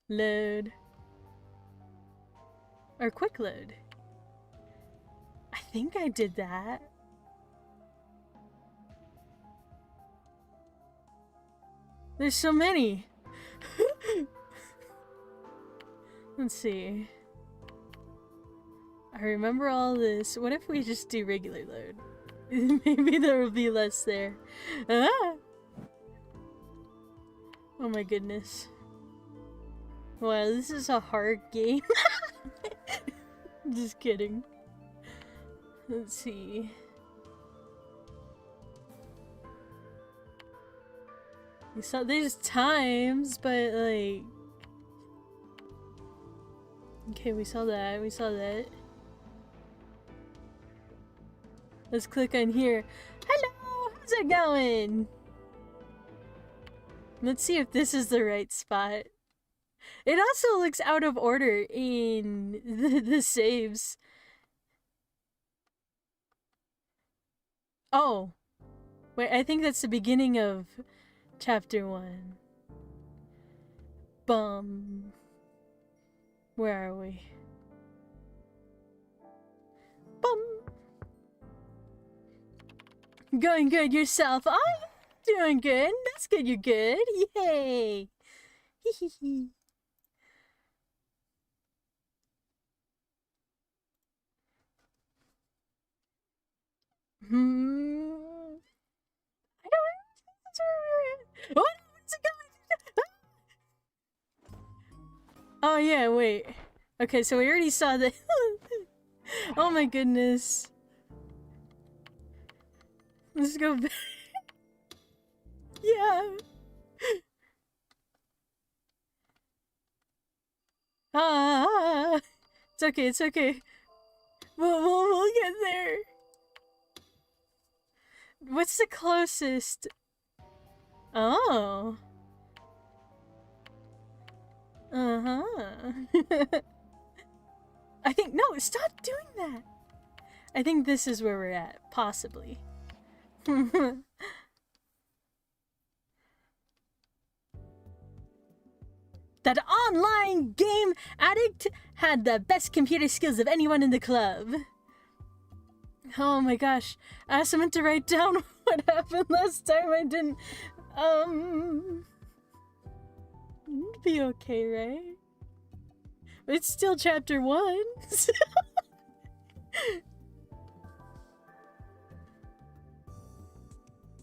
Load. Or quick load. I think I did that. There's so many. Let's see. I remember all this. What if we just do regular load? Maybe there will be less there. Ah! Oh my goodness. Wow, this is a hard game. Just kidding. Let's see. We saw there's times, but like... Okay, we saw that, we saw that. Let's click on here. Hello! How's it going? Let's see if this is the right spot. It also looks out of order in the saves. Oh. Wait, I think that's the beginning of chapter 1. Bum. Where are we? Bum. Going good yourself. I'm doing good. That's good, you're good. Yay. Hehehe. I don't know. What's it going? Oh yeah, wait. Okay, so we already saw the. Oh my goodness. Let's go back. Yeah. Ah, it's okay. It's okay. We'll get there. What's the closest? Oh. Uh-huh. I think, no, stop doing that. I think this is where we're at, possibly. That online game addict had the best computer skills of anyone in the club. Oh my gosh, I also meant to write down what happened last time. I didn't. It'd be okay, right? It's still chapter 1.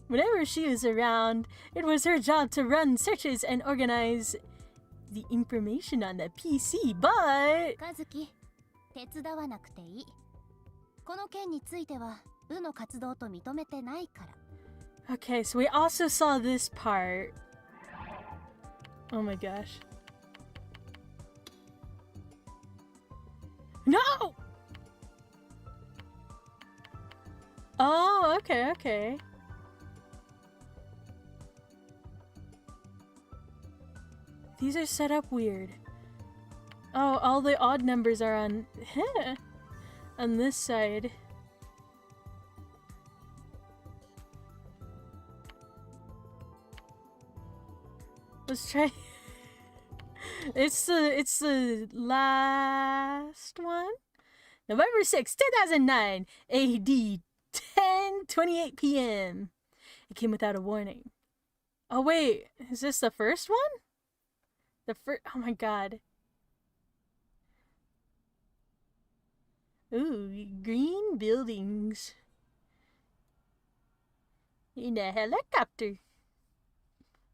Whenever she was around, it was her job to run searches and organize the information on the PC, but... Kazuki, 手伝わなくていい。この件については部の活動と認めてないから。Okay, so we also saw this part. Oh my gosh. No! Oh, okay, okay. These are set up weird. Oh, all the odd numbers are on on this side. Let's try. It's the last one. November 6th, 2009, AD 10:28 p.m. It came without a warning. Oh wait, is this the first one? The first, oh my god. Ooh, green buildings. In a helicopter.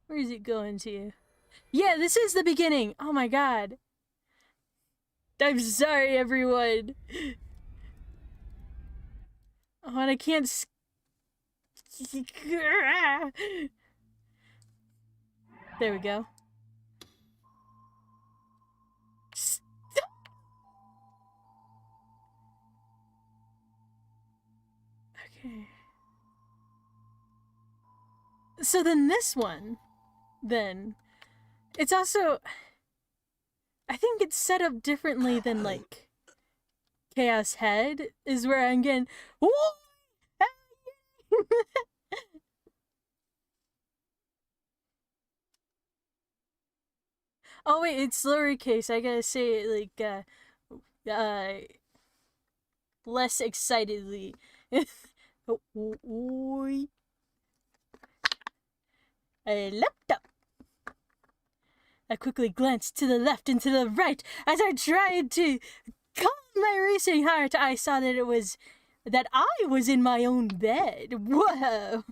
Where is it going to? Yeah, this is the beginning. Oh my god. I'm sorry, everyone. Oh, and I can't. There we go. Okay. So then this one, then, it's also, I think it's set up differently than like Chaos Head is where I'm getting, Oh wait, it's lowercase. I gotta say it like less excitedly. Oi. I leapt up. I quickly glanced to the left and to the right as I tried to calm my racing heart. I saw that I was in my own bed. Whoa.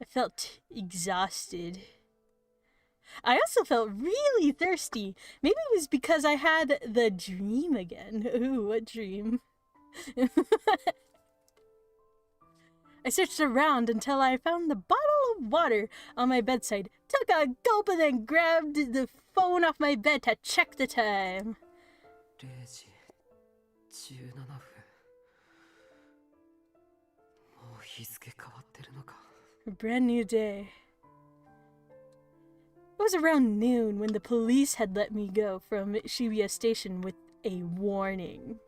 I felt exhausted. I also felt really thirsty. Maybe it was because I had the dream again. Ooh, what dream? I searched around until I found the bottle of water on my bedside, took a gulp, and then grabbed the phone off my bed to check the time. 0時17分。もう日付変わってるのか。A brand new day. It was around noon when the police had let me go from Shibuya Station with a warning.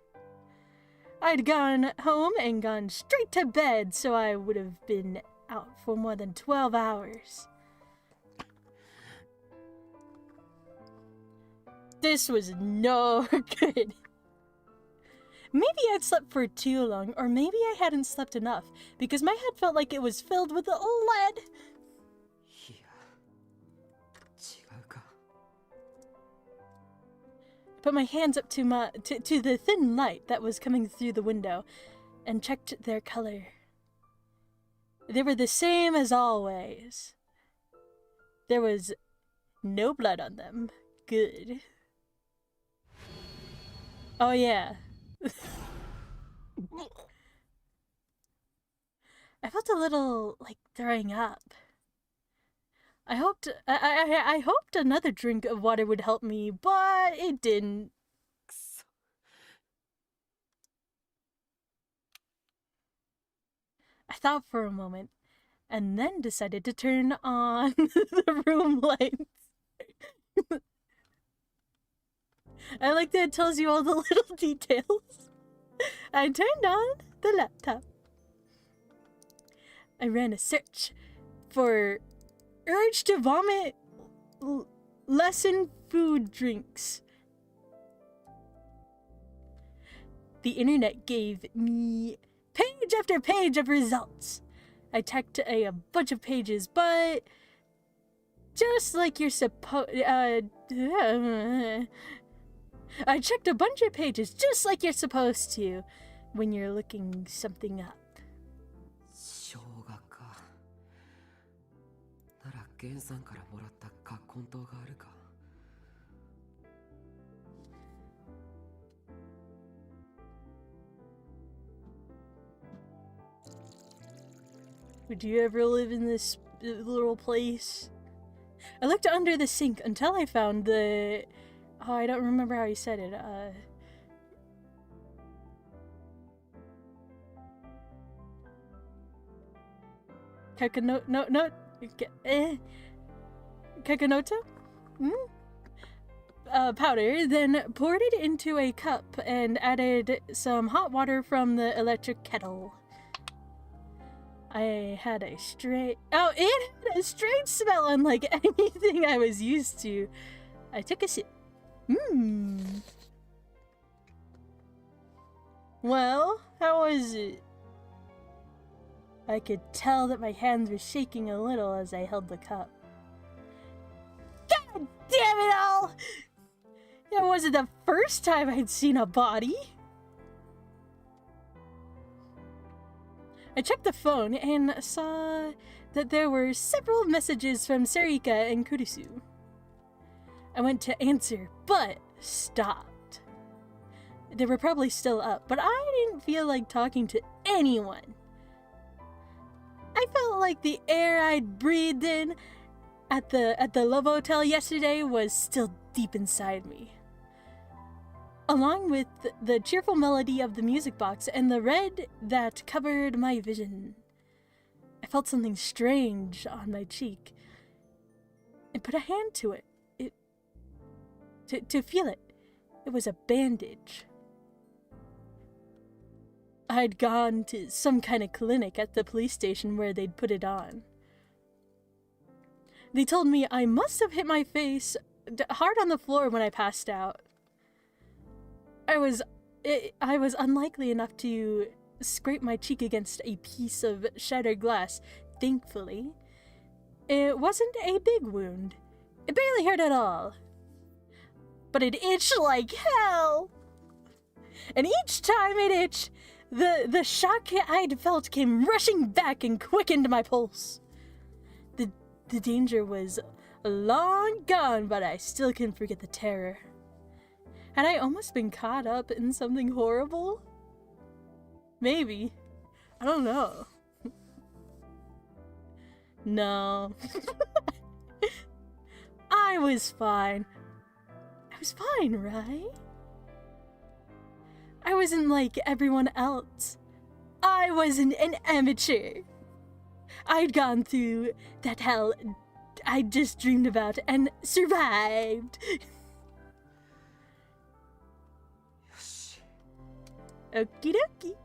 I'd gone home and gone straight to bed, so I would have been out for more than 12 hours. This was no good. Maybe I'd slept for too long, or maybe I hadn't slept enough, because my head felt like it was filled with lead. いや、違うか。Put my hands up to the thin light that was coming through the window and checked their color. They were the same as always. There was no blood on them. Good. Oh yeah. I felt a little like throwing up. I hoped another drink of water would help me, but it didn't. くそ。I thought for a moment, and then decided to turn on the room lights. I like that it tells you all the little details. I turned on the laptop. I ran a search for urge to vomit lesson food drinks. The internet gave me page after page of results. I checked a bunch of pages, but just like you're supposed... I checked a bunch of pages just like you're supposed to when you're looking something up. 生姜か。なら源さんからもらった葛根湯があるか。Would you ever live in this little place? I looked under the sink until I found the... Oh, I don't remember how he said it. Kakanoto? Powder, then poured it into a cup and added some hot water from the electric kettle. I had a strange... Oh, it had a strange smell unlike anything I was used to. I took a sip. Well, how was it? I could tell that my hands were shaking a little as I held the cup. God damn it all! It wasn't the first time I'd seen a body. I checked the phone and saw that there were several messages from Sarika and Kurisu. I went to answer, but stopped. They were probably still up, but I didn't feel like talking to anyone. I felt like the air I'd breathed in at the Love Hotel yesterday was still deep inside me. Along with the cheerful melody of the music box and the red that covered my vision. I felt something strange on my cheek and put a hand to it. To feel it. It was a bandage. I'd gone to some kind of clinic at the police station where they'd put it on. They told me I must have hit my face hard on the floor when I passed out. I was unlikely enough to scrape my cheek against a piece of shattered glass, thankfully. It wasn't a big wound. It barely hurt at all. But it itched like hell! And each time it itched, the shock I'd felt came rushing back and quickened my pulse. The danger was long gone, but I still couldn't forget the terror. Had I almost been caught up in something horrible? Maybe. I don't know. No. I was fine. I was fine, right? I wasn't like everyone else. I wasn't an amateur. I'd gone through that hell I just dreamed about and survived. Okie dokie.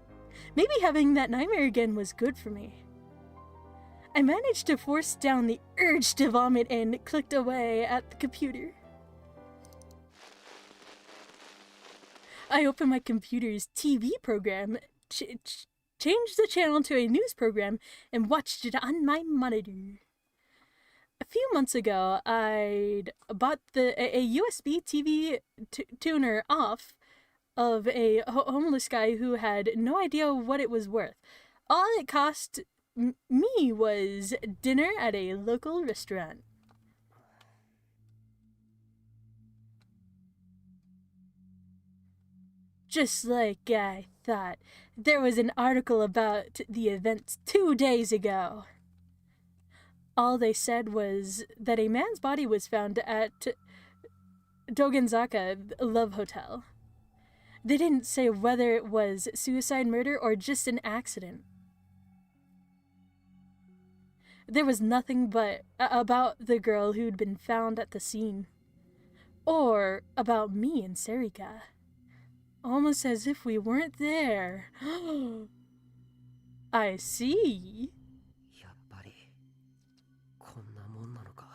Maybe having that nightmare again was good for me. I managed to force down the urge to vomit and clicked away at the computer. I opened my computer's TV program, changed the channel to a news program, and watched it on my monitor. A few months ago, I'd bought a USB TV tuner off of a homeless guy who had no idea what it was worth. All it cost me was dinner at a local restaurant. Just like I thought, there was an article about the event 2 days ago. All they said was that a man's body was found at Dogenzaka Love Hotel. They didn't say whether it was suicide, murder, or just an accident. There was nothing but about the girl who'd been found at the scene. Or about me and Serika. Almost as if we weren't there. I see. やっぱりこんなもんなのか。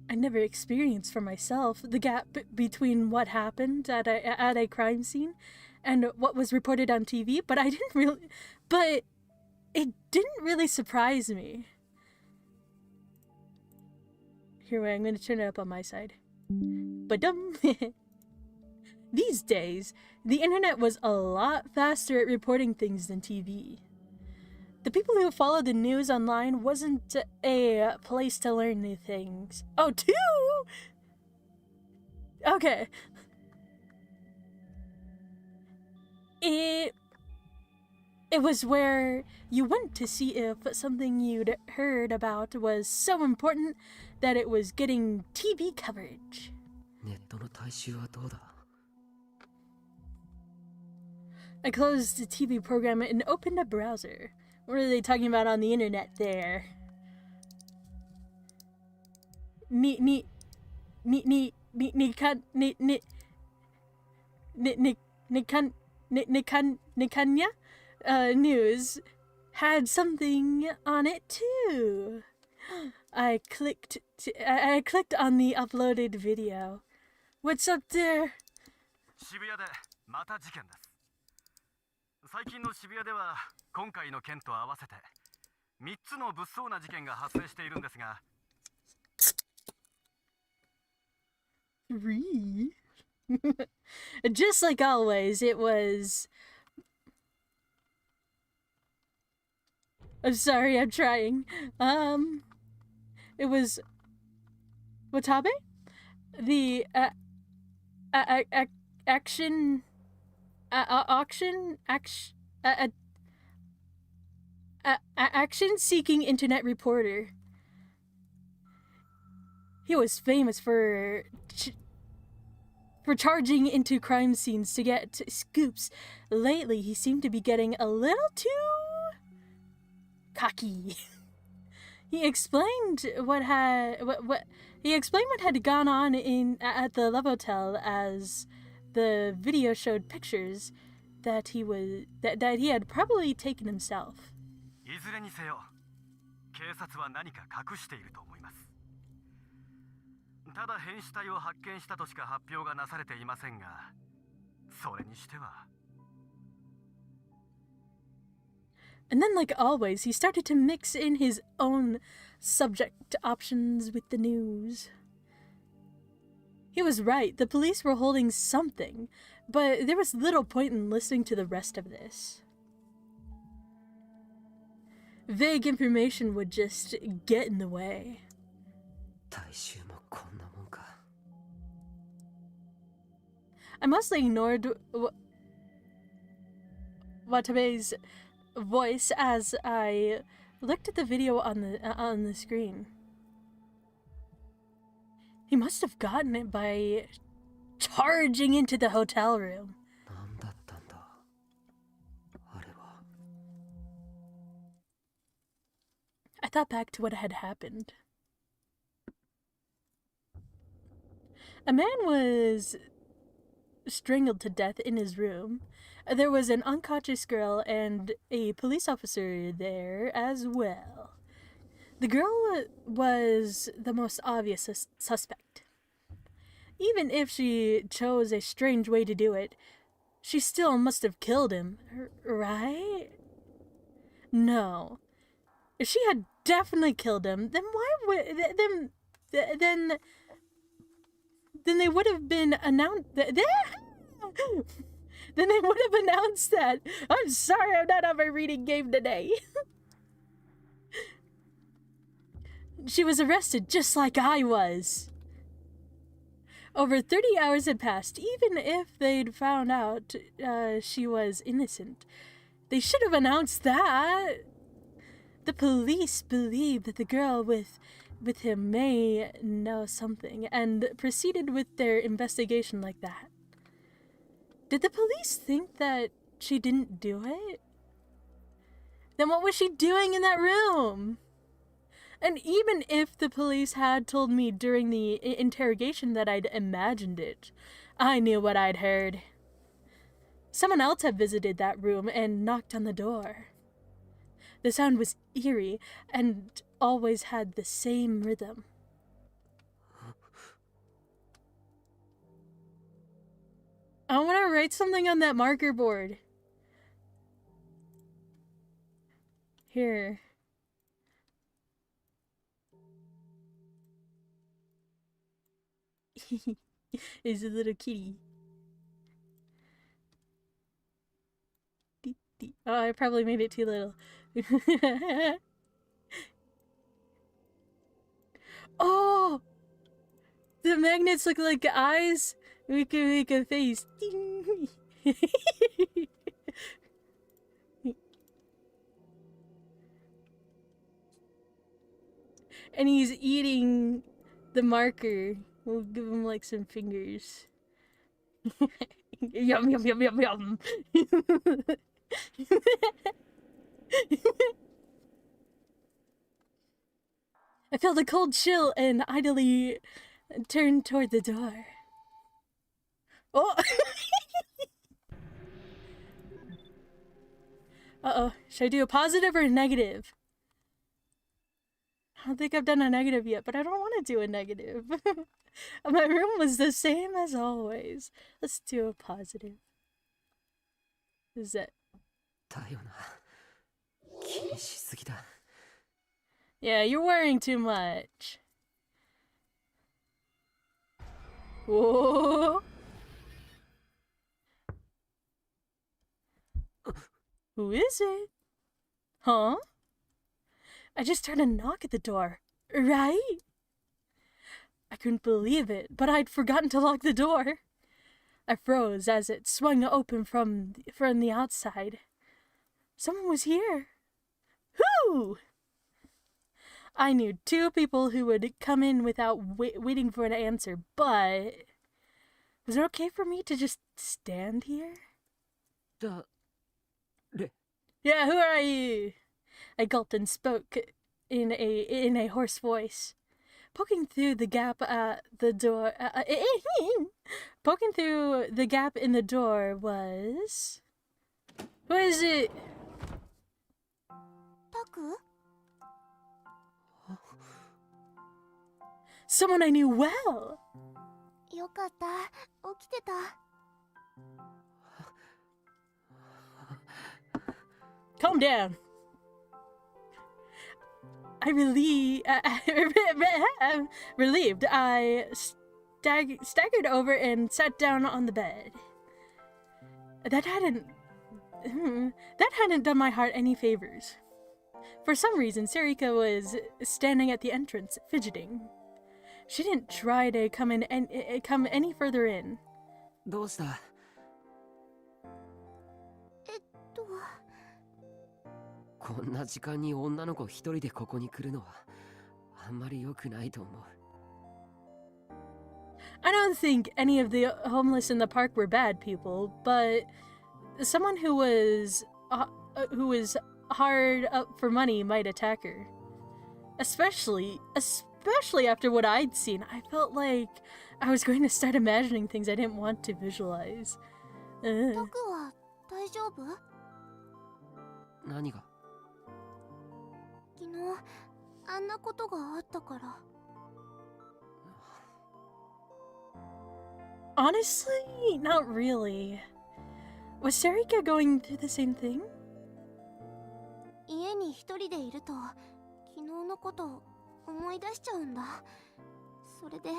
I never experienced for myself the gap between what happened at a crime scene and what was reported on TV, but it didn't really surprise me. Here, wait, I'm going to turn it up on my side. Ba-dum. These days, the internet was a lot faster at reporting things than TV. The people who followed the news online wasn't a place to learn new things. Oh, two? Okay. It was where you went to see if something you'd heard about was so important that it was getting TV coverage. ネットの大衆はどうだ? I closed the TV program and opened a browser. What are they talking about on the internet there? Nikanya News had something on it too. I clicked on the uploaded video. What's up there? 渋谷でまた事件です。最近の渋谷では今回の件と合わせて3つの物騒な事件が発生しているんですが。3? Just like always, it was... I'm sorry, I'm trying. It was... Watabe? The, action seeking internet reporter. He was famous for charging into crime scenes to get scoops. Lately, he seemed to be getting a little too cocky. He explained what had gone on at the Love Hotel as the video showed pictures that he had probably taken himself. いずれにせよ、警察は何か隠していると思います。ただ変死体を発見したとしか発表がなされていませんが、それにしては。And then, like always, he started to mix in his own subject options with the news. He was right, the police were holding something, but there was little point in listening to the rest of this. Vague information would just get in the way. 大衆もこんなもんか。 I mostly ignored Watabe's voice as I looked at the video on the screen. He must have gotten it by charging into the hotel room. なんだったんだ、あれは。 I thought back to what had happened. A man was strangled to death in his room. There was an unconscious girl and a police officer there as well. The girl was the most obvious suspect. Even if she chose a strange way to do it, she still must have killed him, right? No. If she had definitely killed him, then why would then they would have been announced then they would have announced that. I'm sorry, I'm not on my reading game today. She was arrested just like I was. Over 30 hours had passed. Even if they'd found out she was innocent, they should have announced that. The police believed that the girl with him may know something, and proceeded with their investigation like that. Did the police think that she didn't do it? Then what was she doing in that room? And even if the police had told me during the interrogation that I'd imagined it, I knew what I'd heard. Someone else had visited that room and knocked on the door. The sound was eerie and always had the same rhythm. I want to write something on that marker board. Here. Is a little kitty. Oh, I probably made it too little. Oh! The magnets look like eyes. We can make a face. And he's eating the marker. We'll give him like some fingers. Yum yum yum yum yum. I felt a cold chill and idly turned toward the door. Oh! Uh-oh. Should I do a positive or a negative? I don't think I've done a negative yet, but I don't want to do a negative. My room was the same as always. Let's do a positive. Is that... だよな。気にしすぎだ。 Yeah, you're worrying too much. Whoa. Who is it? Huh? I just heard a knock at the door, right? I couldn't believe it, but I'd forgotten to lock the door. I froze as it swung open from the outside. Someone was here. Who? I knew two people who would come in without waiting for an answer, but was it okay for me to just stand here? Yeah, who are you? I gulped and spoke in a hoarse voice. Poking through the gap at the door, Poking through the gap in the door was... Who is it? タク Someone I knew well. よかった起きてた Calm down. Relieved. I staggered over and sat down on the bed. That hadn't done my heart any favors. For some reason, Sarika was standing at the entrance, fidgeting. She didn't try to come any further in. どうした？こんな時間に女の子一人でここに来るのはあんまり良くないと思う。I don't think any of the homeless in the park were bad people, but someone who was hard up for money might attack her. Especially after what I'd seen. I felt like I was going to start imagining things I didn't want to visualize. タクは大丈夫何が？昨日あんなことがあったから Honestly, not really. Was Sarika going through the same thing? 家に一人でいると昨日のこと思い出しちゃうんだそれで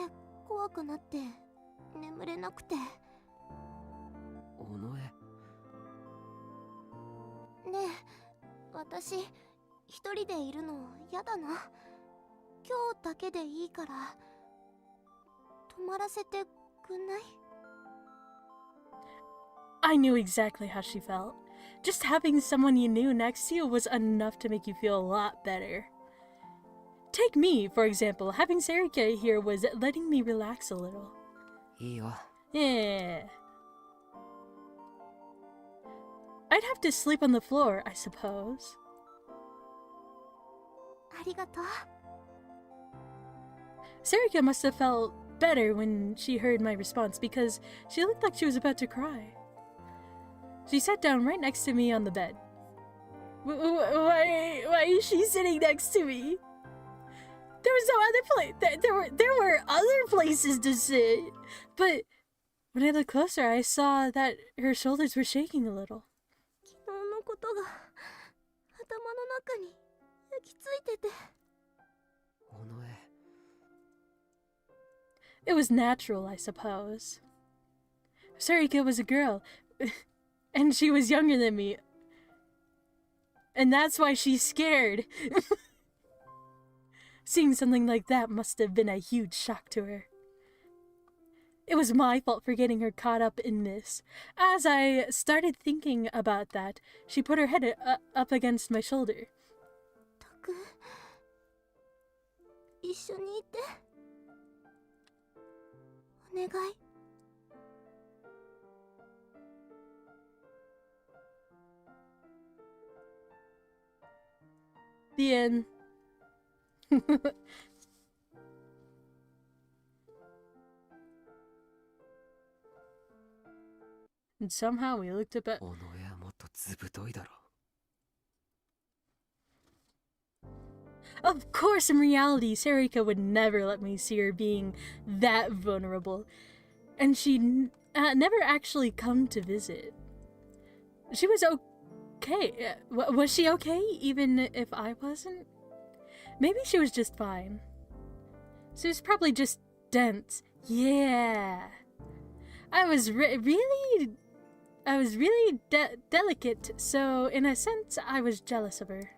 怖くなって眠れなくて尾上。ねえ私一人でいるのやだな今日だけでいいから泊まらせてくんない I knew exactly how she felt. Just having someone you knew next to you was enough to make you feel a lot better. Take me, for example. Having Sarika here was letting me relax a little. いいよ。 Yeah. I'd have to sleep on the floor, I suppose. ありがとう Sarika must have felt better when she heard my response because she looked like she was about to cry. She sat down right next to me on the bed. Why is she sitting next to me? There was no other place. There were other places to sit, but when I looked closer, I saw that her shoulders were shaking a little. 昨日のことが頭の中に焼き付いてて 尾上。 It was natural, I suppose. Sarika was a girl, and she was younger than me, and that's why she's scared. Seeing something like that must have been a huge shock to her. It was my fault for getting her caught up in this. As I started thinking about that, she put her head up against my shoulder. タク一緒にいてお願い The end. And somehow we looked up at... 尾上はもっとずぶといだろ。 Of course, in reality, Sarika would never let me see her being that vulnerable. And she'd never actually come to visit. She was okay. Was she okay, even if I wasn't? Maybe she was just fine. She was probably just dense. Yeah. I was really delicate, so in a sense, I was jealous of her.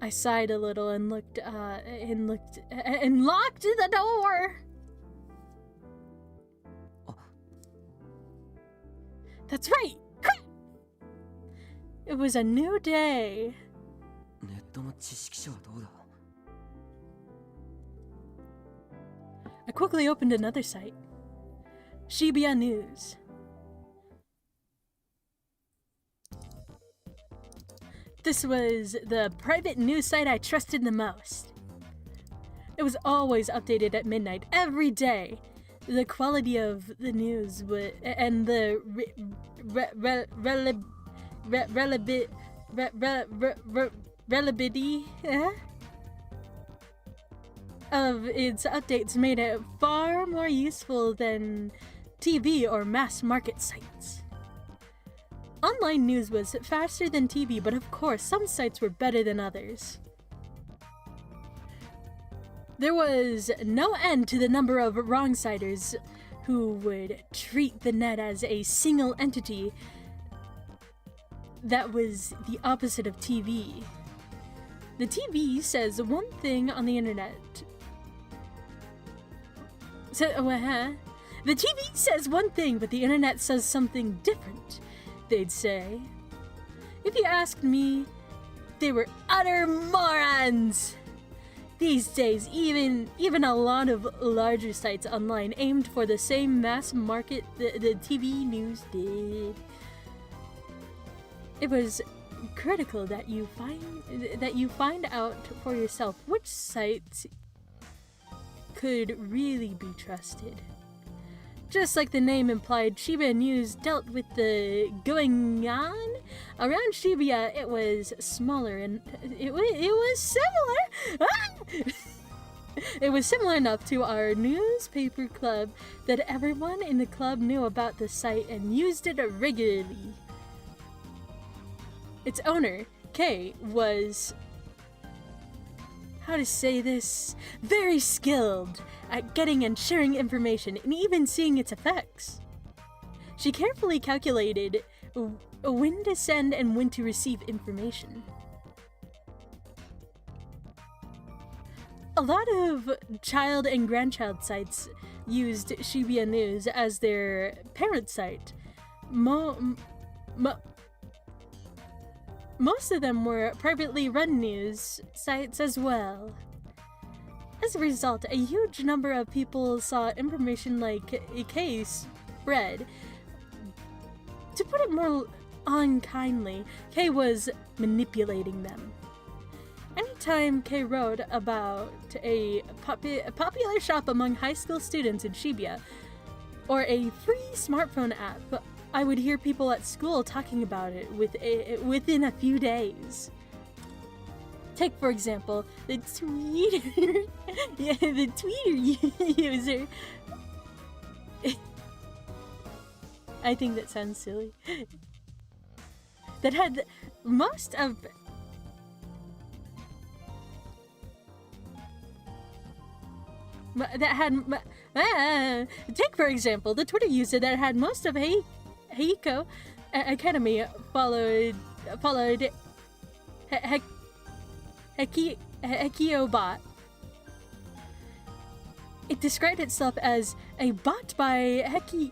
I sighed a little and looked and locked the door. Oh. That's right. It was a new day. ネットの知識書はどうだ？ I quickly opened another site. Shibuya News. This was the private news site I trusted the most. It was always updated at midnight every day, the quality of the news and the reliability of its updates made it far more useful than TV or mass market sites. Online news was faster than TV, but of course, some sites were better than others. There was no end to the number of wrong-siders who would treat the net as a single entity that was the opposite of TV. The TV says one thing on the internet. The TV says one thing, but the internet says something different, they'd say. If you asked me, they were utter morons! These days, even a lot of larger sites online aimed for the same mass market the TV news did. It was critical that you find out for yourself which sites could really be trusted. Just like the name implied, Shibuya News dealt with the going on around Shibuya. It was smaller and it was similar. It was similar enough to our newspaper club that everyone in the club knew about the site and used it regularly. Its owner, Kay, was, how to say this, very skilled at getting and sharing information and even seeing its effects. She carefully calculated when to send and when to receive information. A lot of child and grandchild sites used Shibuya News as their parent site. Most of them were privately run news sites as well. As a result, a huge number of people saw information like a case spread. To put it more unkindly, Kay was manipulating them. Anytime Kay wrote about a popular shop among high school students in Shibuya, or a free smartphone app, I would hear people at school talking about it within a few days. Take, for example, the Twitter user. I think that sounds silly. That had most of... Take, for example, the Twitter user that had most of Heiko Academy followed Hekio bot. It described itself as a bot by Hekio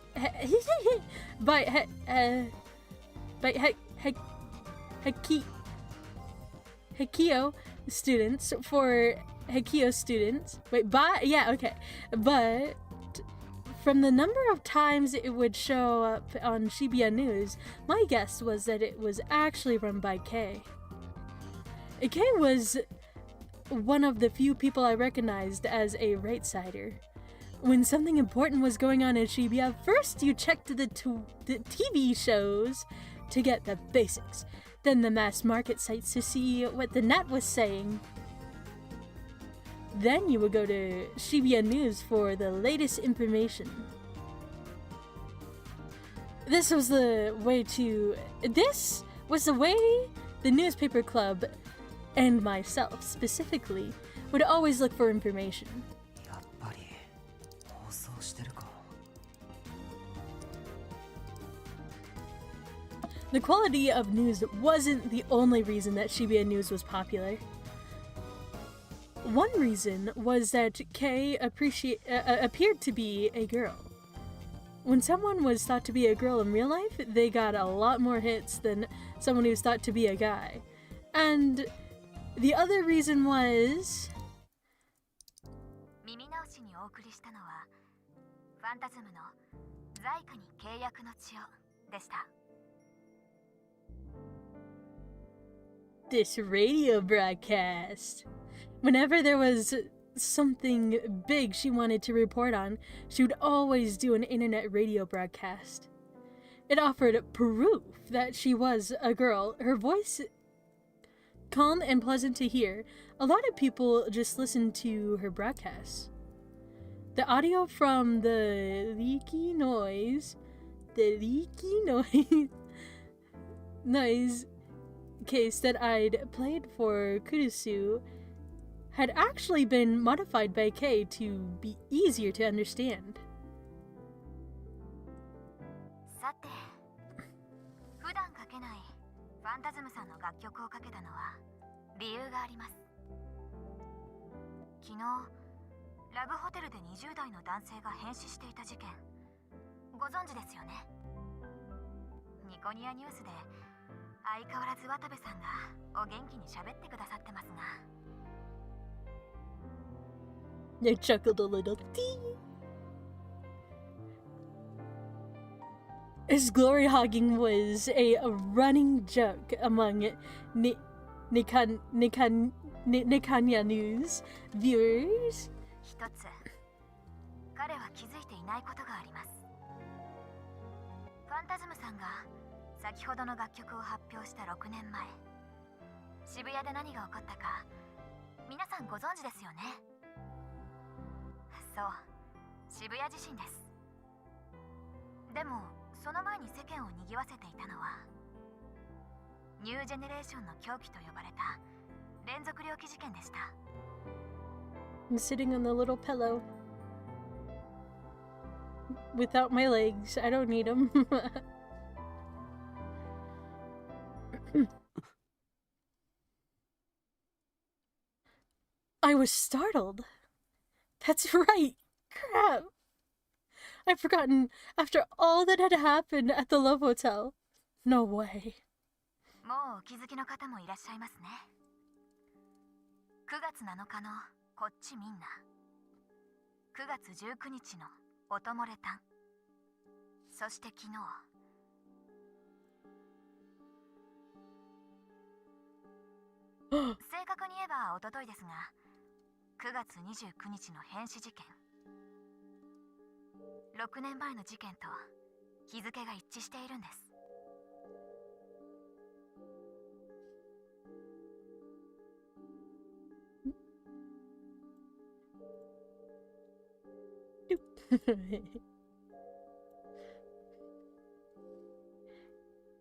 students for Hekio students. Wait, bot? Yeah, okay. But from the number of times it would show up on Shibuya News, my guess was that it was actually run by Kay. Kay was one of the few people I recognized as a right-sider. When something important was going on in Shibuya, first you checked the TV shows to get the basics, then the mass market sites to see what the net was saying. Then you would go to Shibuya News for the latest information. This was the way the newspaper club, and myself specifically, would always look for information. The quality of news wasn't the only reason that Shibuya News was popular. One reason was that Kay appeared to be a girl. When someone was thought to be a girl in real life, they got a lot more hits than someone who was thought to be a guy. And the other reason was... this radio broadcast. Whenever there was something big she wanted to report on, she would always do an internet radio broadcast. It offered proof that she was a girl. Her voice, calm and pleasant to hear. A lot of people just listened to her broadcasts. The audio from the leaky noise case that I'd played for Kurusu had actually been modified by Kay to be easier to understand. さて、普段書けないファンタズムさんの楽曲をかけたのは理由があります。昨日、ラブホテルで20代の男性が変死していた事件、ご存知ですよね。ニコニアニュースで相変わらず渡部さんがお元気に喋ってくださってますが。They chuckled a little. His glory hogging was a running joke among Nikanya News viewers. 一つ、彼は気づいていないことがあります。ファンタズムさんが先ほどの楽曲を発表した6年前、渋谷で何が起こったか皆さんご存知ですよね。そう、渋谷地震です。でもその前に世間を賑わせていたのはニュージェネレーションの狂気と呼ばれた連続猟奇事件でした。 I'm sitting on the little pillow without my legs. I don't need them. I was startled. That's right. Crap. I'd forgotten after all that had happened at the Love Hotel. No way. もうお気づきの方もいらっしゃいますね。9月7日のこっちみんな、9月19日のおともれたん、そして昨日、正確に言えばおとといですが、9月29日の変死事件、6年前の事件と日付が一致しているんです。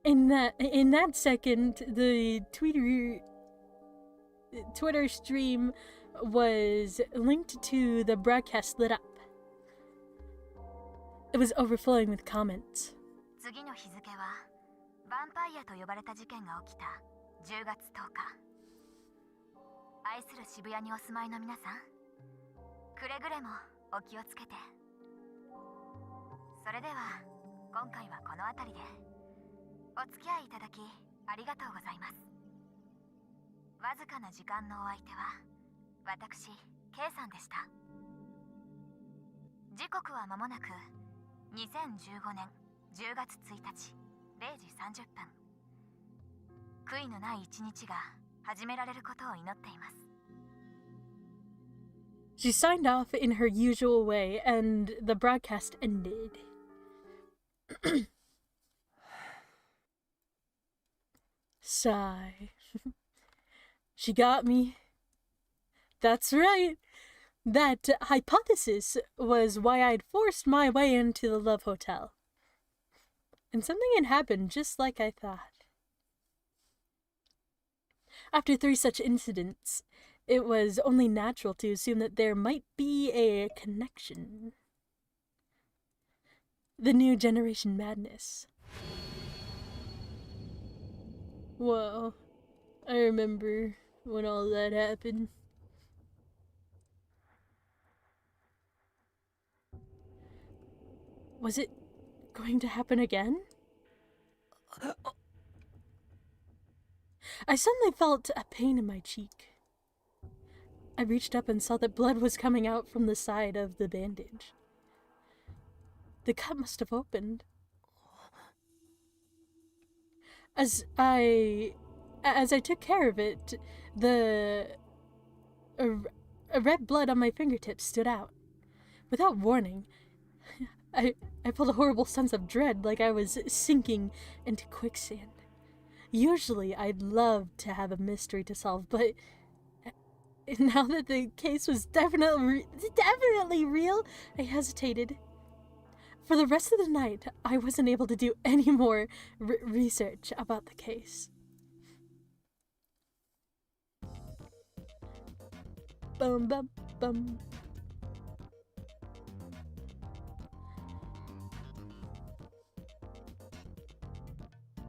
In that second, the Twitter stream was linked to the broadcast lit up. It was overflowing with comments. 次の日付はヴァンパイアと呼ばれた事件が起きた10月10日。愛する渋谷にお住まいの皆さん、くれぐれもお気をつけて。それでは今回はこの辺りでお付き合いいただきありがとうございます。わずかな時間のお相手は私 K さんでした。時刻は間もなく2015年10月1日0時30分。悔いのない一日が始められることを祈っています。 She signed off in her usual way, and the broadcast ended. Sigh. She got me. That's right. That hypothesis was why I'd forced my way into the Love Hotel. And something had happened just like I thought. After 3 such incidents, it was only natural to assume that there might be a connection. The new generation madness. Whoa. I remember when all that happened. Was it going to happen again? I suddenly felt a pain in my cheek. I reached up and saw that blood was coming out from the side of the bandage. The cut must have opened. As I took care of it, the red blood on my fingertips stood out. Without warning, I felt a horrible sense of dread, like I was sinking into quicksand. Usually, I'd love to have a mystery to solve, but now that the case was definitely real, I hesitated. For the rest of the night, I wasn't able to do any more research about the case. Bum bum bum.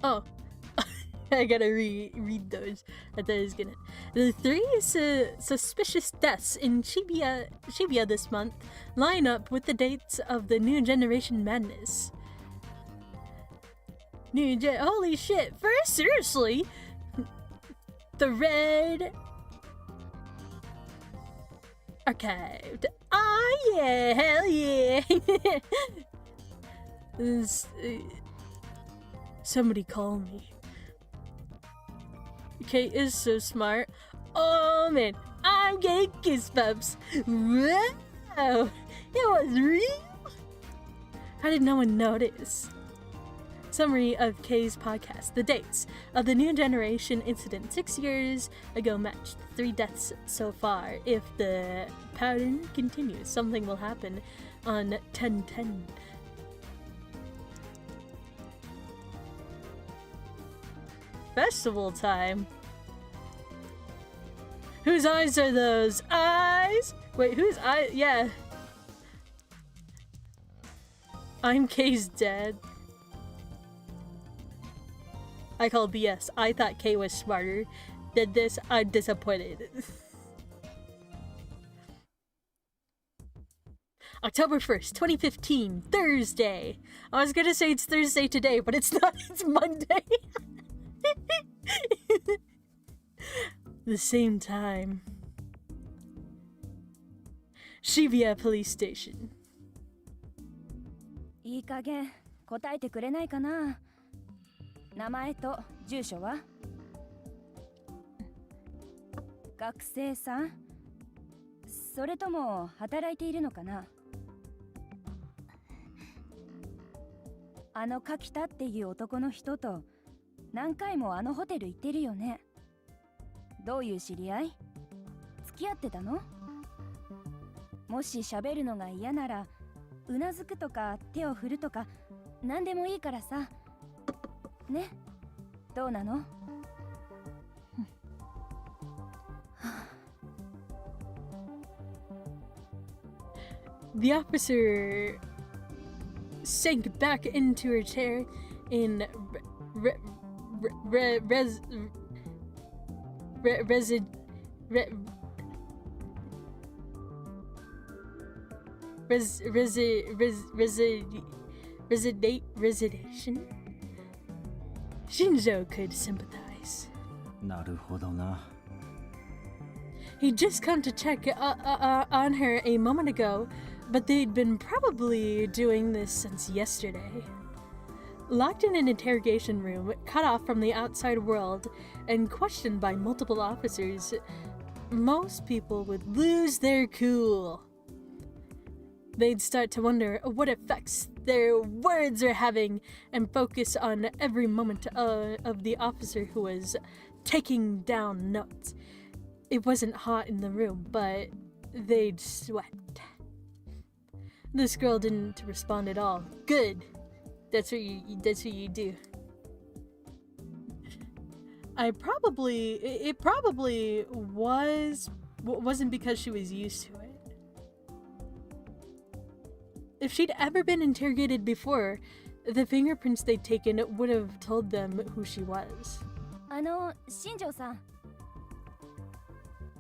Oh, I gotta read those. I thought I was gonna. The 3 suspicious deaths in Shibuya this month line up with the dates of the New Generation Madness. Holy shit! First, seriously, the Red Archived. Oh yeah, hell yeah! Somebody call me. Kate is so smart. Oh man, I'm getting goosebumps. Wow, it was real. How did no one notice? Summary of Kay's podcast. The dates of the New Generation incident 6 years ago matched 3 deaths so far. If the pattern continues, something will happen on 10/10. Festival time. Whose eyes are those? Eyes? Wait, whose eyes? Yeah. I'm Kay's dad. I call BS. I thought Kay was smarter than this. I'm disappointed. October 1st, 2015, Thursday. I was gonna say it's Thursday today, but it's not. It's Monday. The same time. Shibuya Police Station. いい加減答えてくれないかな。名前と住所は？学生さん？それとも働いているのかな？あの柿田っていう男の人と何回もあのホテル行ってるよね。どういう知り合い？付き合ってたの？もし喋るのが嫌ならうなずくとか手を振るとか何でもいいからさ。ね、どうなの？The officer sank back into her chair in resignation. Shinjo could sympathize. なるほどな。 He'd just come to check on her a moment ago, but they'd been probably doing this since yesterday. Locked in an interrogation room, cut off from the outside world, and questioned by multiple officers, most people would lose their cool. They'd start to wonder what effects their words are having and focus on every moment of the officer who was taking down notes. It wasn't hot in the room, but they'd sweat. This girl didn't respond at all. Good. That's what you do. It probably wasn't because she was used to it. If she'd ever been interrogated before, the fingerprints they'd taken would have told them who she was. 新庄さん。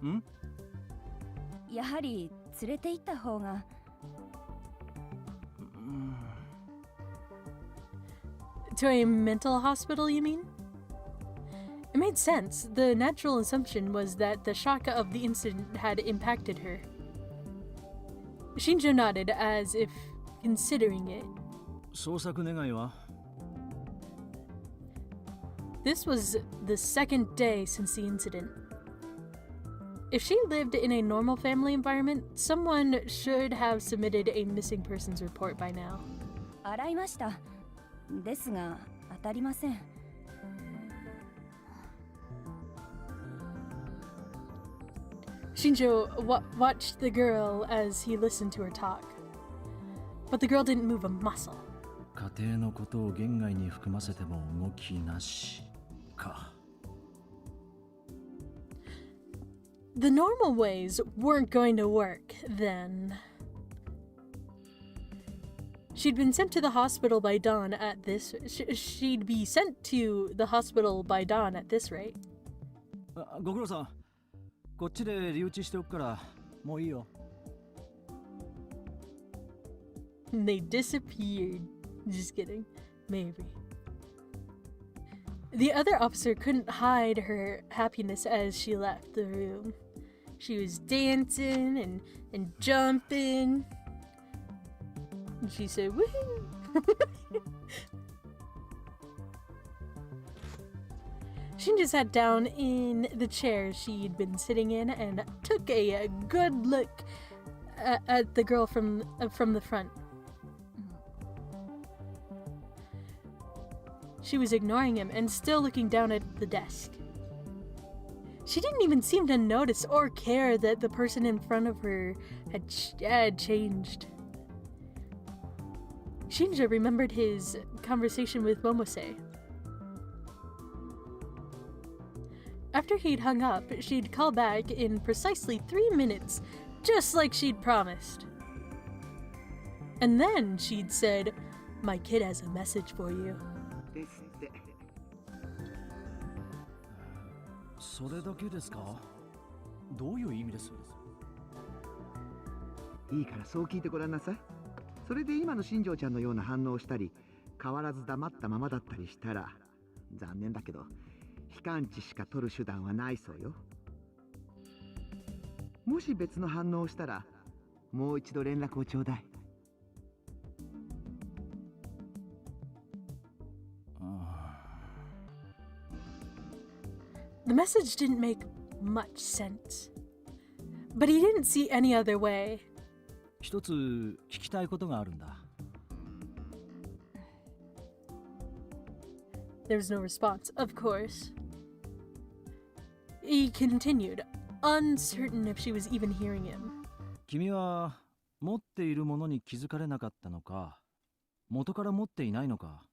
ん？やはり連れて行った方が。To a mental hospital, you mean? It made sense. The natural assumption was that the shock of the incident had impacted her. Shinjo nodded as if considering it. 捜索願いは？ This was the second day since the incident. If she lived in a normal family environment, someone should have submitted a missing persons report by now. 洗いました。ですが当たりません。Shinjo watched the girl as he listened to her talk. But the girl didn't move a muscle. 家庭のことを言外に含ませても動きなしか。The normal ways weren't going to work then. She'd been sent to the hospital by dawn at this. She'd be sent to the hospital by dawn at this rate. ご苦労さん。こっちで留置しておくからもういいよ。They disappeared. Just kidding. Maybe. The other officer couldn't hide her happiness as she left the room. She was dancing and jumping. And she said, woohoo! Shinja sat down in the chair she'd been sitting in and took a good look at the girl from the front. She was ignoring him and still looking down at the desk. She didn't even seem to notice or care that the person in front of her had changed. Shinja remembered his conversation with Momose. After he'd hung up, she'd call back in precisely 3 minutes, just like she'd promised. And then she'd said, "My kid has a message for you." ですって。それだけですか？どういう意味です？いいからそう聞いてごらんなさい。それで今の新庄ちゃんのような反応をしたり、変わらず黙ったままだったりしたら、残念だけど、非感知しか取る手段はないそうよ。もし別の反応をしたら、もう一度連絡をちょうだい。The message didn't make much sense. But he didn't see any other way. 一つ聞きたいことがあるんだ。There was no response, of course. He continued, uncertain if she was even hearing him. 君は持っているものに気づかれなかったのか、元から持っていないのか、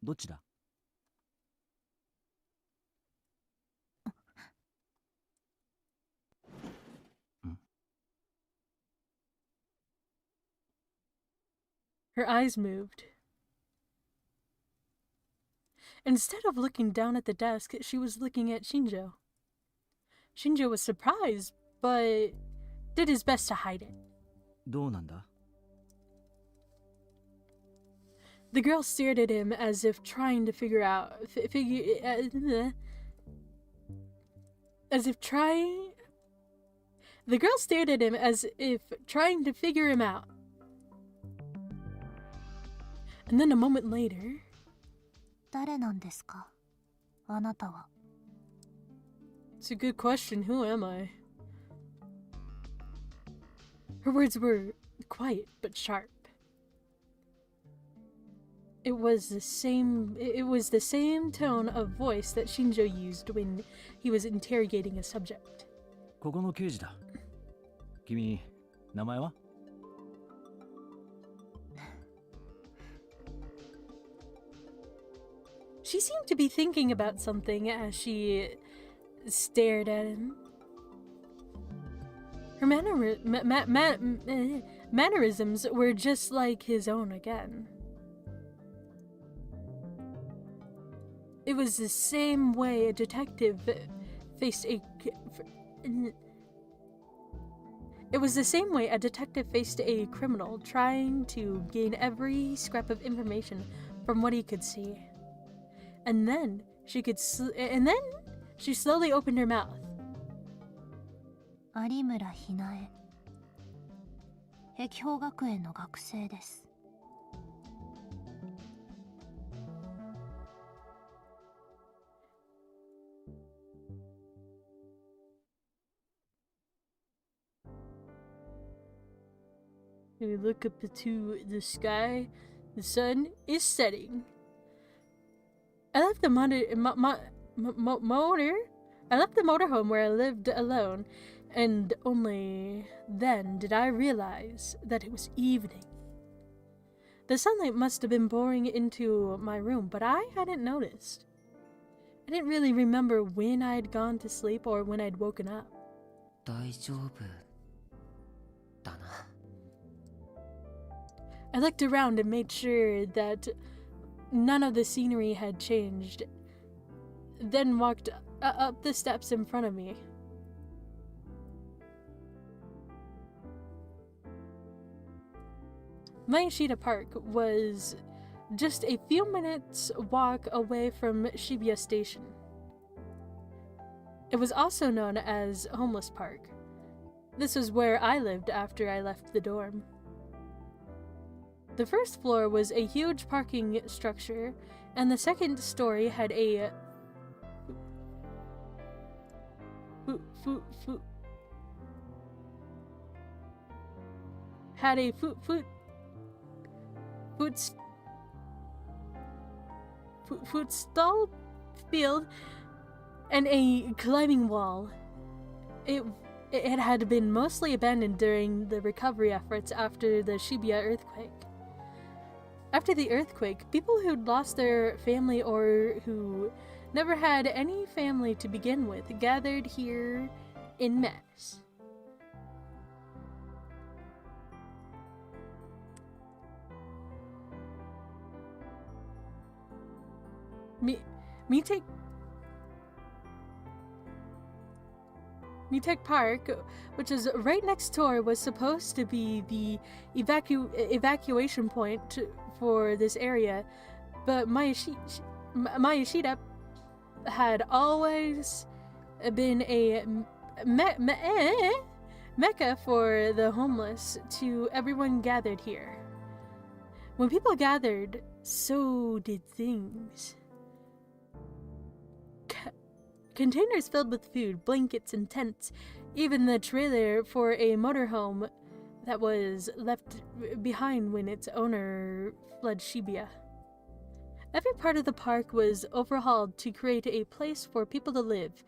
どっちだ？Her eyes moved. Instead of looking down at the desk, she was looking at Shinjo. Shinjo was surprised, but did his best to hide it. どうなんだ？ The girl stared at him as if trying to figure out... The girl stared at him as if trying to figure him out. And then a moment later... 誰なんですか？あなたは。It's a good question. Who am I? Her words were quiet but sharp. It was the same tone of voice that Shinjo used when he was interrogating a subject. ここの刑事だ。君、名前は？ She seemed to be thinking about something as she stared at him. Her mannerisms were just like his own again. It was the same way a detective faced a criminal trying to gain every scrap of information from what he could see. And then she slowly opened her mouth. 有村ひなえ。碧峰学園の学生です。We look up to the sky. The sun is setting. I left the motorhome where I lived alone, and only then did I realize that it was evening. The sunlight must have been pouring into my room, but I hadn't noticed. I didn't really remember when I'd gone to sleep or when I'd woken up. 大丈夫だな。 I looked around and made sure that none of the scenery had changed, then walked up the steps in front of me. Mayashita Park was just a few minutes walk away from Shibuya Station. It was also known as Homeless Park. This was where I lived after I left the dorm. The first floor was a huge parking structure, and the second story had a footstall field and a climbing wall. It had been mostly abandoned during the recovery efforts after the Shibuya earthquake. After the earthquake, people who'd lost their family or who never had any family to begin with gathered here in mass. Meatech Park, which is right next door, was supposed to be the evacuation point for this area, but Mayashita had always been a mecca for the homeless to everyone gathered here. When people gathered, so did things. Containers filled with food, blankets, and tents, even the trailer for a motorhome that was left behind when its owner fled Shibuya. Every part of the park was overhauled to create a place for people to live.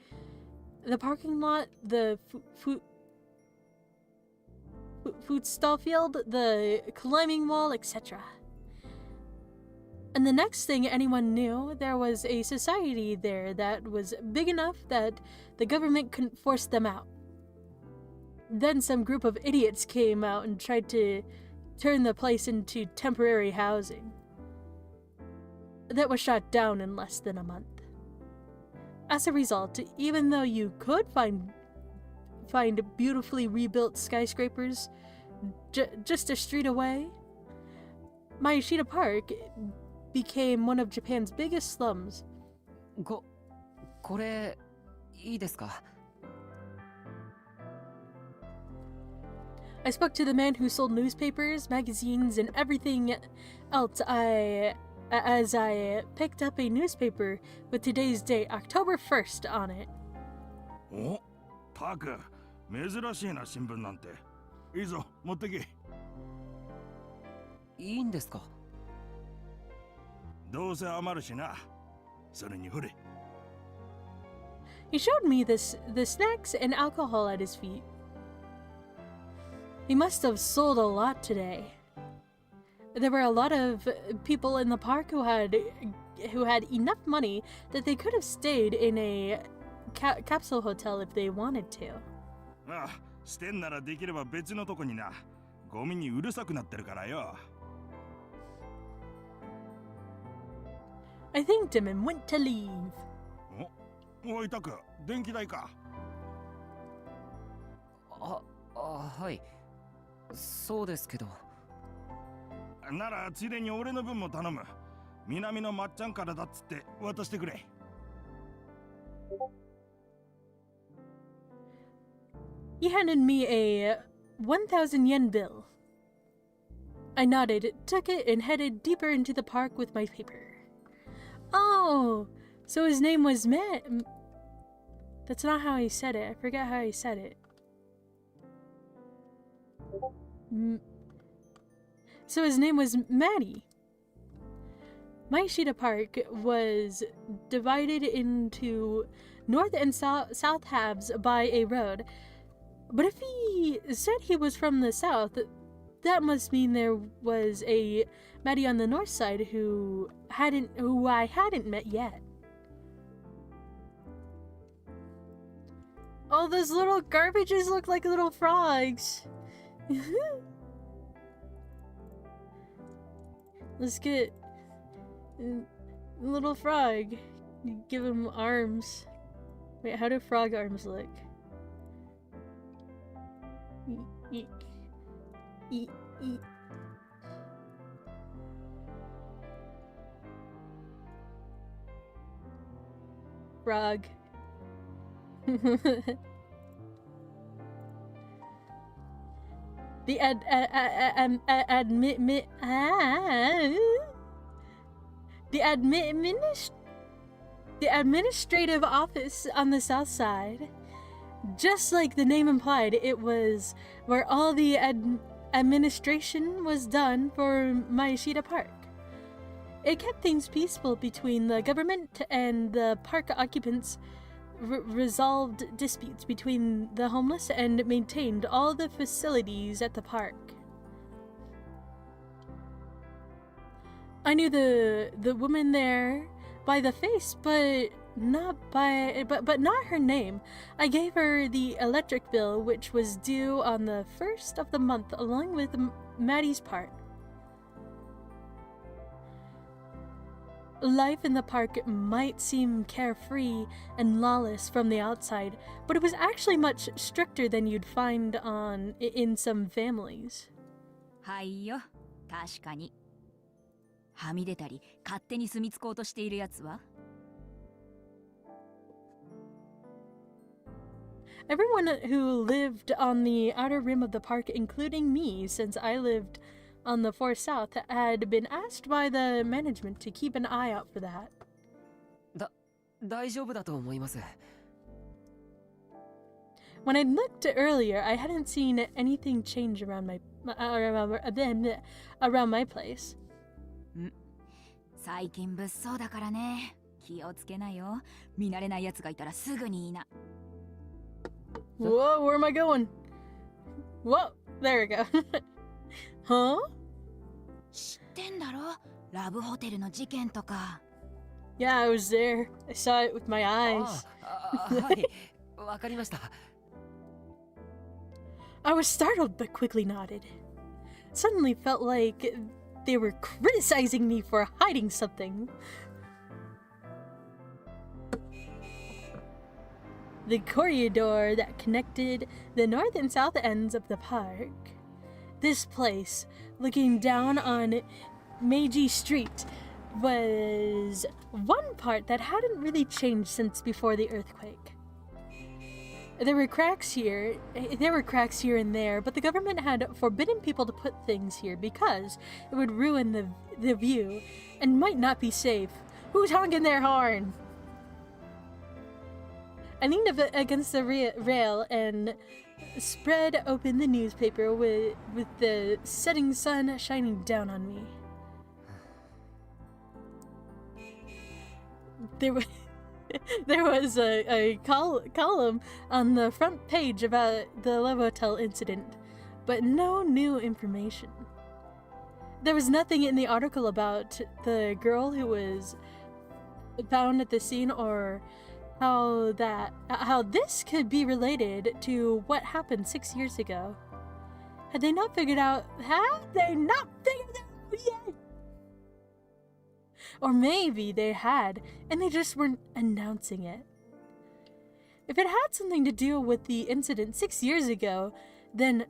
The parking lot, the food stall field, the climbing wall, etc. And the next thing anyone knew, there was a society there that was big enough that the government couldn't force them out. Then some group of idiots came out and tried to turn the place into temporary housing. That was shut down in less than a month. As a result, even though you could find beautifully rebuilt skyscrapers just a street away, Mayashita Park became one of Japan's biggest slums. これいいですか? I spoke to the man who sold newspapers, magazines, and everything else as I picked up a newspaper with today's date, October 1st, on it. お、タク、珍しいな新聞なんて。いいぞ、持ってけ。いいんですか? どうせ余るしな。それにほれ。He showed me the snacks and alcohol at his feet. He must have sold a lot today. There were a lot of people in the park who had enough money that they could have stayed in a capsule hotel if they wanted to. ああ、捨てんならできれば別のとこにな。ゴミにうるさくなってるからよ。I thanked him and went to leave. おいタク、電気代か。はい。そうですけど。ならついでに俺の分も頼む。南のまっちゃんからだっつって渡してくれ。He handed me a 1,000 yen bill. I nodded, took it, and headed deeper into the park with my paper. Oh, so his name was That's not how he said it. I forget how he said it. So his name was Maddie. Maishita Park was divided into north and south halves by a road. But if he said he was from the south, that must mean there was a Maddie on the north side who I hadn't met yet. Oh, those little garbages look like little frogs. Let's get little frog. Give him arms. Wait, how do frog arms look? Eek. Eek. Eek. Frog. The administrative office on the south side. Just like the name implied, it was where all the administration was done for Maishita Park. It kept things peaceful between the government and the park occupants, resolved disputes between the homeless, and maintained all the facilities at the park. I knew the woman there by the face, but not her name. I gave her the electric bill, which was due on the 1st of the month, along with Maddie's part. Life in the park might seem carefree and lawless from the outside, but it was actually much stricter than you'd find in some families. はいよ、確かに。はみ出たり、勝手に住み着こうとしているやつは Everyone who lived on the outer rim of the park, including me, since I lived on the 4 South, had been asked by the management to keep an eye out for that. 大丈夫だと思います。 When I looked earlier, I hadn't seen anything change around my place. 最近物騒だからね。気をつけなよ。見慣れない奴がいたらすぐに言いな。 Whoa, where am I going? Whoa, there we go. Huh? 知ってんだろ？ラブホテルの事件とか。 Yeah, I was there. I saw it with my eyes. はい、わかりました。 I was startled but quickly nodded. Suddenly felt like they were criticizing me for hiding something. The corridor that connected the north and south ends of the park. This place, looking down on Meiji Street, was one part that hadn't really changed since before the earthquake. There were cracks here and there, but the government had forbidden people to put things here because it would ruin the view and might not be safe. Who's honking their horn? I leaned up against the rail and spread open the newspaper with the setting sun shining down on me. There was a column on the front page about the Love Hotel incident, but no new information. There was nothing in the article about the girl who was found at the scene or how this could be related to what happened 6 years ago. Had they not figured out yet? Or maybe they had, and they just weren't announcing it. If it had something to do with the incident 6 years ago, then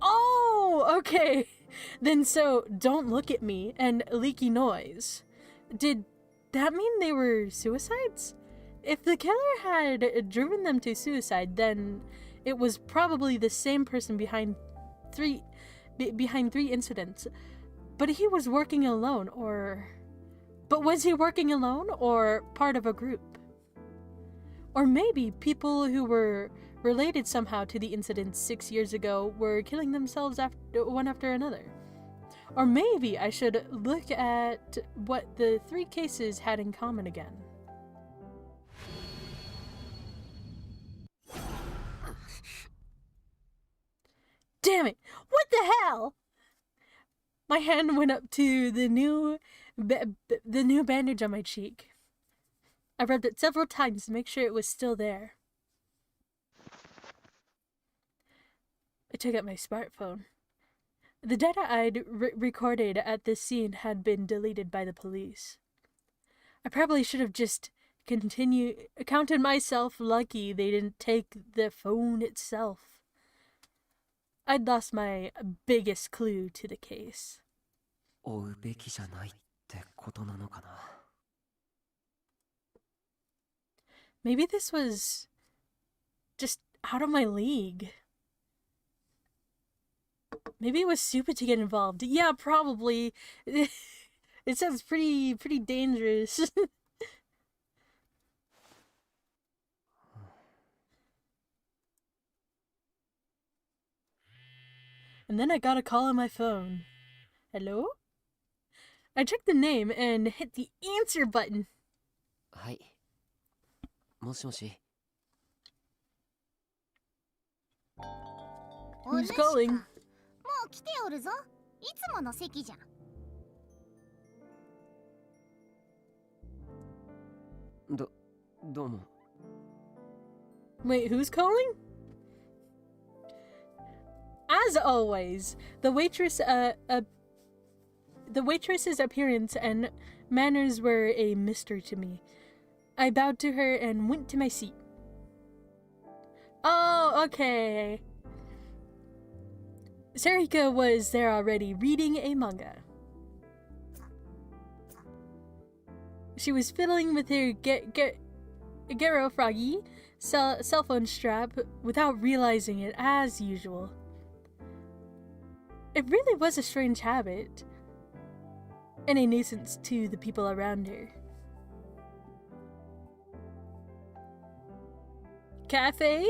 Oh, okay. Then so don't look at me and leaky noise. Did that mean they were suicides? If the killer had driven them to suicide, then it was probably the same person behind three incidents. But he was working alone, But was he working alone or part of a group? Or maybe people who were related somehow to the incident 6 years ago were killing themselves one after another. Or maybe I should look at what the 3 cases had in common again. Damn it! What the hell? My hand went up to the new bandage on my cheek. I rubbed it several times to make sure it was still there. I took out my smartphone. The data I'd recorded at this scene had been deleted by the police. I probably should have just counted myself lucky they didn't take the phone itself. I'd lost my biggest clue to the case. 追うべきじゃないってことなのかな。Maybe this was just out of my league. Maybe it was stupid to get involved. Yeah, probably. It sounds pretty dangerous. And then I got a call on my phone. Hello? I checked the name and hit the answer button. はい。もしもし。Who's calling? もう来ておるぞ。いつもの席じゃん。どうも。Wait, who's calling? As always, the waitress's appearance and manners were a mystery to me. I bowed to her and went to my seat. Oh, okay. Sarika was there already, reading a manga. She was fiddling with her Gero Froggy cell phone strap without realizing it, as usual. It really was a strange habit, and a nuisance to the people around her. Cafe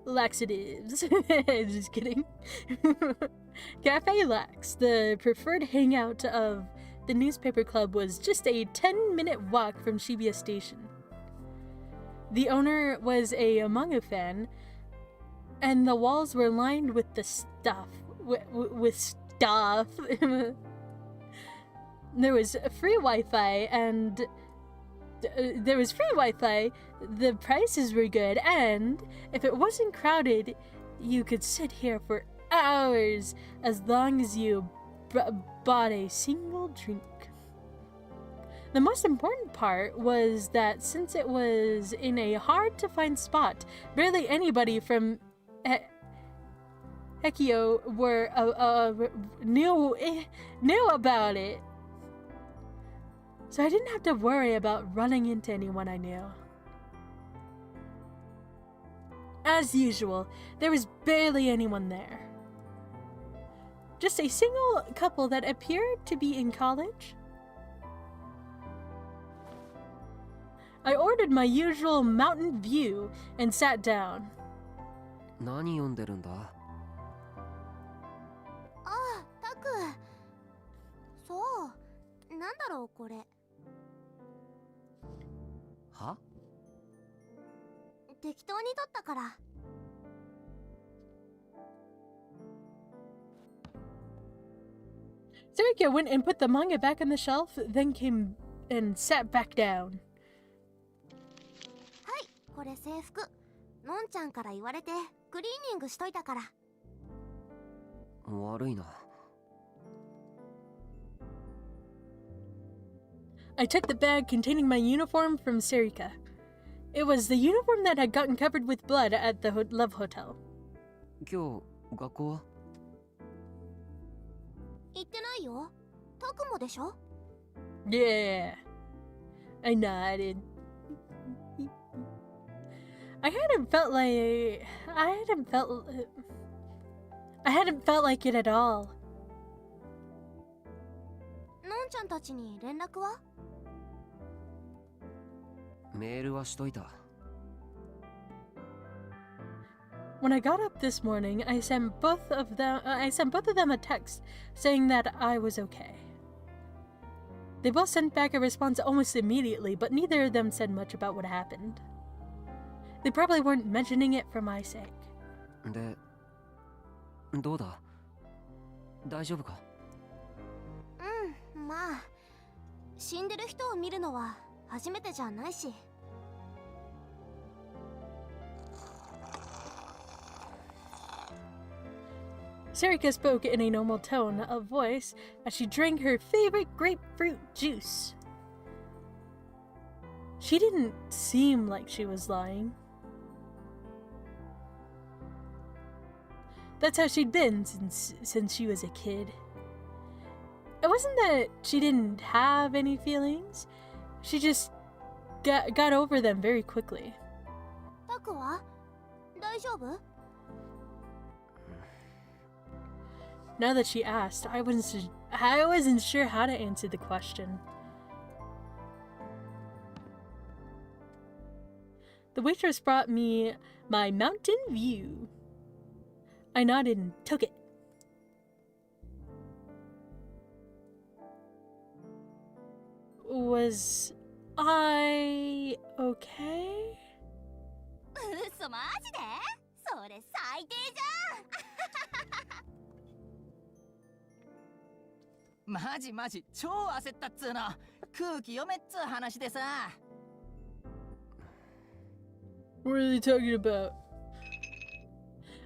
laxatives. Just kidding. Cafe Lax, the preferred hangout of the newspaper club, was just a 10-minute walk from Shibuya Station. The owner was a manga fan, and the walls were lined with the stuff. With stuff. There was free Wi-Fi, and the prices were good, and if it wasn't crowded, you could sit here for hours as long as you bought a single drink. The most important part was that since it was in a hard-to-find spot, barely anybody from Hekio knew about it. So I didn't have to worry about running into anyone I knew. As usual, there was barely anyone there. Just a single couple that appeared to be in college. I ordered my usual Mountain View and sat down. 何読んでるんだ？ああ、タク。そう。なんだろうこれ。は？適当に撮ったから。Sarika went and put the manga back on the shelf, then came and sat back down. はい、これ制服。のんちゃんから言われてクリーニングしといたから。悪いな。I took the bag containing my uniform from Sarika. It was the uniform that had gotten covered with blood at the Love Hotel. 今日学校は？行ってないよ。タクもでしょ？ Yeah. I nodded. I hadn't felt like it at all. のんちゃんたちに連絡は？メールはしといた。When I got up this morning, I sent both of them a text saying that I was okay. They both sent back a response almost immediately, but neither of them said much about what happened. They probably weren't mentioning it for my sake. で、どうだ？大丈夫か？まあ死んでる人を見るのは初めてじゃないし。Sarika spoke in a normal tone of voice as she drank her favorite grapefruit juice. She didn't seem like she was lying. That's how she'd been since she was a kid. It wasn't that she didn't have any feelings. She just got over them very quickly. タクは大丈夫？ Now that she asked, I wasn't sure how to answer the question. The waitress brought me my mountain view. I nodded and took it. Was I okay? 嘘マジで？それ最低じゃん。マジ超焦ったっつーの。空気読めっつう話でさ。 What are they talking about?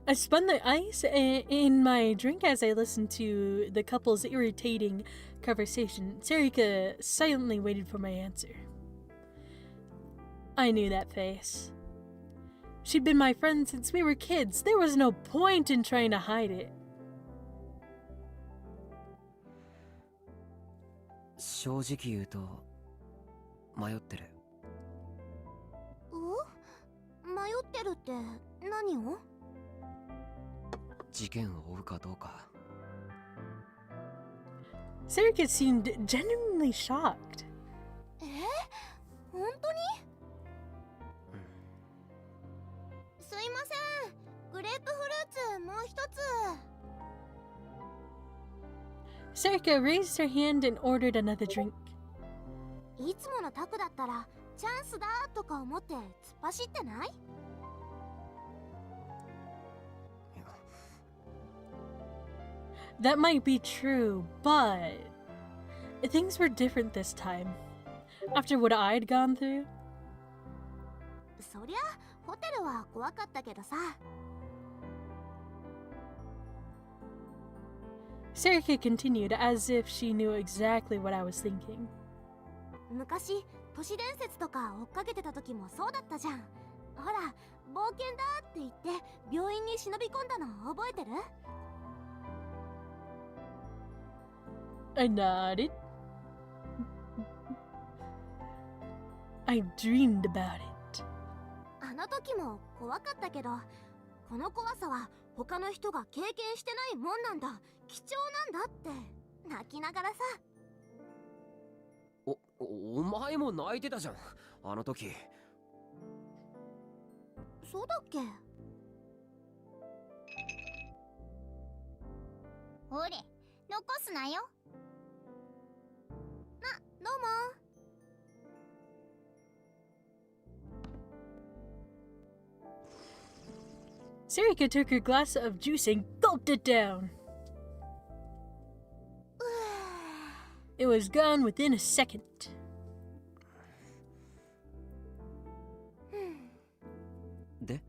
I spun the ice in my drink as I listened to the couple's irritating conversation. Sarika silently waited for my answer. I knew that face. She'd been my friend since we were kids. There was no point in trying to hide it. 正直言うと迷ってる。迷ってるって何を？事件を追うかどうか。Sarika seemed genuinely shocked. 本当に？すいません。グレープフルーツもう一つ。Sarika raised her hand and ordered another drink. いつものタクだったらチャンスだとか思って突っ走ってない？ That might be true, but things were different this time. After what I'd gone through. そりゃホテルは怖かったけどさ。 Sarika continued as if she knew exactly what I was thinking. 昔都市伝説とか追っかけてた時もそうだったじゃん。ほら冒険だって言って病院に忍び込んだの覚えてる？ I nodded. I dreamed about it. あの時も怖かったけど、この怖さは他の人が経験してないもんなんだ、貴重なんだって泣きながらさ。お前も泣いてたじゃん、あの時。そうだっけ？ほれ、残すなよ。どうも。Sarika took her glass of juice and gulped it down. It was gone within a second. で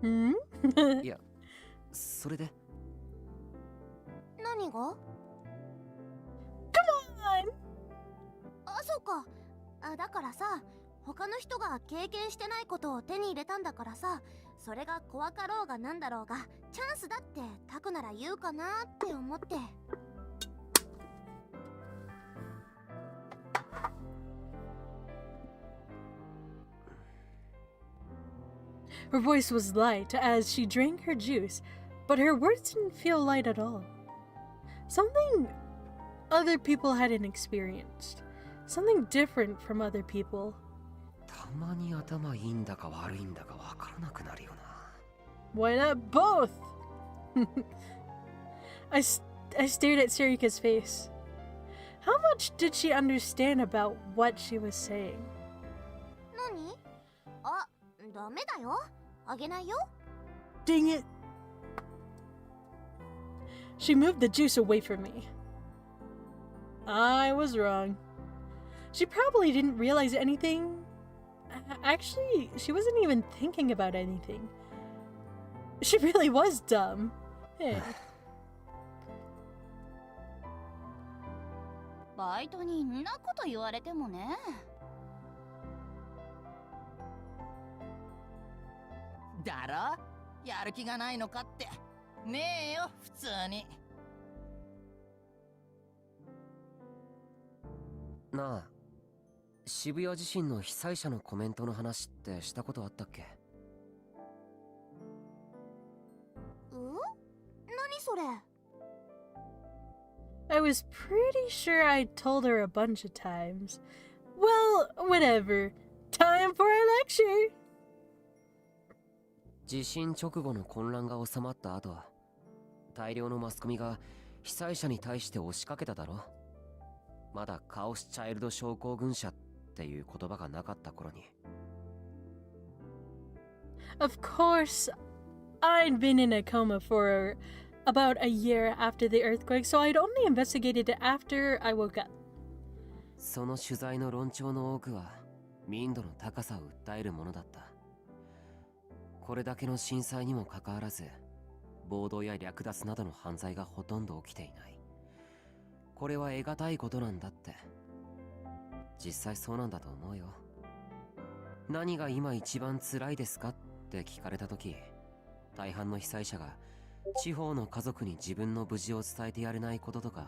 ？Hmm? いや、それで。何が？ Come on! あ、そうか。だからさ、他の人が経験してないことを手に入れたんだからさ、それが怖かろうがなんだろうがチャンスだってタクなら言うかなって思って。 Her voice was light as she drank her juice, but her words didn't feel light at all. Something other people hadn't experienced. Something different from other people. たまに頭いいんだか悪いんだかわからなくなるよな。Why not both? I stared at Sarika's face. How much did she understand about what she was saying? 何？あ、ダメだよ。あげないよ。Dang it! She moved the juice away from me. I was wrong. She probably didn't realize anything. Actually, she wasn't even thinking about anything. She really was dumb. Hey. バイトにんなこと言われてもね。だろ？やる気がないのかって。ねえよ、普通に。なあ、渋谷地震の被災者のコメントの話ってしたことあったっけ？何それ？ I was pretty sure I told her a bunch of times. Well, whatever. Time for a lecture! 地震直後の混乱が収まった後、大量のマスコミが被災者に対して押しかけただろ。まだカオスチャイルド症候群者っていう言葉がなかった頃に。Of course, I'd been in a coma for about a year after the earthquake, so I'd only investigated it after I woke up. その取材の論調の多くは民度の高さを訴えるものだった。これだけの震災にもかかわらず、暴動や略奪などの犯罪がほとんど起きていない。これは得難いことなんだって。実際そうなんだと思うよ。何が今一番辛いですかって聞かれた時、大半の被災者が地方の家族に自分の無事を伝えてやれないこととか、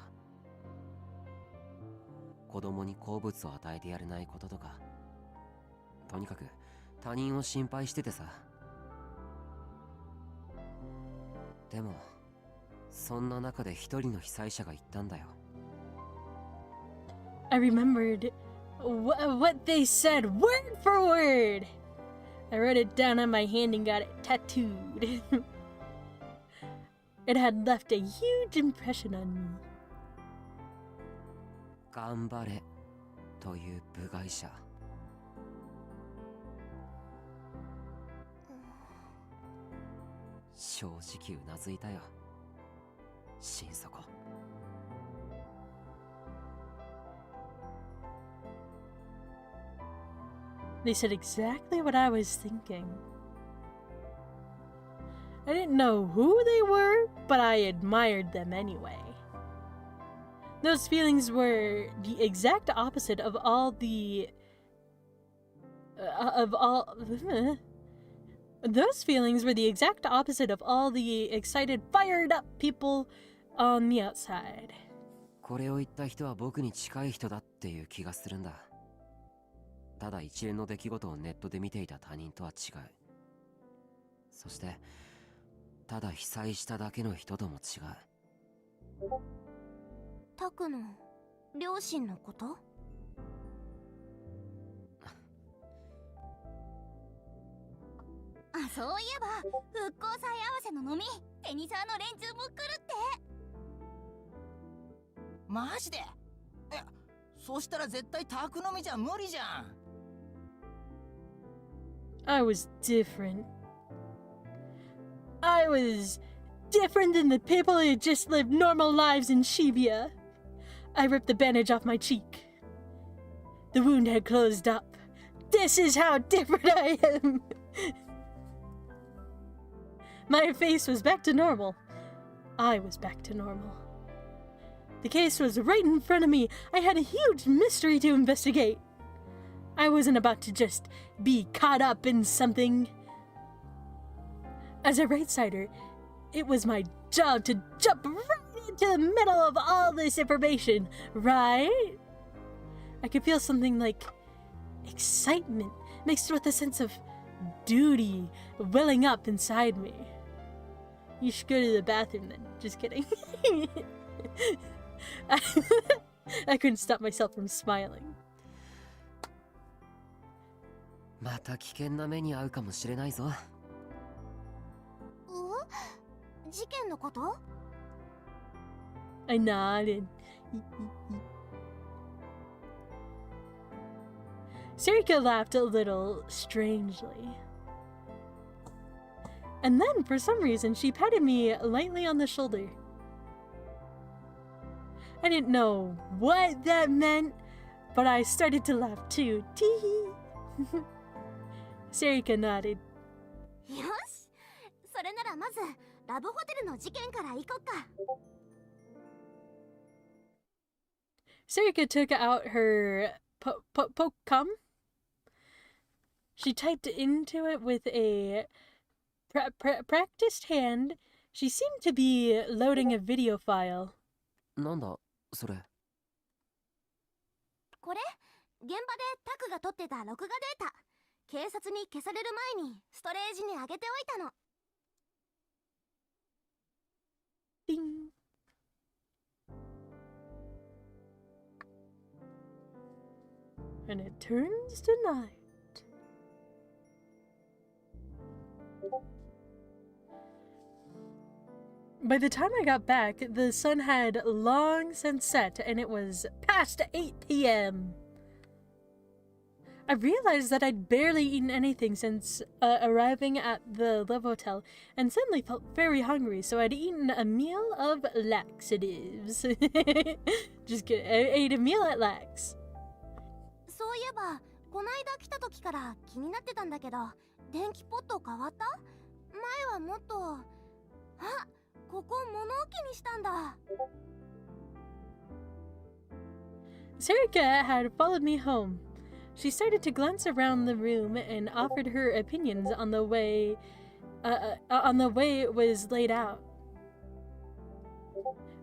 子供に好物を与えてやれないこととか、とにかく他人を心配しててさ。でもそんな中で一人の被災者が言ったんだよ。I remembered what they said word for word. I wrote it down on my hand and got it tattooed. It had left a huge impression on me. 頑張れという部外者。正直うなずいたよ。心底。They said exactly what I was thinking. I didn't know who they were, but I admired them anyway. Those feelings were the exact opposite of all the... Those feelings were the exact opposite of all the excited, fired up people on the outside. これを言った人は僕に近い人だっていう気がするんだ。ただ一連の出来事をネットで見ていた他人とは違う。そしてただ被災しただけの人とも違う。タクの両親のこと？あ、そういえば復興祭合わせの飲み、テニサーの連中も来るって。マジで？そしたら絶対宅飲みじゃ無理じゃん。I was different. I was different than the people who just lived normal lives in Shibuya. I ripped the bandage off my cheek. The wound had closed up. This is how different I am. My face was back to normal. I was back to normal. The case was right in front of me. I had a huge mystery to investigate. I wasn't about to just be caught up in something. As a right-sider, it was my job to jump right into the middle of all this information, right? I could feel something like excitement mixed with a sense of duty welling up inside me. You should go to the bathroom then. Just kidding. I couldn't stop myself from smiling. また危険な目に遭うかもしれないぞ。事件のこと？ I nodded. Serika laughed a little strangely. And then, for some reason, she patted me lightly on the shoulder. I didn't know what that meant, but I started to laugh too. Tee-hee. Serika nodded. よし、それならまずラブホテルの事件から行こっか。Serika took out her pocom. She typed into it with a practiced hand. She seemed to be loading a video file. なんだそれ。これ、現場でタクが撮ってた録画データ。警察に消される前にストレージに上げておいたの。Ding. And it turns to night. By the time I got back, the sun had long since set and it was past 8 p.m. I realized that I'd barely eaten anything since arriving at the Love Hotel and suddenly felt very hungry, so I'd eaten a meal of laxatives. Just kidding, I ate a meal at Lax. そういえば、こないだ来た時から気になってたんだけど、電気ポット変わった？前はもっと…あ、ここ物置にしたんだ。Serika had followed me home. She started to glance around the room and offered her opinions on the way it was laid out.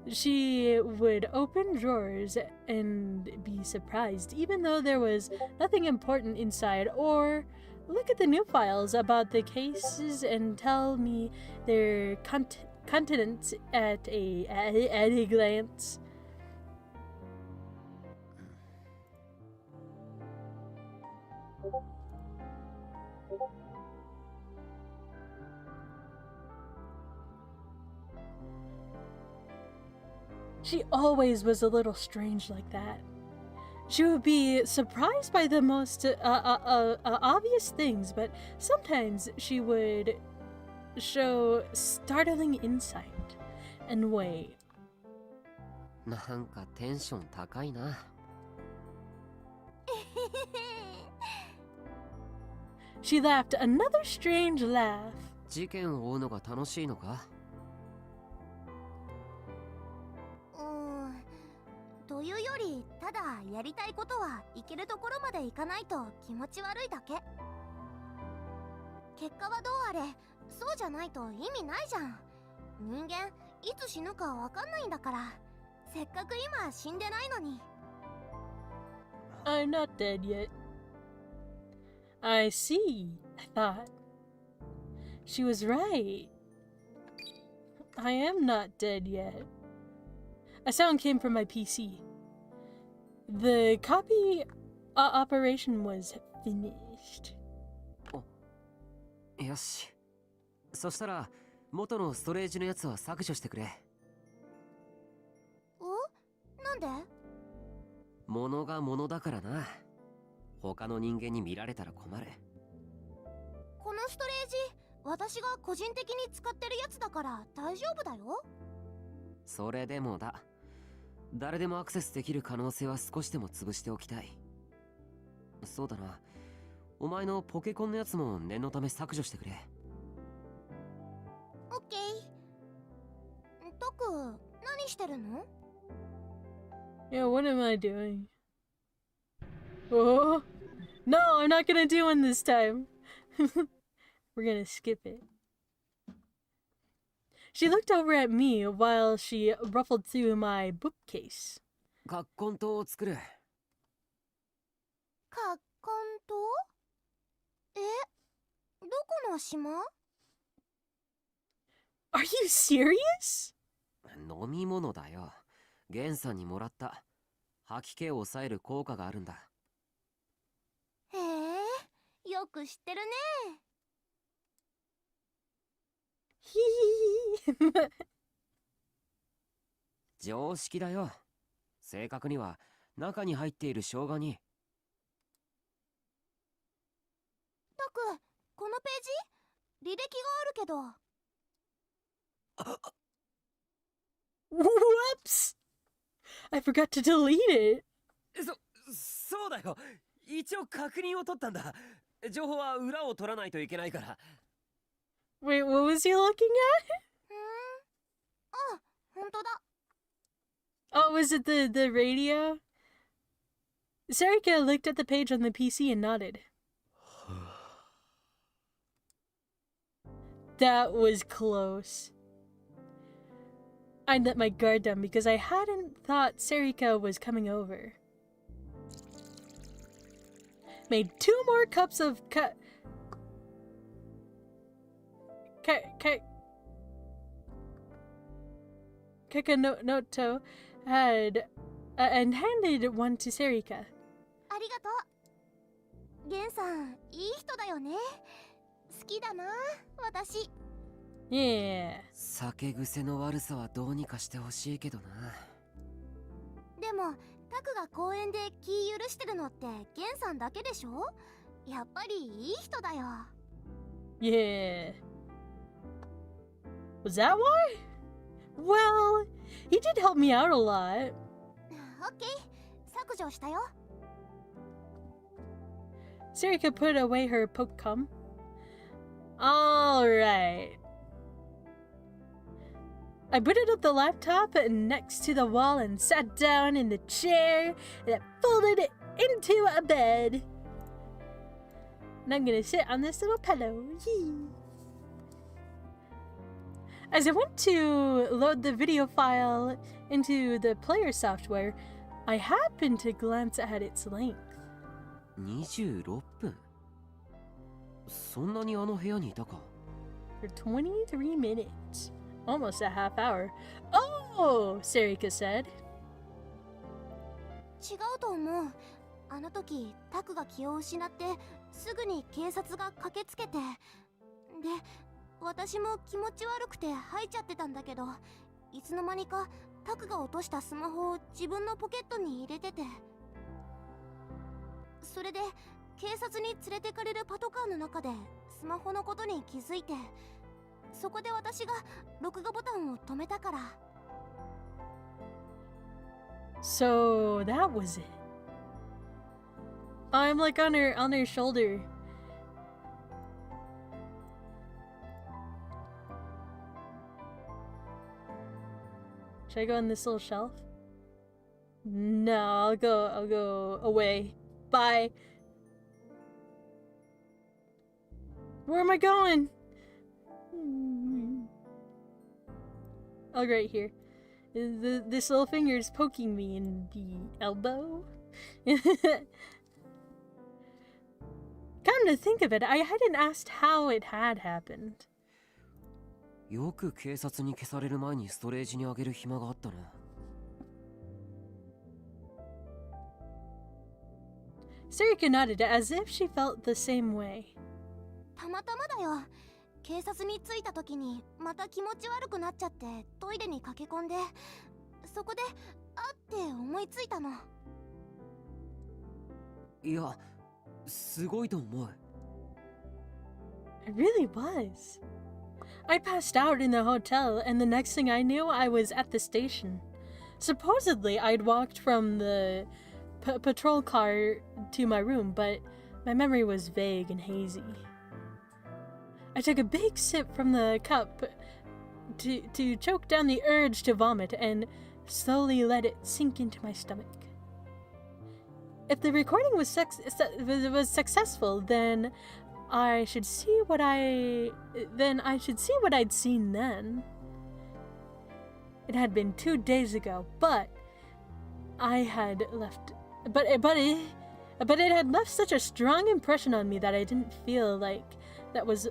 She would open drawers and be surprised, even though there was nothing important inside, or look at the new files about the cases and tell me their contents at a glance. She always was a little strange like that. She would be surprised by the most obvious things, but sometimes she would show startling insight and wait. なんかテンション高いな。She laughed another strange laugh. 事件を追うのが楽しいのか？というより、ただやりたいことは行けるところまで行かないと気持ち悪いだけ。結果はどうあれ、そうじゃないと意味ないじゃん。人間いつ死ぬかわかんないんだから。せっかく今死んでないのに。I'm not dead yet. I see, I thought. She was right. I am not dead yet. A sound came from my PC. The copy operation was finished. よし。そしたら元のストレージのやつは削除してくれ。なんで？物が物だからな。他の人間に見られたら困る。このストレージ、私が個人的に使ってるやつだから大丈夫だよ。それでもだ。誰でもアクセスできる可能性は少しでも潰しておきたい。そうだな。お前のポケコンのやつも念のため削除してくれ。オッケー。トク、何してるの？ Yeah, what am I doing? Oh, no, I'm not gonna do one this time. We're gonna skip it. She looked over at me while she ruffled through my bookcase. カッコン島を作る。カッコン島？どこの島？ Are you serious? 飲み物だよ。ゲンさんにもらった。吐き気を抑える効果があるんだ。へえ、よく知ってるね。常識だよ。正確には中に入っている生姜に。タク、このページ履歴があるけど。Whoops! I forgot to delete it. そうだよ。一応確認を取ったんだ。情報は裏を取らないといけないから。Wait, what was he looking at? あ、本当だ。Oh, was it the radio? Sarika looked at the page on the PC and nodded. That was close. I let my guard down because I hadn't thought Sarika was coming over. Made 2 more cups of Kakanoto had and handed one to Sarika. ありがとう。ゲンさん、いい人だよね。好きだな、私。Yeah. 酒癖の悪さはどうにかしてほしいけどな。でも、タクが公園で気許してるのってゲンさんだけでしょ？やっぱりいい人だよ。Yeah. Was that why? Well, he did help me out a lot. オッケー、削除したよ。Sarika put away her popcorn. Alright. I booted up the laptop next to the wall and sat down in the chair that folded into a bed. And I'm gonna sit on this little pillow. Yee. As I went to load the video file into the player software, I happened to glance at its length. 26分。そんなにあの部屋にいたか。 For 23 minutes. Almost a half hour. Oh! Sarika said. 違うと思う。あの時、タクが気を失って、すぐに警察が駆けつけて。で、私も気持ち悪くて吐いちゃってたんだけど、いつの間にかタクが落としたスマホを自分のポケットに入れてて。それで、警察に連れてかれるパトカーの中でスマホのことに気づいて、そこで私が録画ボタンを止めたから。So that was it. I'm like on her shoulder. Should I go on this little shelf? No, I'll go away. Bye. Where am I going? Oh, right here. This little finger is poking me in the elbow. Come to think of it, I hadn't asked how it had happened. よく警察に消される前にストレージにあげる暇があったな。Sarika nodded as if she felt the same way. たまたまだよ。警察に着いた時にまた気持ち悪くなっちゃってトイレに駆け込んで、そこであって思いついたの。いや、すごいと思う。It really was. I passed out in the hotel, and the next thing I knew, I was at the station. Supposedly, I'd walked from the patrol car to my room, but my memory was vague and hazy. I took a big sip from the cup to choke down the urge to vomit and slowly let it sink into my stomach. If the recording was successful, then I should see what I'd seen then. It had been 2 days ago, but I had left, but it had left such a strong impression on me that I didn't feel like that was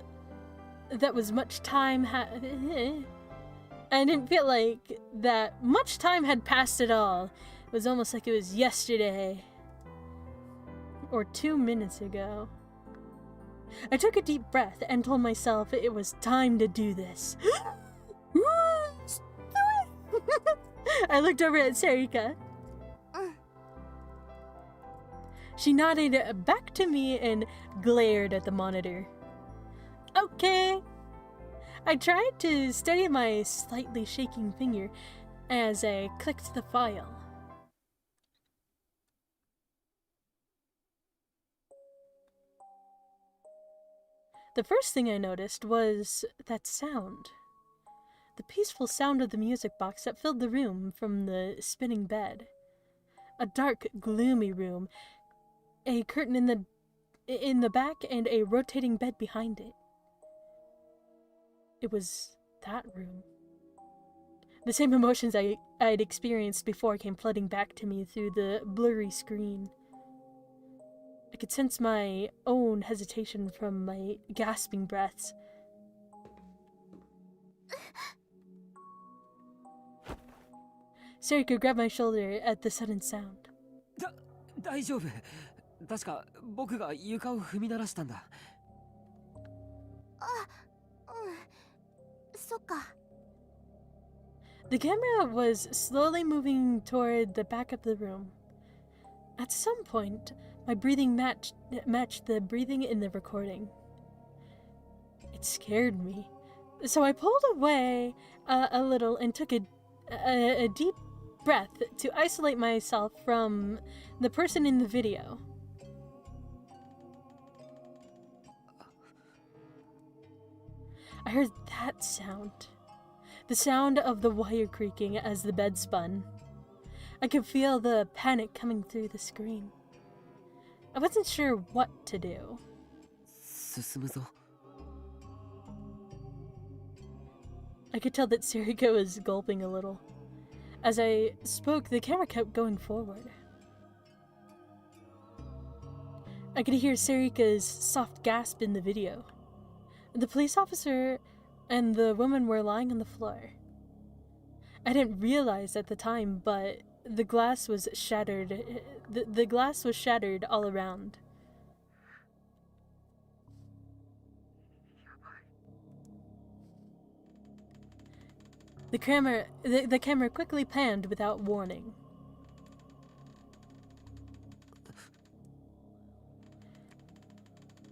much time. I didn't feel like that much time had passed at all. It was almost like it was yesterday or 2 minutes ago. I took a deep breath and told myself it was time to do this. I looked over at Sarika. She nodded back to me and glared at the monitor. Okay. I tried to steady my slightly shaking finger as I clicked the file. The first thing I noticed was that sound. The peaceful sound of the music box that filled the room from the spinning bed. A dark, gloomy room, a curtain in the back and a rotating bed behind it. It was that room. The same emotions I'd experienced before came flooding back to me through the blurry screen. I could sense my own hesitation from my gasping breaths. Sarika grabbed my shoulder at the sudden sound. 大丈夫。確か僕が床を踏み鳴らしたんだ。そっか。The camera was slowly moving toward the back of the room. At some point, my breathing matched the breathing in the recording. It scared me, so I pulled away a little and took a deep breath to isolate myself from the person in the video. I heard that sound. The sound of the wire creaking as the bed spun. I could feel the panic coming through the screen. I wasn't sure what to do. 進むぞ。 I could tell that Sarika was gulping a little. As I spoke, the camera kept going forward. I could hear Sarika's soft gasp in the video. The police officer and the woman were lying on the floor. I didn't realize at the time, but the glass was shattered. The glass was shattered all around. The camera quickly panned without warning.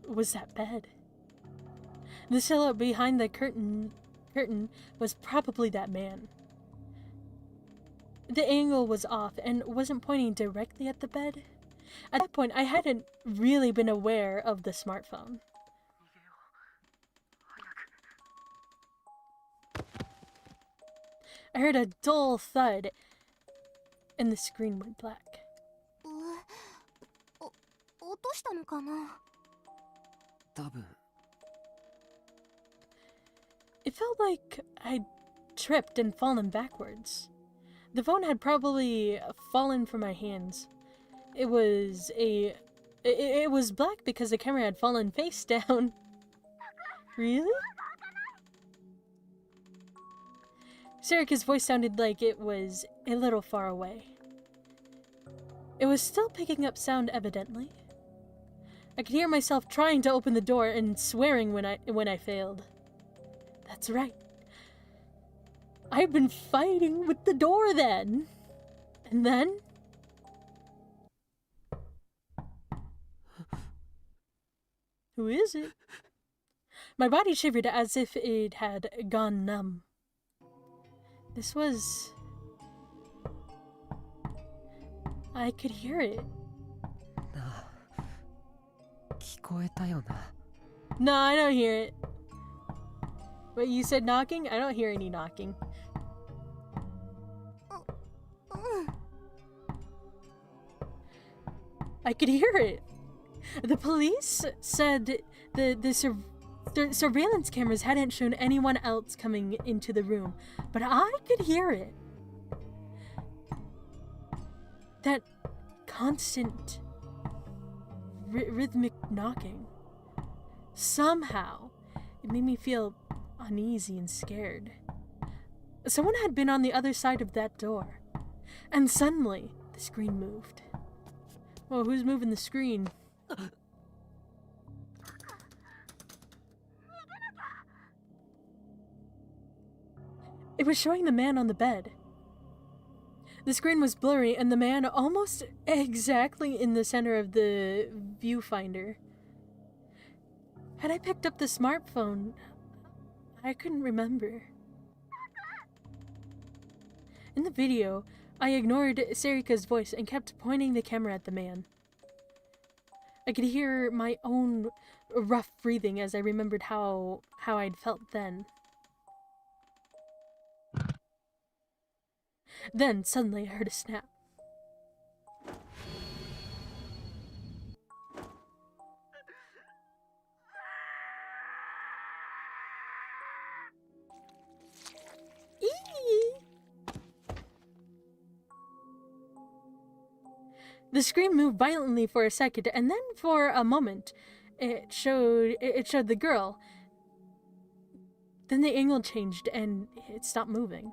Was that bed? The silhouette behind the curtain was probably that man. The angle was off and wasn't pointing directly at the bed. At that point, I hadn't really been aware of the smartphone. I heard a dull thud, and the screen went black. 落としたのかな? 多分。 It felt like I'd tripped and fallen backwards. The phone had probably fallen from my hands. It was black because the camera had fallen face down. Really? Sarika's voice sounded like it was a little far away. It was still picking up sound, evidently. I could hear myself trying to open the door and swearing when I failed. That's right. I've been fighting with the door then. And then... Who is it? My body shivered as if it had gone numb. This was... I could hear it. 聞こえたよな。 No, I don't hear it. But you said knocking? I don't hear any knocking. I could hear it. The police said the surveillance cameras hadn't shown anyone else coming into the room, but I could hear it. That constant rhythmic knocking. Somehow, it made me feel uneasy and scared. Someone had been on the other side of that door. And suddenly, the screen moved. Whoa, who's moving the screen? It was showing the man on the bed. The screen was blurry and the man almost exactly in the center of the viewfinder. Had I picked up the smartphone, I couldn't remember. In the video, I ignored Serika's voice and kept pointing the camera at the man. I could hear my own rough breathing as I remembered how I'd felt then. Then, suddenly, I heard a snap. The screen moved violently for a second, and then for a moment, it showed the girl. Then the angle changed, and it stopped moving.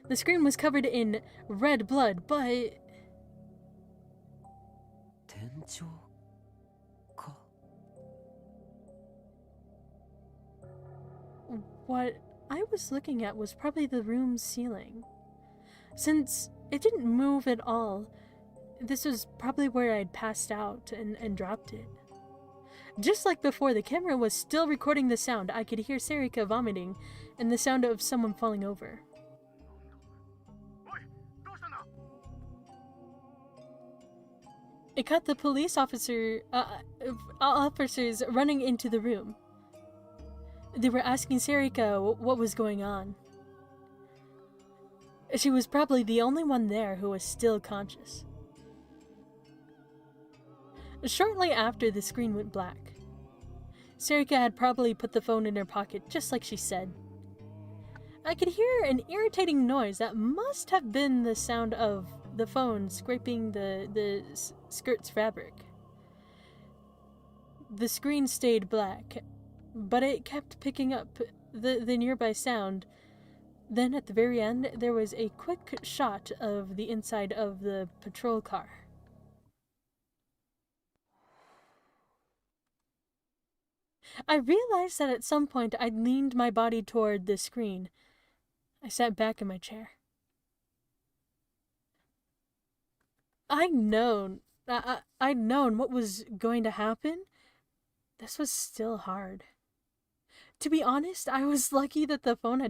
The screen was covered in red blood, but... what I was looking at was probably the room's ceiling. Since it didn't move at all, this was probably where I'd passed out and dropped it. Just like before, the camera was still recording the sound. I could hear Serika vomiting and the sound of someone falling over. It cut the police officers running into the room. They were asking Serika what was going on. She was probably the only one there who was still conscious. Shortly after, the screen went black. Serika had probably put the phone in her pocket, just like she said. I could hear an irritating noise that must have been the sound of the phone scraping the skirt's fabric. The screen stayed black, but it kept picking up the nearby sound. Then at the very end, there was a quick shot of the inside of the patrol car. I realized that at some point I'd leaned my body toward the screen. I sat back in my chair. I'd known what was going to happen. This was still hard. To be honest, I was lucky that the phone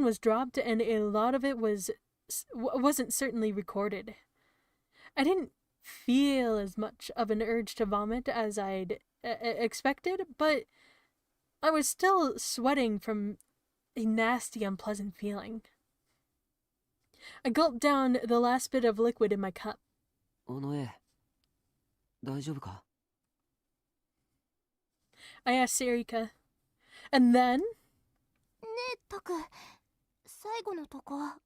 was dropped and a lot of it wasn't certainly recorded. I didn't feel as much of an urge to vomit as I'd expected, but I was still sweating from a nasty, unpleasant feeling. I gulped down the last bit of liquid in my cup. Onoe, 大丈夫か? I asked Serika. And then... ねえ、タク、最後のとこ、何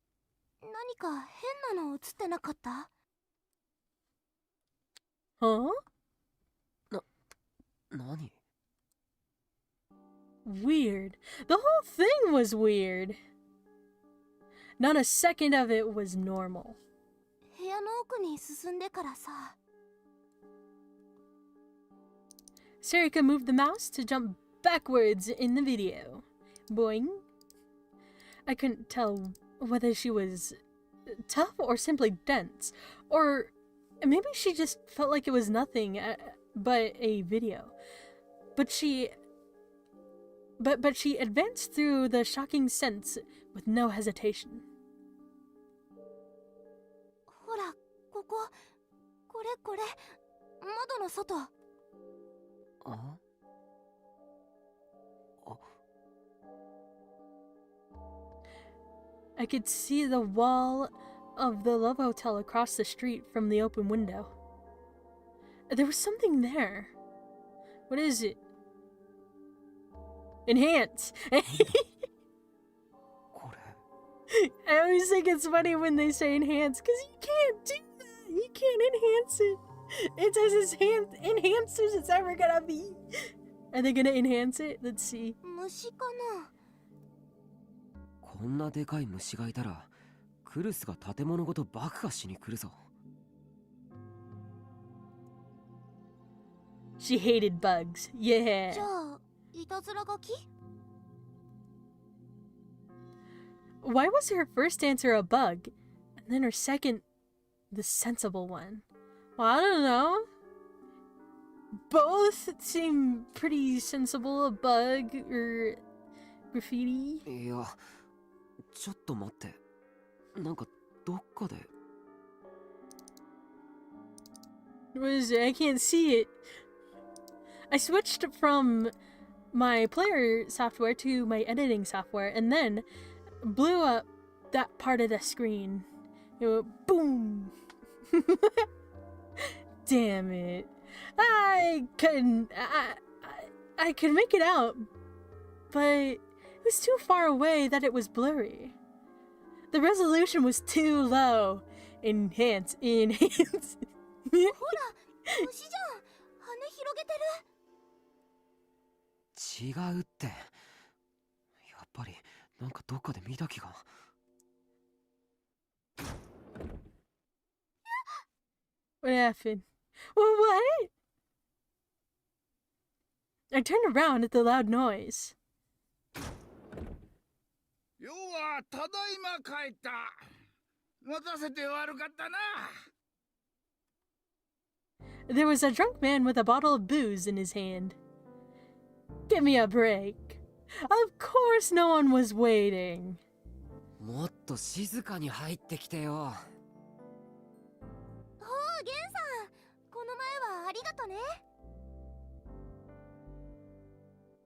か変なの映ってなかった？ Huh? 何? Weird. The whole thing was weird. Not a second of it was normal. 部屋の奥に進んでからさ。Serika moved the mouse to jump backwards in the video. Boing. I couldn't tell whether she was tough or simply dense, or maybe she just felt like it was nothing but a video. But she advanced through the shocking sense with no hesitation. ほら、ここ、これ、窓の外。あ? I could see the wall of the Love Hotel across the street from the open window. There was something there. What is it? Enhance! I always think it's funny when they say enhance, because you can't do that! You can't enhance it! It's as enhanced as it's ever gonna be! Are they gonna enhance it? Let's see. 虫かな？こんなでかい虫がいたら、クルスが建物ごと爆破しに来るぞ。She hated bugs. Yeah. じゃあ、いたずら書き？ Why was her first answer a bug, and then her second the sensible one? Well, I don't know. Both seem pretty sensible. A bug or graffiti. いや、ちょっと待って。なんかどっかで。What is it? I can't see it. I switched from my player software to my editing software and then blew up that part of the screen. It went boom. Damn it. I couldn't. I could make it out, but it was too far away that it was blurry. The resolution was too low. Enhance. ほら、虫じゃん。羽広げてる。違うって。やっぱりなんかどっかで見た気が。What happened? What? I turned around at the loud noise. よう、ただいま帰った。待たせて悪かったな。There was a drunk man with a bottle of booze in his hand. Give me a break. Of course no one was waiting. もっと静かに入ってきてよ。おう、ゲンさん。この前はありがとね。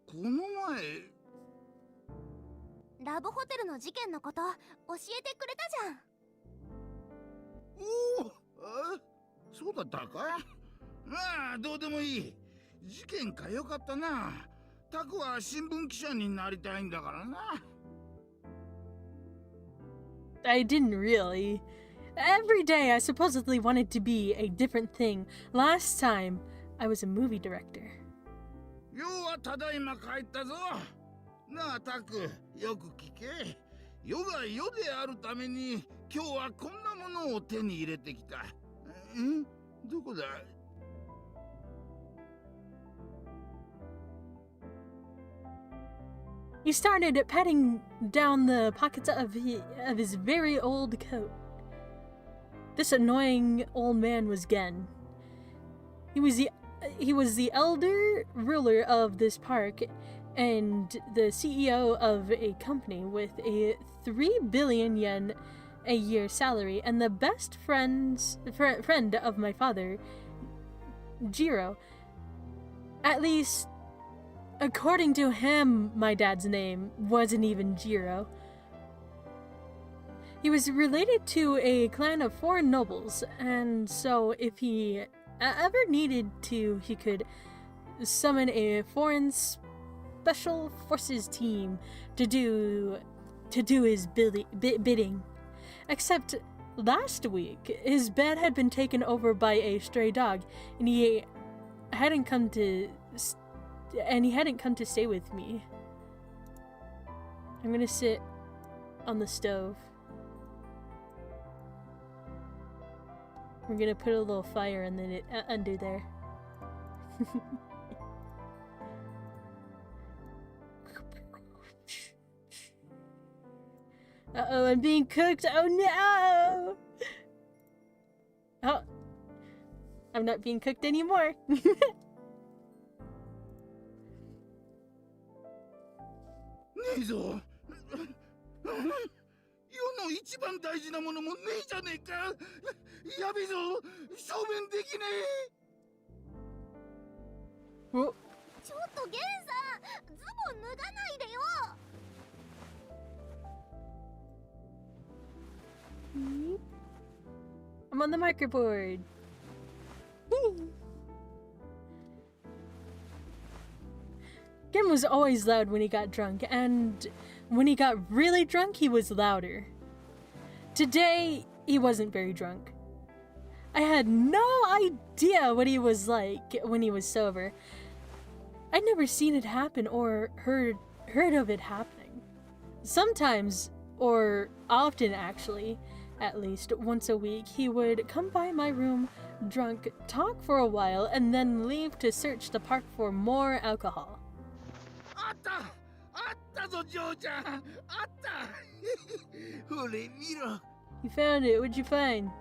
この前。ラブホテルの事件のこと教えてくれたじゃん。おお、そうだったか。まあどうでもいい。事件かよかったな。タクは新聞記者になりたいんだからな。I didn't really. Every day I supposedly wanted to be a different thing. Last time I was a movie director. ようはただいま帰ったぞ。なあタク、よく聞け。世が世であるために今日はこんなものを手に入れてきた。ん？どこだHe started patting down the pockets of his very old coat. This annoying old man was Gen. He was the elder ruler of this park and the CEO of a company with a 3 billion yen a year salary and the best friend of my father, Jiro. At least, according to him, my dad's name wasn't even Jiro. He was related to a clan of foreign nobles, and so if he ever needed to, he could summon a foreign special forces team to do his bidding. Except last week, his bed had been taken over by a stray dog, and he hadn't come to stay with me. I'm gonna sit on the stove. We're gonna put a little fire under there. Uh-oh, I'm being cooked. Oh no! Oh, I'm not being cooked anymore. ねえぞ。世の一番大事なものもねえじゃねえか。やべえぞ。正面できねえ。お、ちょっとゲンさん、ズボン脱がないでよ。I'm on the marker board. Gen was always loud when he got drunk, and when he got really drunk, he was louder. Today, he wasn't very drunk. I had no idea what he was like when he was sober. I'd never seen it happen or heard of it happening. Sometimes, or often actually, at least once a week, he would come by my room drunk, talk for a while, and then leave to search the park for more alcohol. あった。あったぞジョーちゃん、あった。ほれ見ろ。 You found it. What'd you find?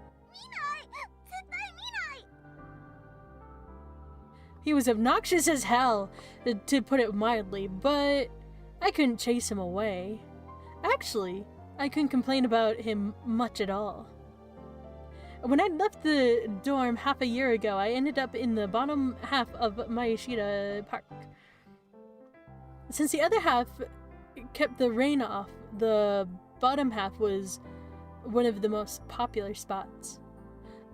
He was obnoxious as hell, to put it mildly, but I couldn't chase him away. Actually, I couldn't complain about him much at all. When I left the dorm half a year ago, I ended up in the bottom half of Mayashita Park. Since the other half kept the rain off, the bottom half was one of the most popular spots.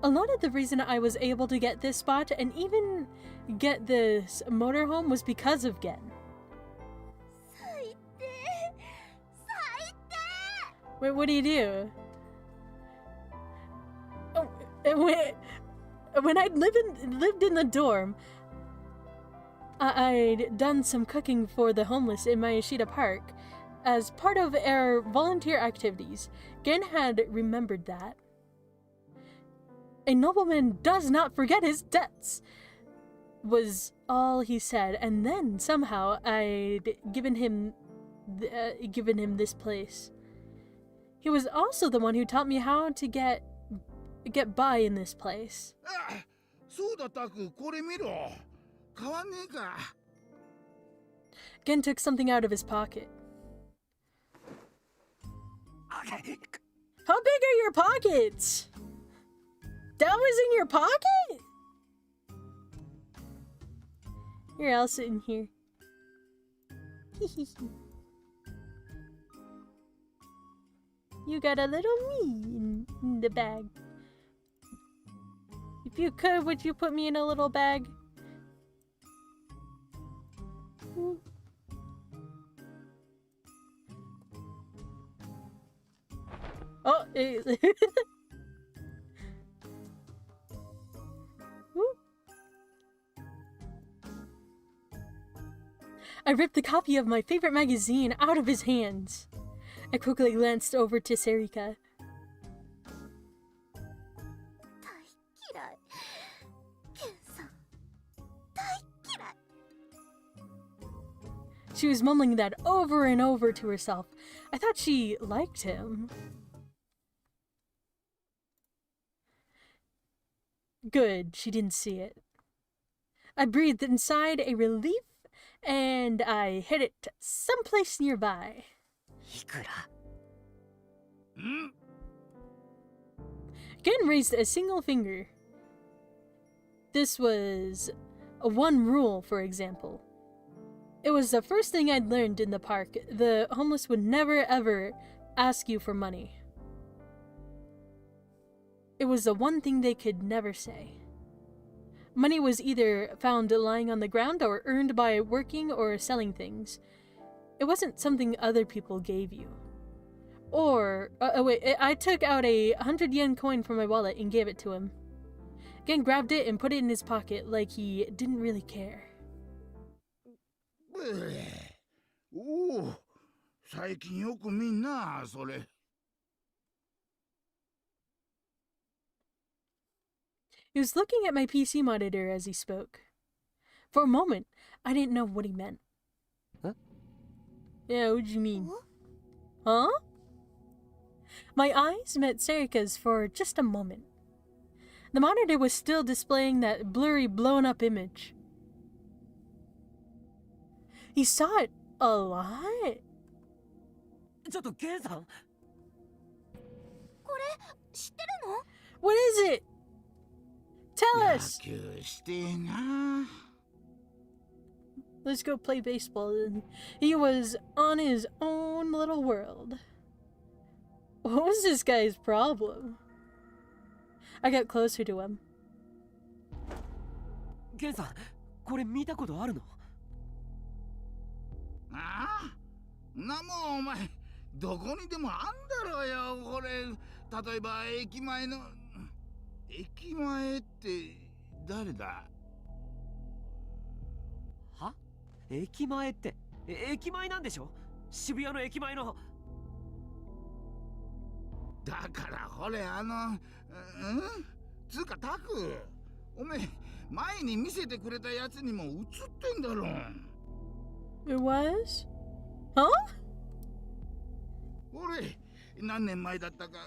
A lot of the reason I was able to get this spot and even get this motorhome was because of Gen. Wait, what do you do? Oh, when I lived in the dorm, I'd done some cooking for the homeless in Mayashita Park. As part of our volunteer activities, Gen had remembered that. A nobleman does not forget his debts, was all he said, and then somehow I'd given him this place. He was also the one who taught me how to get by in this place. そうだタク、これ見ろ。買わねえか。 Gen took something out of his pocket. How big are your pockets? That was in your pocket? Here, I'll sit in here. You got a little me in the bag. If you could, would you put me in a little bag? Oh, I ripped the copy of my favorite magazine out of his hands. I quickly glanced over to Serika. She was mumbling that over and over to herself. I thought she liked him. Good, she didn't see it. I breathed inside a relief, and I hid it someplace nearby. Gen raised a single finger. This was one rule, for example. It was the first thing I'd learned in the park. The homeless would never ever ask you for money. It was the one thing they could never say. Money was either found lying on the ground or earned by working or selling things. It wasn't something other people gave you. Or, I took out a 100-yen coin from my wallet and gave it to him. Gen grabbed it and put it in his pocket like he didn't really care. おお、最近よく見んな、それ。He was looking at my PC monitor as he spoke. For a moment, I didn't know what he meant. Huh? Yeah, what do you mean? Huh? My eyes met Serika's for just a moment. The monitor was still displaying that blurry, blown-up image. He saw it a lot. What is it? Tell us. Let's go play baseball. He was on his own little world. What was this guy's problem? I got closer to him. ゲンさん、これ見たことあるの？ああ、なもんお前どこにでもあんだろうよ。これ例えば駅前の駅前って誰だ？は？駅前って駅前なんでしょ？渋谷の駅前の。だからほれつうかタク、おめえ前に見せてくれたやつにも映ってんだろ。It was? Huh? 俺、何年前だったか、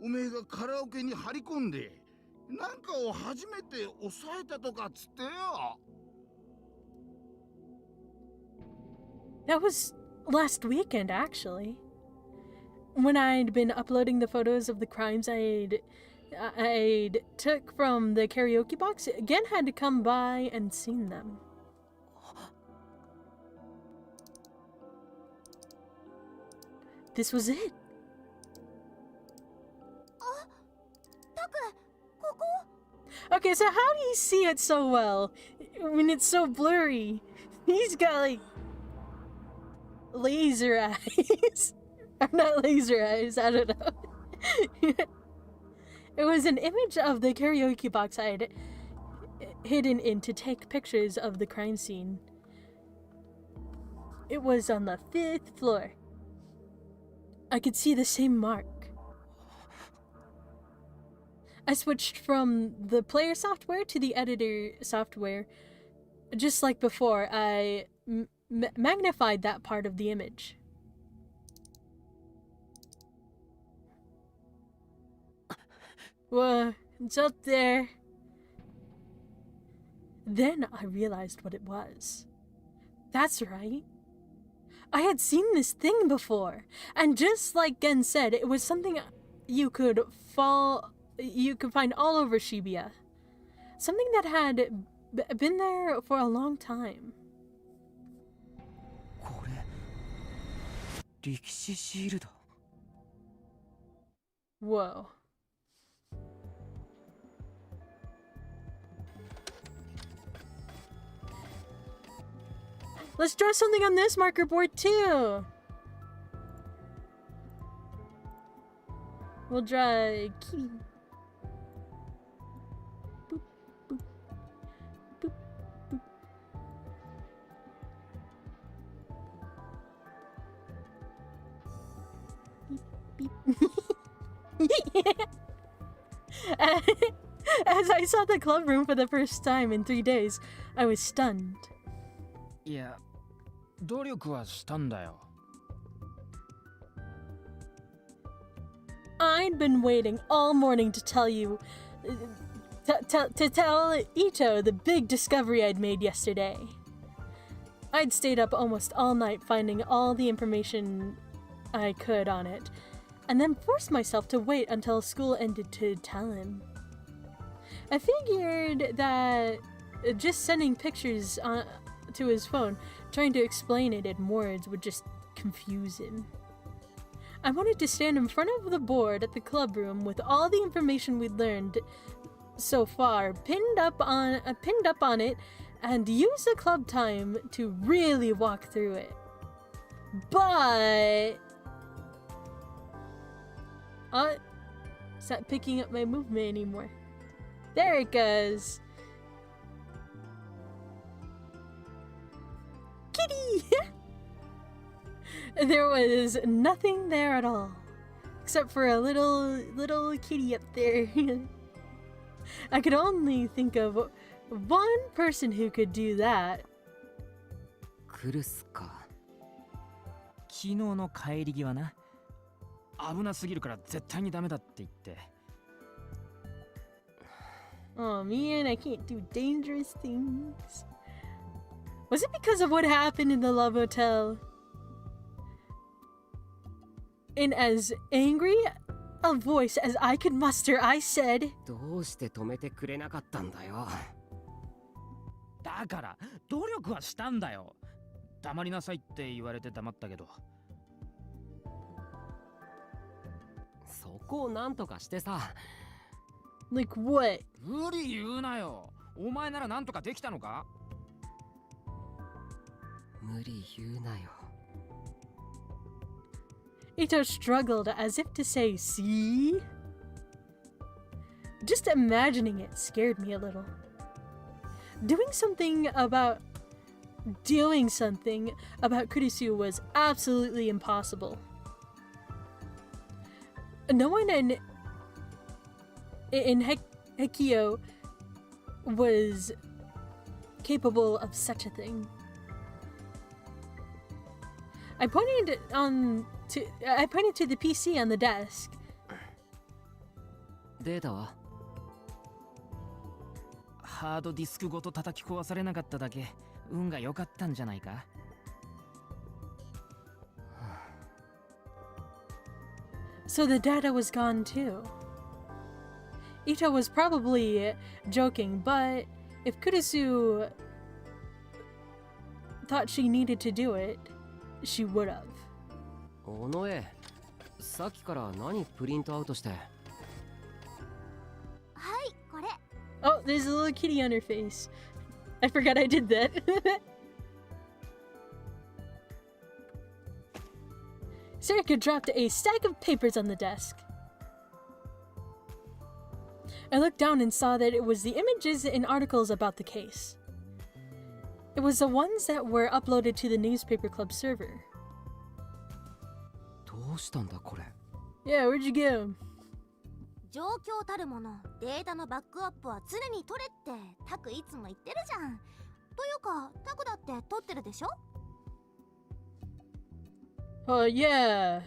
おめえがカラオケに張り込んで、なんかを初めて抑えたとかっつってよ。That was last weekend, actually. When I'd been uploading the photos of the crimes I'd took from the karaoke box, Gen had come by and seen them. This was it. Okay, so how do you see it so well when it's so blurry? He's got like laser eyes. Or not laser eyes, I don't know. It was an image of the karaoke box I had hidden in to take pictures of the crime scene. It was on the 5th floor. I could see the same mark. I switched from the player software to the editor software. Just like before, I magnified that part of the image. Whoa, it's up there. Then I realized what it was. That's right. I had seen this thing before, and just like Gen said, it was something you could find all over Shibuya. Something that had been there for a long time. これ歴史シールド。 Whoa. Let's draw something on this marker board too. We'll draw a kitty. Boop, boop, boop, boop. Beep, beep. As I saw the club room for the first time in 3 days, I was stunned. いや、努力はしたんだよ。I'd been waiting all morning to tell you, to tell Ito the big discovery I'd made yesterday. I'd stayed up almost all night finding all the information I could on it, and then forced myself to wait until school ended to tell him. I figured that just sending pictures to his phone, trying to explain it in words, would just confuse him. I wanted to stand in front of the board at the club room with all the information we'd learned so far pinned up on it, and use the club time to really walk through it. But it's not picking up my movement anymore. There it goes. Kitty! There was nothing there at all, except for a little kitty up there. I could only think of one person who could do that. クルスか。昨日の帰り際な。危なすぎるから絶対にダメだって言って。Oh man, I can't do dangerous things. Was it because of what happened in the Love Hotel? In as angry a voice as I could muster, I said, どうして止めてくれなかったんだよ。だから努力はしたんだよ。黙りなさいって言われて黙ったけど。そこをなんとかしてさ。like what? 無理言うなよ。お前ならなんとかできたのか？無理言うなよ。Ito struggled as if to say, see? Just imagining it scared me a little. Doing something about Kurisu was absolutely impossible. No one in Hekio was capable of such a thing. I pointed to the PC on the desk. データはハードディスクごと叩き壊されなかっただけ運が良かったんじゃないか。So the data was gone too. Ito was probably joking, but if Kurisu thought she needed to do it, she would have. 尾上、さっきから何プリントアウトして。はいこれ Oh, there's a little kitty on her face. I forgot I did that. Sarika dropped a stack of papers on the desk. I looked down and saw that it was the images and articles about the case. It was the ones that were uploaded to the newspaper club server. どうしたんだこれ。 Yeah, where'd you get them? 状況たるものデータのバックアップは常に取れってタクいつも言ってるじゃん。というかタクだって取ってるでしょ。Yeah.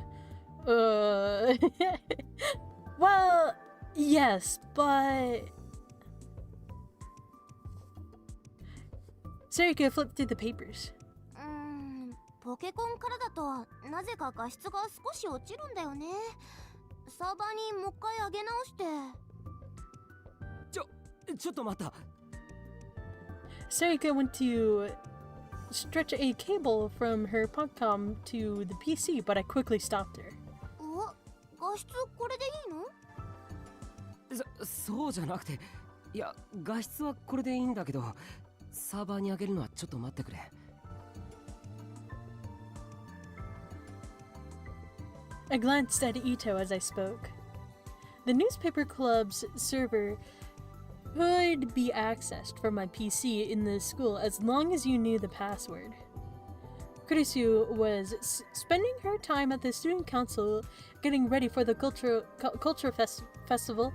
Well, yes, but... Sarika flipped through the papers. ポケコンからだとなぜか画質が少し落ちるんだよね。サーバーにもう一回上げ直して。ちょっと待った。 Sarika went to stretch a cable from her Podcom to the PC, but I quickly stopped her. お、画質これでいいの？そうじゃなくて、いや画質はこれでいいんだけど、サーバーに上げるのはちょっと待ってくれ。I glanced at Ito as I spoke. The newspaper club's server could be accessed from my PC in the school as long as you knew the password. Kurisu was spending her time at the student council getting ready for the culture festival,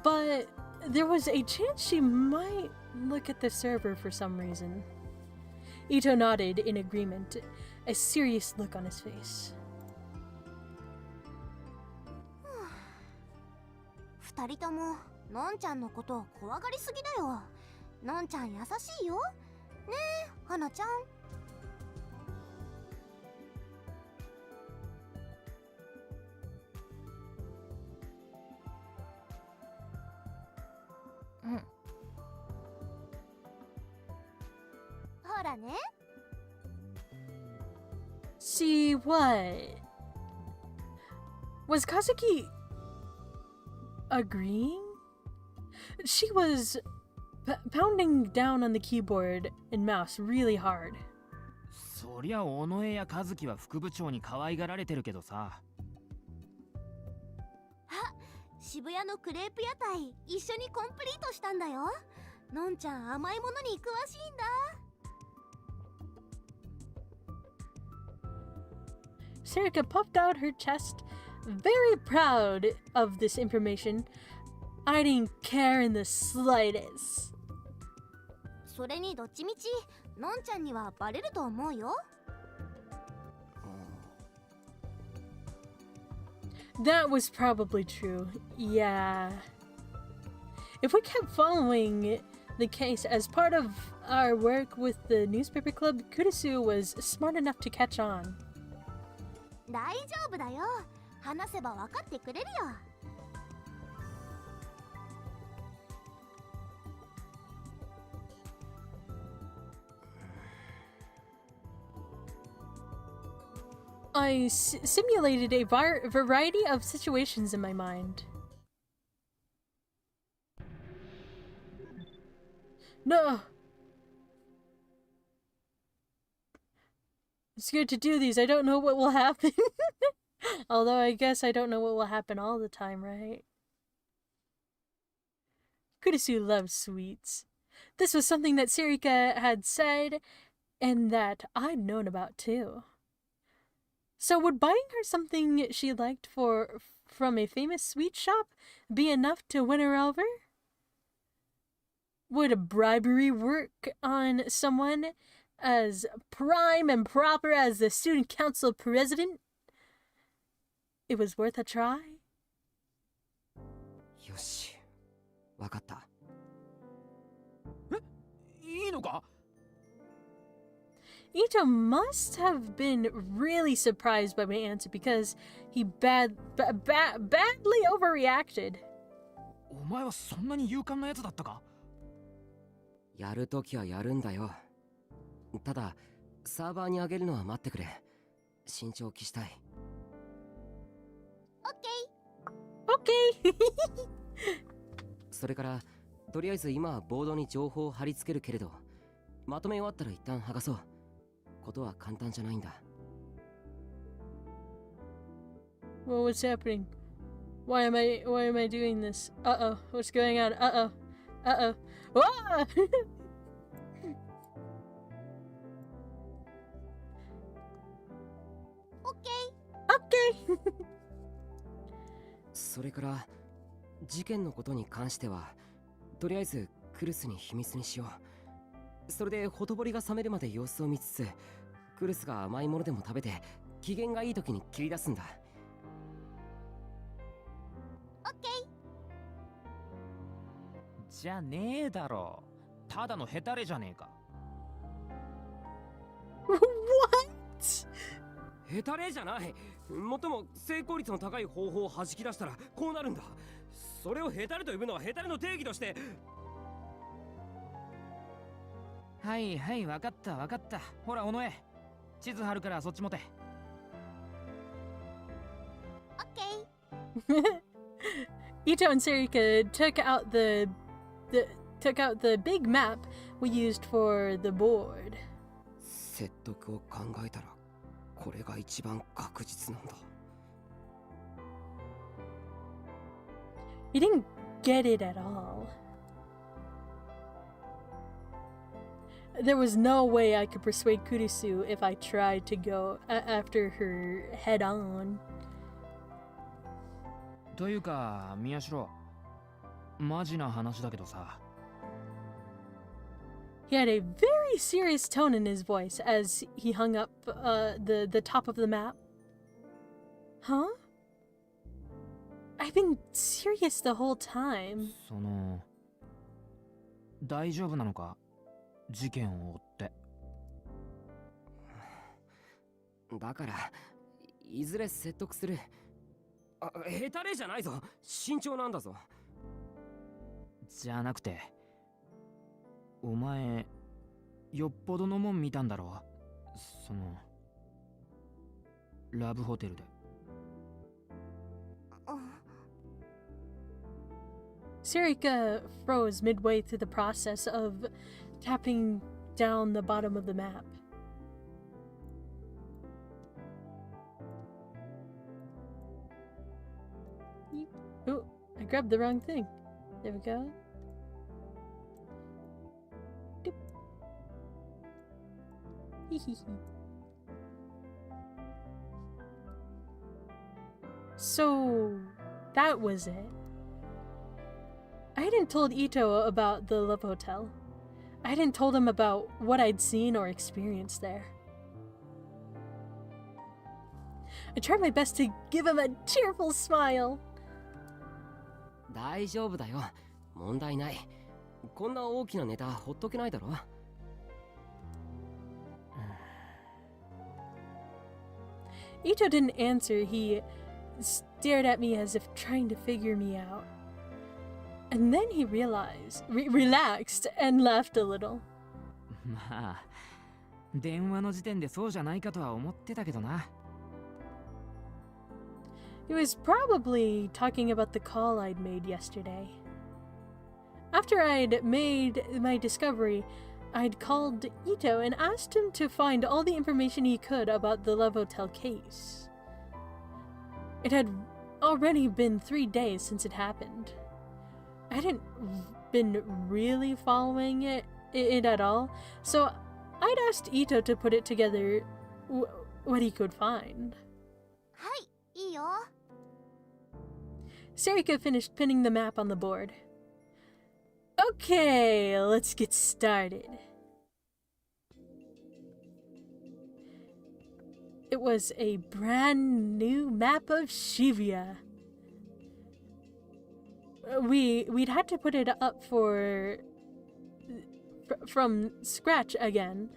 but there was a chance she might look at the server for some reason. Ito nodded in agreement, a serious look on his face. 二人とものんちゃんのことを怖がりすぎだよ。のんちゃん優しいよ。ねえ、花ちゃん。ほらね。See what? Was Kazuki agreeing? She was pounding down on the keyboard and mouse really hard. そりゃ尾上や和樹は副部長に可愛がられてるけどさ。あ、渋谷のクレープ屋台一緒にコンプリートしたんだよ。のんちゃん甘いものに詳しいんだ。Sarika puffed out her chest, very proud of this information. I didn't care in the slightest. それにどっちみちのんちゃんにはバレると思うよ。That was probably true. Yeah. If we kept following the case as part of our work with the newspaper club, Kurisu was smart enough to catch on. 大丈夫だよ。話せば分かってくれるよ。I simulated a variety of situations in my mind. No! I'm scared to do these. I don't know what will happen. Although I guess I don't know what will happen all the time, right? Kurisu loves sweets. This was something that Sarika had said, and that I'd known about too. So would buying her something she liked from a famous sweet shop be enough to win her over? Would bribery work on someone as prime and proper as the student council president, it was worth a try. よし、わかった。いいのか? Ito must have been really surprised by my answer because he badly overreacted. お前はそんなに勇敢なやつだったか? やるときはやるんだよ。ただ、サーバーに上げるのは待ってくれ。慎重を期したい。Okay. それから、とりあえず今はボードに情報を貼り付けるけれど、まとめ終わったら一旦剥がそう。ことは簡単じゃないんだ。Well, what's happening? Why am I doing this? Uh-oh. What's going on? Uh-oh. Uh-oh. Ah! Okay. それから事件のことに関してはとりあえずクルスに秘密にしよう。それでほとぼりが冷めるまで様子を見つつ、クルスが甘いものでも食べて機嫌がいい時に切り出すんだ。じゃねえだろ。ただのヘタレじゃねえか。What? ヘタレじゃない。最も成功率の高い方法を弾き出したらこうなるんだ。それをヘタレと呼ぶのはヘタレの定義として。はいはい、わかったわかった。ほら、尾上。地図貼るからそっち持て。Ito and Sarika took out the big map we used for the board. 説得を考えたらこれが一番確実なんだ。He didn't get it at all. There was no way I could persuade Kurisu if I tried to go after her head on. というか、宮代、マジな話だけどさ。He had a very serious tone in his voice as he hung up the top of the map. Huh? I've been serious the whole time. その、大丈夫なのか？事件を追って。だからいずれ説得する。ヘタレじゃないぞ。慎重なんだぞ。じゃなくて、お前よっぽどのもん見たんだろ。そのラブホテルで。Sarika froze midway through the process of tapping down the bottom of the map. Oh, I grabbed the wrong thing. There we go. Doop. So, that was it. I hadn't told Ito about the Love Hotel. I hadn't told him about what I'd seen or experienced there. I tried my best to give him a cheerful smile. 大丈夫だよ。問題ない。こんな大きなネタほっとけないだろ。Ito didn't answer. He stared at me as if trying to figure me out. And then he relaxed and laughed a little. まあ、電話の時点でそうじゃないかとは思ってたけどな。He was probably talking about the call I'd made yesterday. After I'd made my discovery, I'd called Ito and asked him to find all the information he could about the Love Hotel case. It had already been 3 days since it happened. I hadn't been really following it at all, so I'd asked Ito to put it together what he could find. はい、いいよ。Sarika finished pinning the map on the board. Okay, let's get started. it was a brand new map of Shibuya. We'd had to put it up from scratch again.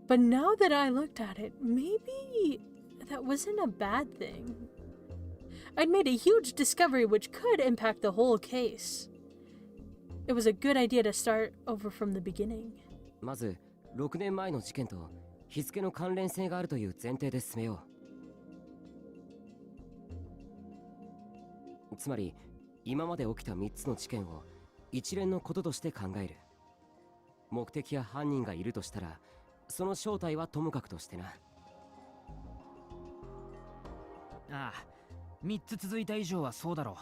But now that I looked at it, maybe that wasn't a bad thing. I'd made a huge discovery which could impact the whole case. It was a good idea to start over from the beginning. まず6年前の事件と日付の関連性があるという前提で進めよう。つまり今まで起きた3つの事件を一連のこととして考える。目的や犯人がいるとしたら、その正体はともかくとしてな。ああ、3つ続いた以上はそうだろ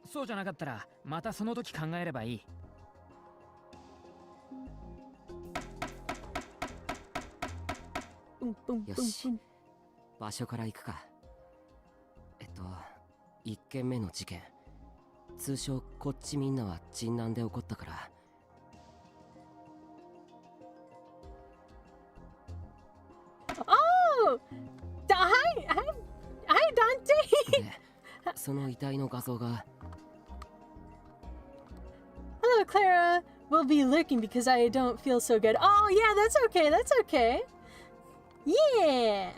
う。そうじゃなかったらまたその時考えればいい。よし、場所から行くか。1件目の事件、通称こっちみんなは陣南で起こったから。Oh! Hi, Dante! で、その遺体の画像が。Hello, Clara. We'll be lurking because I don't feel so good. Oh, yeah, that's okay, that's okay. Yeah!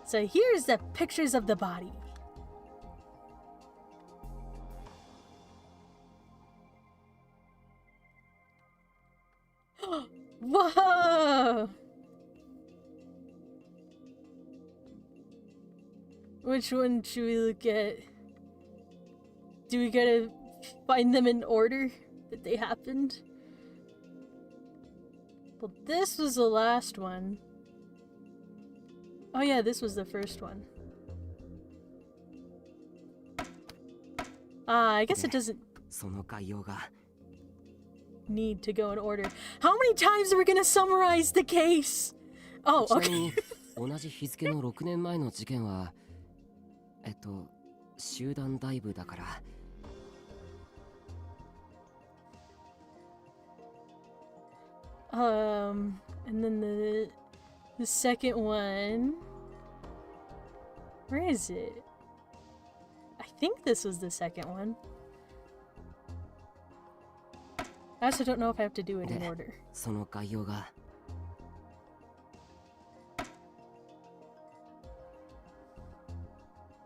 So here's the pictures of the body. Whoa! Which one should we look at? Do we gotta find them in order that they happened? Well, this was the last one. Oh yeah, this was the first one. I guess it doesn't その概要が。need to go in order. How many times are we gonna summarize the case? Oh, ちなみ okay. に同じ日付の6年前の事件は集団ダイブだから。And then the second one. Where is it? I think this was the second one. I also don't know if I have to do it in で、 order. その概要が。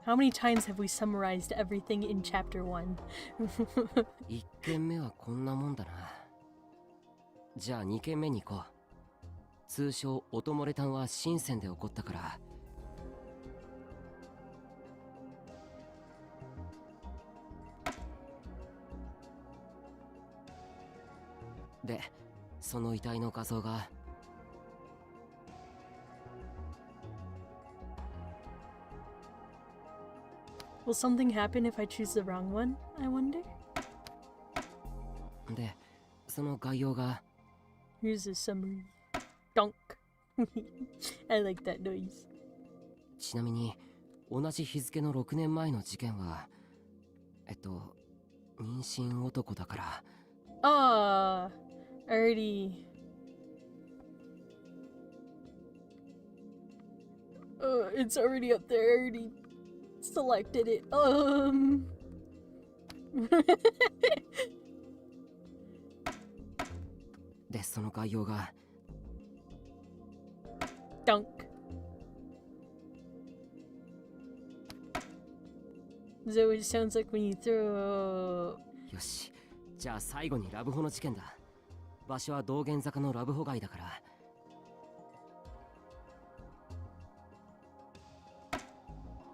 How many times have we summarized everything in chapter 1? 1件目はこんなもんだな。じゃあ2件目に行こう。通称音漏れ炭は深センで起こったから。で、その遺体の画像が。Will something happen if I choose the wrong one, I wonder? で、その概要が。Here's a summary. Donk. I like that noise. ちなみに同じ日付の6年前の事件は妊娠男だから。Ah, already. It's already up there. I already selected it.で、その概要が。Dunk. So it sounds like when you throw. よし、じゃあ最後にラブホの事件だ。場所は道玄坂のラブホ街だから。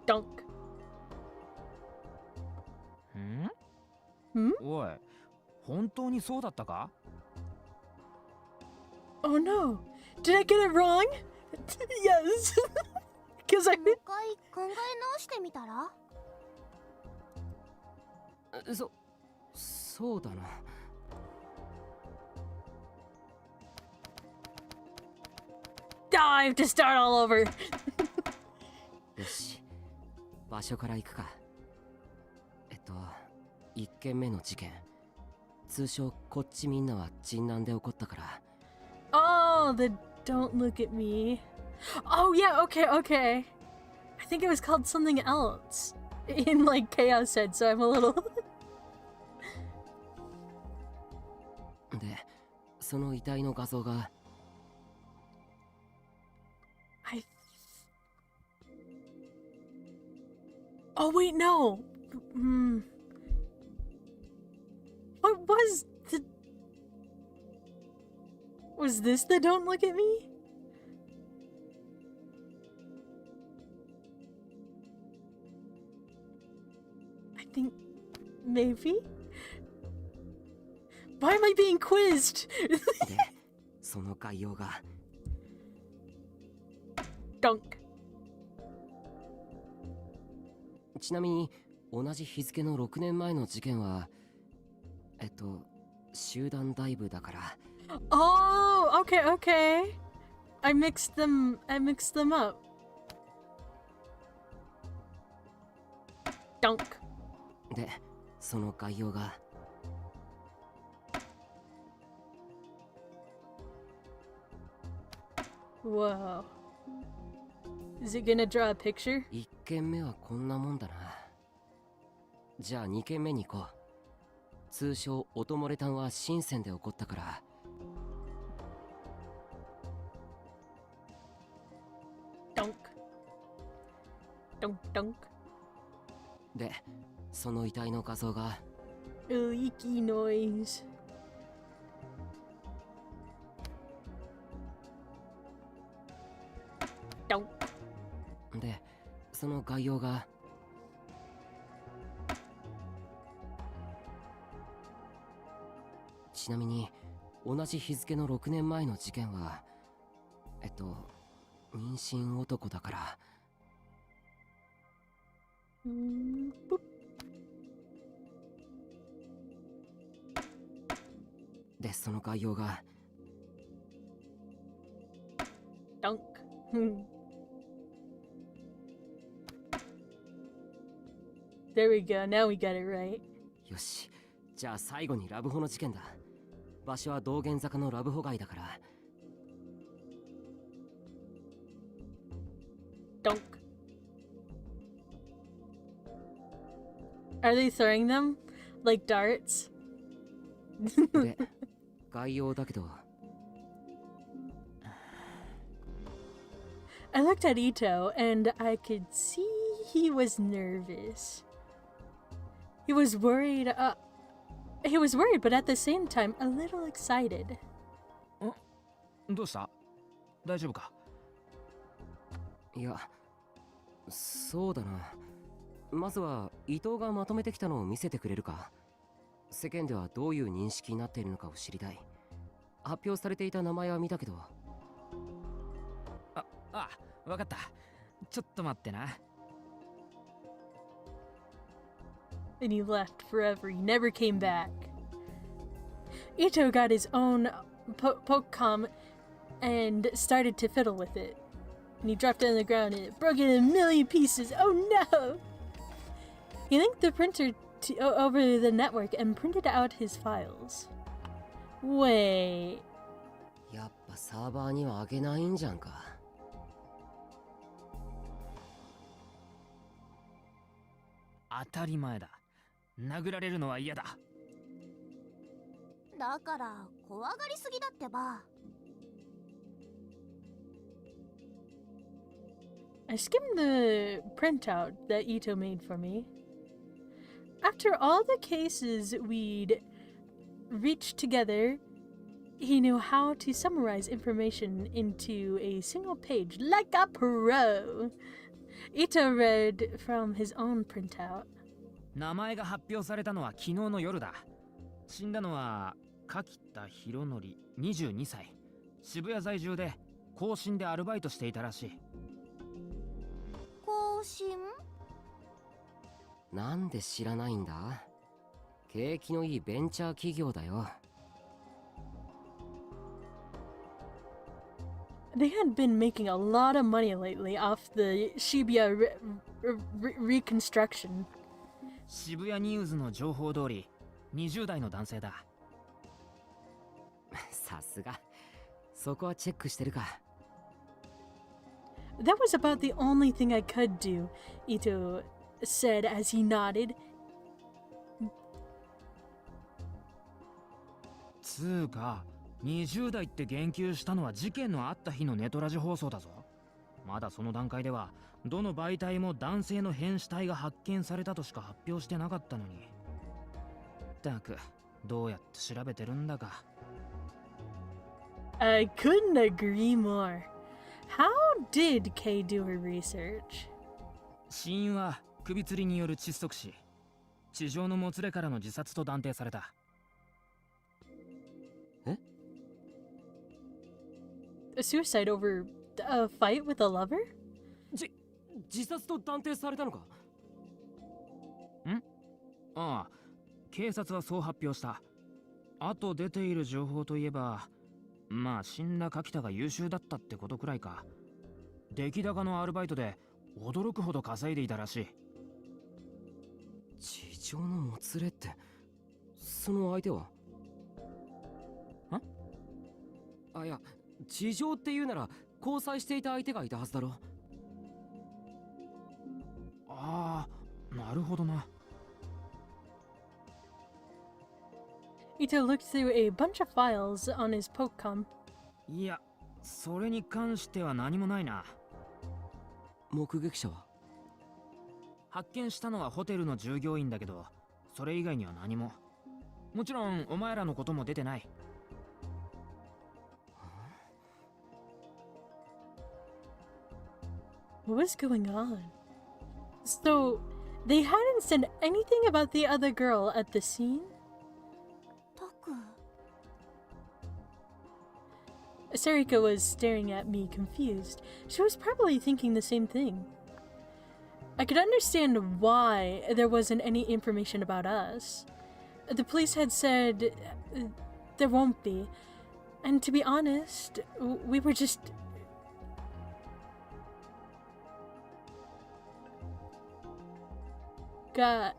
Dunk. ん？おい、本当にそうだったか？ Oh no! Did I get it wrong? Yes! Because I. もう一回考え直してみたら？そうだな。I have to start all over. よし、場所から行くか。1件目の事件、通称こっちみんなは陣南で起こったから。Oh, the don't look at me. Oh yeah, okay. I think it was called something else in like Chaos said, so I'm a little で、その遺体の画像が I Oh wait, no. What was this the don't look at me? I think maybe. Why am I being quizzed? で、その概要が Dunk. ちなみに同じ日付の6年前の事件は集団ダイブだから Oh, okay. I mixed them up. Dunk. で、その概要が Whoa. Is it gonna draw a picture? 1件目はこんなもんだな。じゃあ2件目に行こう。通称音漏れ炭は深センで起こったから。Dunk. で、その遺体の画像が Leaky noise. Dunk. で、その概要がちなみに同じ日付の6年前の事件は妊娠男だから。Boop. で、その概要が Dunk. There we go. Now we got it right. よし、じゃあ最後にラブホの事件だ。場所は道玄坂のラブホ街だから。Dunk. Are they throwing them like darts? で、概要だけど I looked at Ito and I could see he was nervous. He was worried, but at the same time, a little excited. どうした？大丈夫か？いや、そうだな。まずは伊藤がまとめてきたのを見せてくれるか？世間ではどういう認識になっているのかを知りたい。発表されていた名前は見たけど。わかった。ちょっと待ってな。And he left forever. He never came back. Ito got his own Pokecom and started to fiddle with it. And he dropped it on the ground and it broke into a million pieces. Oh no! He linked the printer over the network and printed out his files. Wait. やっぱサーバーにはあげないんじゃんか。当たり前だ。殴られるのは嫌だ。だから怖がりすぎだってば。I skimmed the printout that Ito made for me. After all the cases we'd reached together, he knew how to summarize information into a single page like a pro. Ito read from his own printout. 名前が発表されたのは昨日の夜だ。死んだのは柿田博則22歳。渋谷在住で更新でアルバイトしていたらしい。更新？なんで知らないんだ？景気のいいベンチャー企業だよ。They had been making a lot of money lately off the Shibuya reconstruction. 渋谷ニューズの情報通り、20代の男性だ。さすが。そこはチェックしてるか。 That was about the only thing I could do, Ito said as he nodded. つうか、20代って言及したのは事件のあった日のネトラジ放送だぞ。まだその段階では、どの媒体も男性の変死体が発見されたとしか発表してなかったのに。ったく、どうやって調べてるんだか。I couldn't agree more. How did Kay do her research? 死因は首吊りによる窒息死。地上のもつれからの自殺と断定された。え？ A suicide over a fight with a lover? 自殺と断定されたのか？ん？ああ、警察はそう発表した。あと出ている情報といえば、まあ死んだ柿田が優秀だったってことくらいか。出来高のアルバイトで驚くほど稼いでいたらしい。地上のもつれって、その相手は？あ、いや、地上って言うなら交際していた相手がいたはずだろ。ああ、なるほどな。Ito looked through a bunch of files on his Pokecom. いや、それに関しては何もないな。目撃者は？発見したのはホテルの従業員だけど、それ以外には何も。もちろんお前らのことも出てない。What was going on? So, they hadn't said anything about the other girl at the scene? タク。 Sarika was staring at me, confused. She was probably thinking the same thing. I could understand why there wasn't any information about us. The police had said there won't be. And to be honest, we were just... got...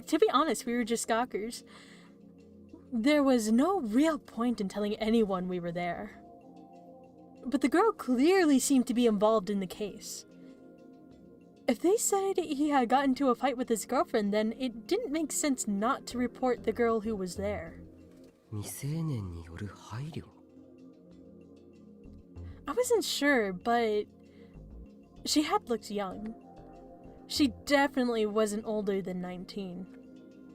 To be honest, we were just stalkers. There was no real point in telling anyone we were there. But the girl clearly seemed to be involved in the case. If they said he had gotten into a fight with his girlfriend, then it didn't make sense not to report the girl who was there. 未成年による配慮？ I wasn't sure, but she had looked young. She definitely wasn't older than 19.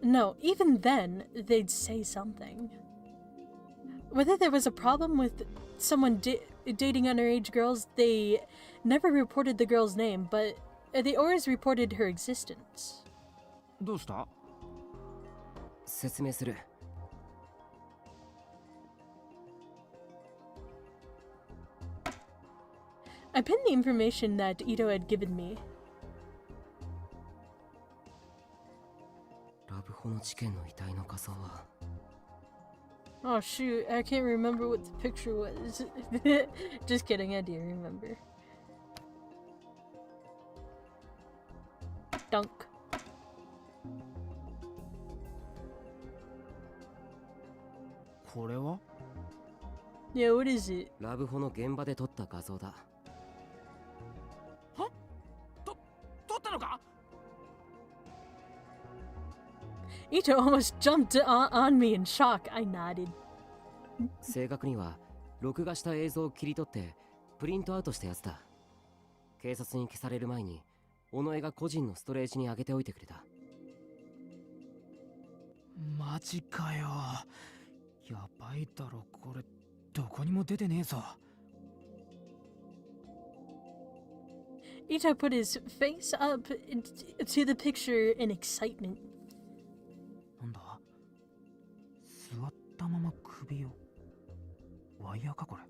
No, even then, they'd say something. Whether there was a problem with someone dating underage girls, they never reported the girl's name, but they always reported her existence. どうした？説明する。I pinned the information that Ito had given me. ラブホの事件の遺体の仮装は？ Oh shoot, I can't remember what the picture was. Just kidding, I do remember. Dunk. これは？ Yeah, what is it? ラブホの現場で撮った画像だ。は？撮ったのか？ Ito almost jumped on me in shock. I nodded. 正確には録画した映像を切り取ってプリントアウトしたやつだ。警察に消される前に尾上が個人のストレージに上げておいてくれた。マジかよ。やばいだろこれ。どこにも出てねえぞ。 Ito put his face up to the picture in excitement. なんだ？座ったまま首を。ワイヤーかこれ。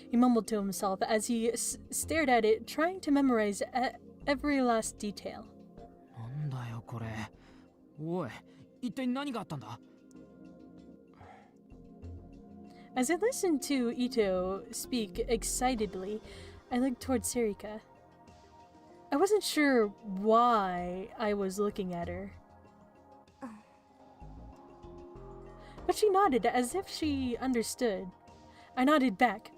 He mumbled to himself as he stared at it, trying to memorize every last detail. なんだよこれ。おい、一体何があったんだ？ As I listened to Ito speak excitedly, I looked towards Sarika. I wasn't sure why I was looking at her. But she nodded as if she understood. I nodded back.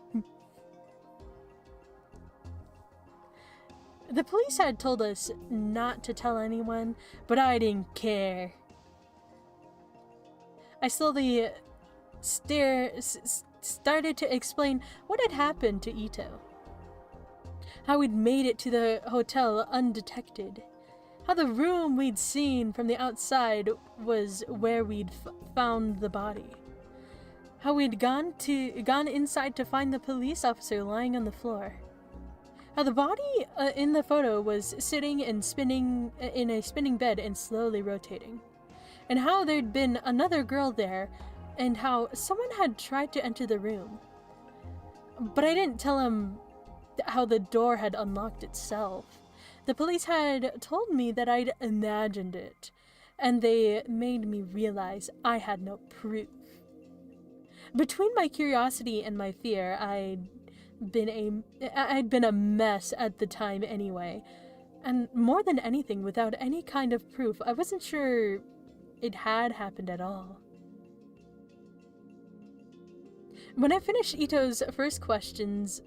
The police had told us not to tell anyone, but I didn't care. I slowly started to explain what had happened to Ito. How we'd made it to the hotel undetected. How the room we'd seen from the outside was where we'd found the body. How we'd gone inside to find the police officer lying on the floor. How the body in the photo was sitting and spinning in a spinning bed and slowly rotating. And how there'd been another girl there, and how someone had tried to enter the room. But I didn't tell him how the door had unlocked itself. The police had told me that I'd imagined it, and they made me realize I had no proof. Between my curiosity and my fear, I'd been a mess at the time anyway, and more than anything, without any kind of proof, I wasn't sure it had happened at all. When I finished, Ito's first questions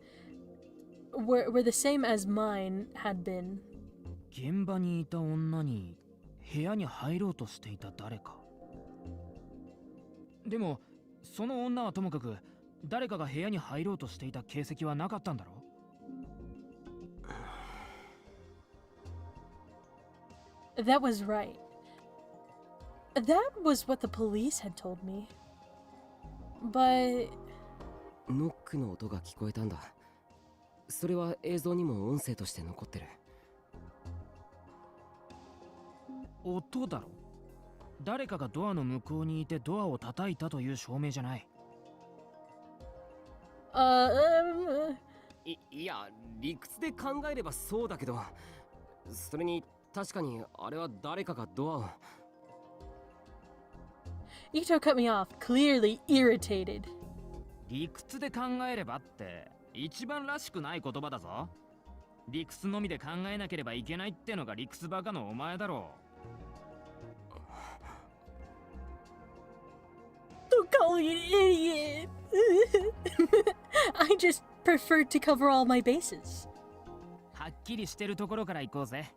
were the same as mine had been. 現場にいた女に部屋に入ろうとしていた誰か。でもその女はともかく誰かが部屋に入ろうとしていた形跡はなかったんだろう That was right. That was what the police had told me. But ノックの音が聞こえたんだ。それは映像にも音声として残ってる。音だろ。誰かがドアの向こうにいてドアを叩いたという証明じゃない。いや、理屈で考えればそうだけど、それに確かにあれは誰かがドアを。Ito cut me off, clearly irritated. 理屈で考えればって一番らしくない言葉だぞ。理屈のみで考えなければいけないってのが理屈バカのお前だろう。Don't call me an idiot. I just prefer to cover all my bases. はっきりしてるところから行こうぜ。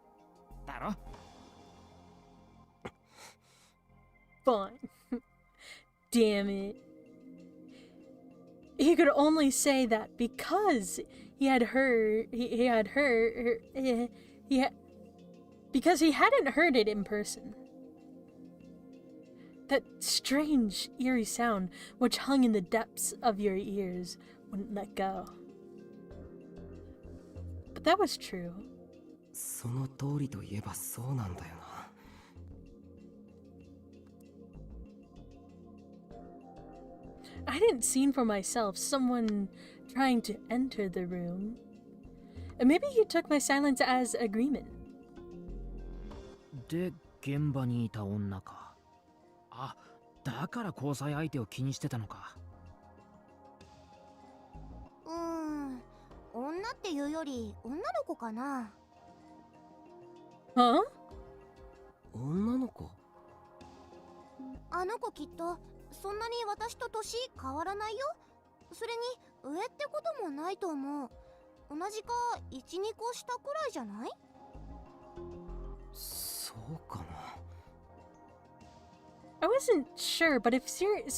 だろ Fine. Damn it. He could only say that because because he hadn't heard it in person. That strange, eerie sound which hung in the depths of your ears wouldn't let go. But that was true. その通りといえばそうなんだよな。I hadn't seen for myself someone trying to enter the room. And maybe he took my silence as agreement. で、現場にいた女か。あ、だから交際相手を気にしてたのか。女っていうより女の子かな。Huh? 女の子？あの子きっとそんなに私と年変わらないよ。それに上ってこともないと思う。同じか 1,2 個下くらいじゃない？そうかな。I wasn't sure, but if Sarika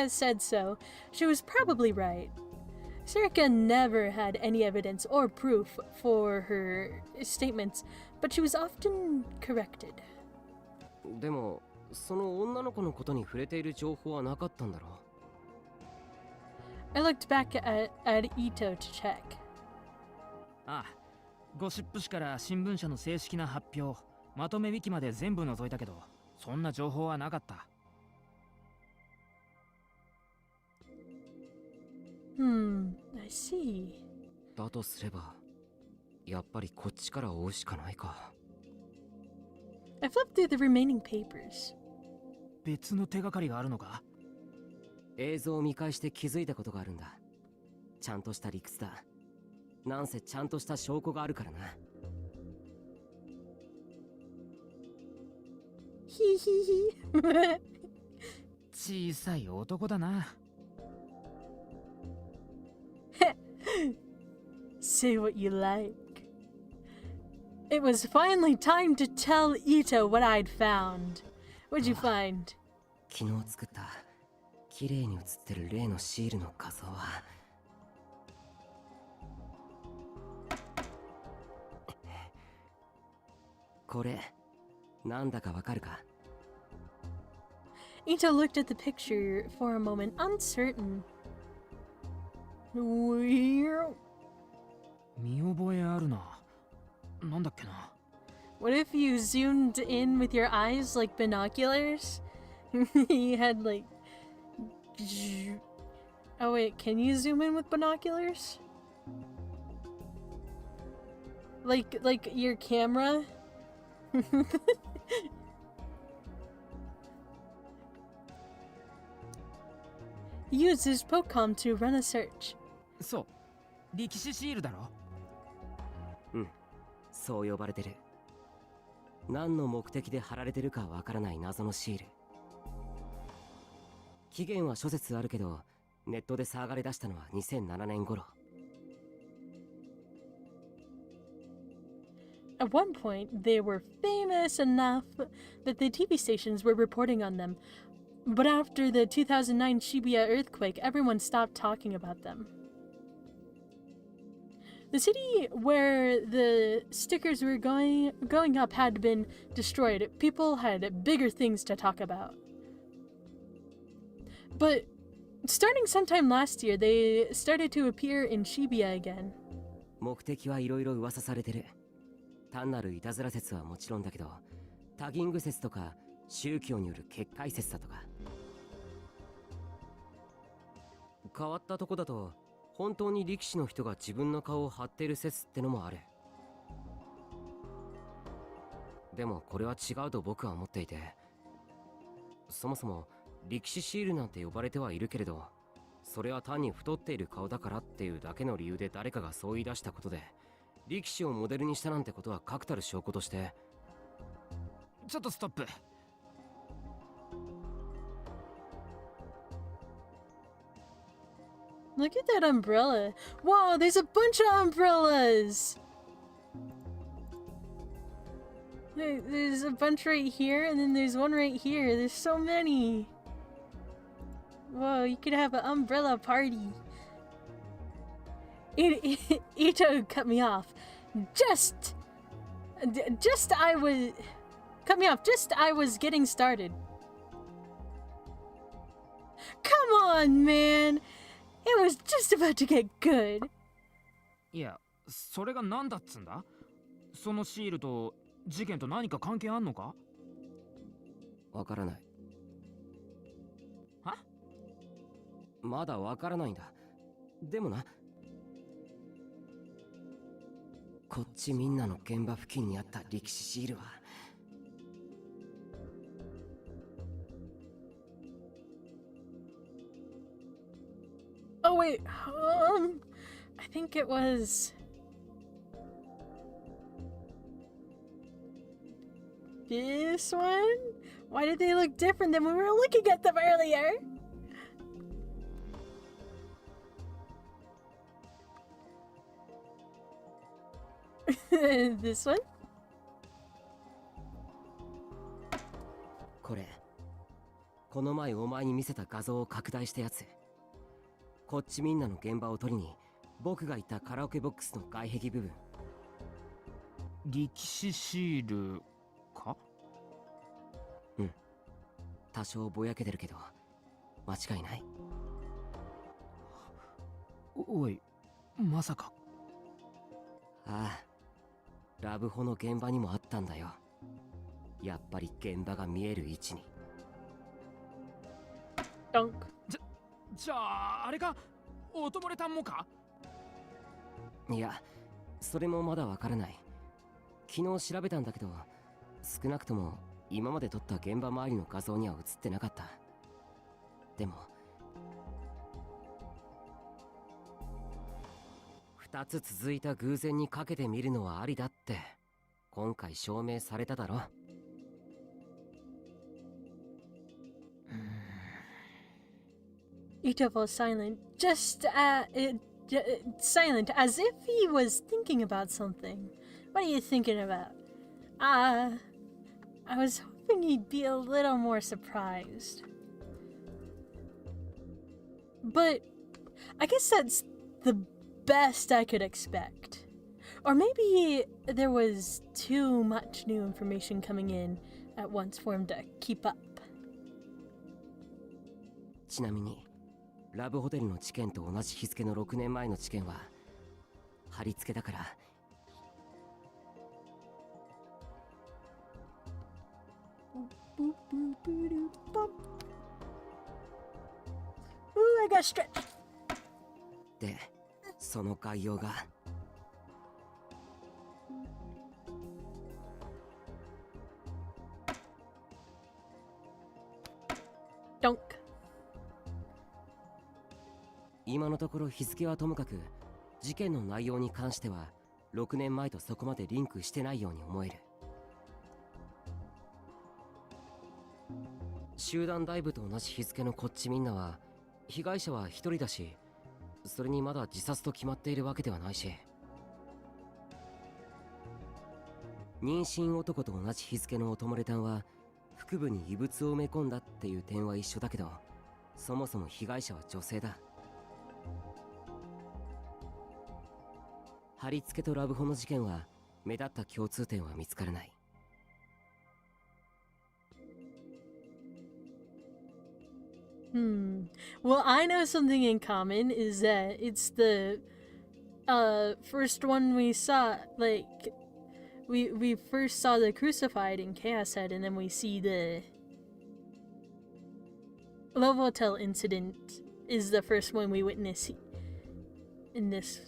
said so, she was probably right. Sarika never had any evidence or proof for her statements, but she was often corrected. でも、その女の子のことに触れている情報はなかったんだろう。I looked back at Ito to check. ああ、ゴシップ誌から新聞社の正式な発表、まとめウィキまで全部覗いたけど、そんな情報はなかった。I see. だとすれば、やっぱりこっちから追うしかないか。I flipped through the remaining papers. 別の手がかりがあるのか？映像を見返して気づいたことがあるんだ。ちゃんとした理屈だ。なんせちゃんとした証拠があるからな。ヒヒヒ。小さい男だな。Say what you like. It was finally time to tell Ito what I'd found. What'd you find? 昨日作った綺麗に写ってる例のシールの画像はこれなんだかわかるか？ Ito looked at the picture for a moment, uncertain. Weird. 見覚えあるな。なんだっけな。What if you zoomed in with your eyes like binoculars? You had like... Oh wait, can you zoom in with binoculars? Like your camera? Use his Pocom to run a search. そう。力士シールだろ。うん、そう呼ばれてる。何の目的で貼られてるかわからない謎のシール。期限は諸説あるけど、ネットで騒がれ出したのは2007年頃。At one point, they were famous enough that the TV stations were reporting on them. But after the 2009 Shibuya earthquake, everyone stopped talking about them. The city where the stickers were going up had been destroyed. People had bigger things to talk about. But starting sometime last year, they started to appear in Shibuya again. 目的はいろいろ噂されてる。単なるいたずら説はもちろんだけど、タギング説とか宗教による結界説だとか。変わったとこだと、本当に力士の人が自分の顔を貼ってる説ってのもある。でもこれは違うと僕は思っていて、そもそも力士シールなんて呼ばれてはいるけれど、それは単に太っている顔だからっていうだけの理由で誰かがそう言い出したことで、力士をモデルにしたなんてことは確たる証拠として。ちょっとストップ。Look at that umbrella. Wow, there's a bunch of umbrellas. There's a bunch right here, and then there's one right here. There's so many. Whoa, you could have an umbrella party. Ito cut me off. Just I was... Cut me off, just I was getting started. Come on, man! It was just about to get good. いや、それが何だっつんだ？そのシールと事件と何か関係あんのか？わからない。は？まだわからないんだ。でもな、こっちみんなの現場付近にあった力士シールは、Oh wait, I think it was... This one? Why did they look different than when we were looking at them earlier? This one? これ、この前お前に見せた画像を拡大したやつ。こっちみんなの現場を撮りに、僕がいたカラオケボックスの外壁部分。力士シールか？うん。多少ぼやけてるけど、間違いない。おい、まさか。ああ、ラブホの現場にもあったんだよ。やっぱり現場が見える位置に。Dunk. じゃあ、あれか？音漏れたんもか？いや、それもまだわからない。昨日調べたんだけど、少なくとも今まで撮った現場周りの画像には映ってなかった。でも、2つ続いた偶然にかけてみるのはありだって今回証明されただろ。Ito was silent, silent, as if he was thinking about something. What are you thinking about? I was hoping he'd be a little more surprised. But I guess that's the best I could expect. Or maybe there was too much new information coming in at once for him to keep up. ちなみにラブホテルの事件と同じ日付の6年前の事件は貼り付けだから。Ooh, I got stretched. で、その概要がDonk. 今のところ日付はともかく事件の内容に関しては6年前とそこまでリンクしてないように思える。集団ダイブと同じ日付のこっちみんなは被害者は1人だし、それにまだ自殺と決まっているわけではないし、妊娠男と同じ日付のおともれたんは腹部に異物を埋め込んだっていう点は一緒だけど、そもそも被害者は女性だ。貼り付けとラブホの事件は目立った共通点は見つからない。Well, I know something in common is that it's the first one we saw, like we first saw the crucified in Chaos Head, and then we see the Love Hotel incident is the first one we witness in this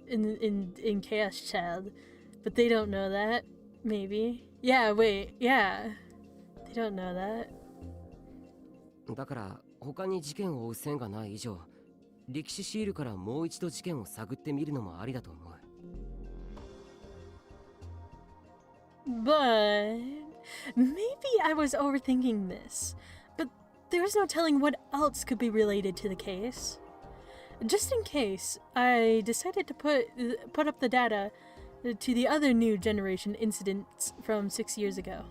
in Chaos Child, but they don't know that. Maybe. Yeah. Wait. Yeah. They don't know that. だから他に事件を追う線がない以上、歴史シールからもう一度事件を探ってみるのもありだと思う。But maybe I was overthinking this. But there's no telling what else could be related to the case. Just in case, I decided to put up the data to the other new generation incidents from 6 years ago.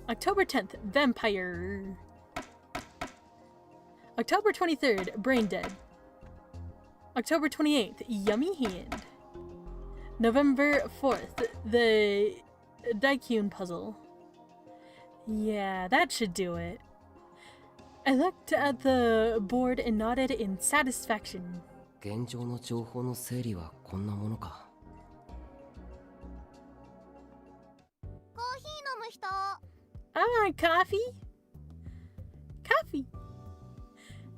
October 10th, Vampire. October 23rd, Brain Dead. October 28th, Yummy Hand. November 4th, the Daikyun puzzle. Yeah, that should do it. I looked at the board and nodded in satisfaction. 現状の情報の整理はこんなものか。コーヒー飲む人。Ah, coffee? Coffee.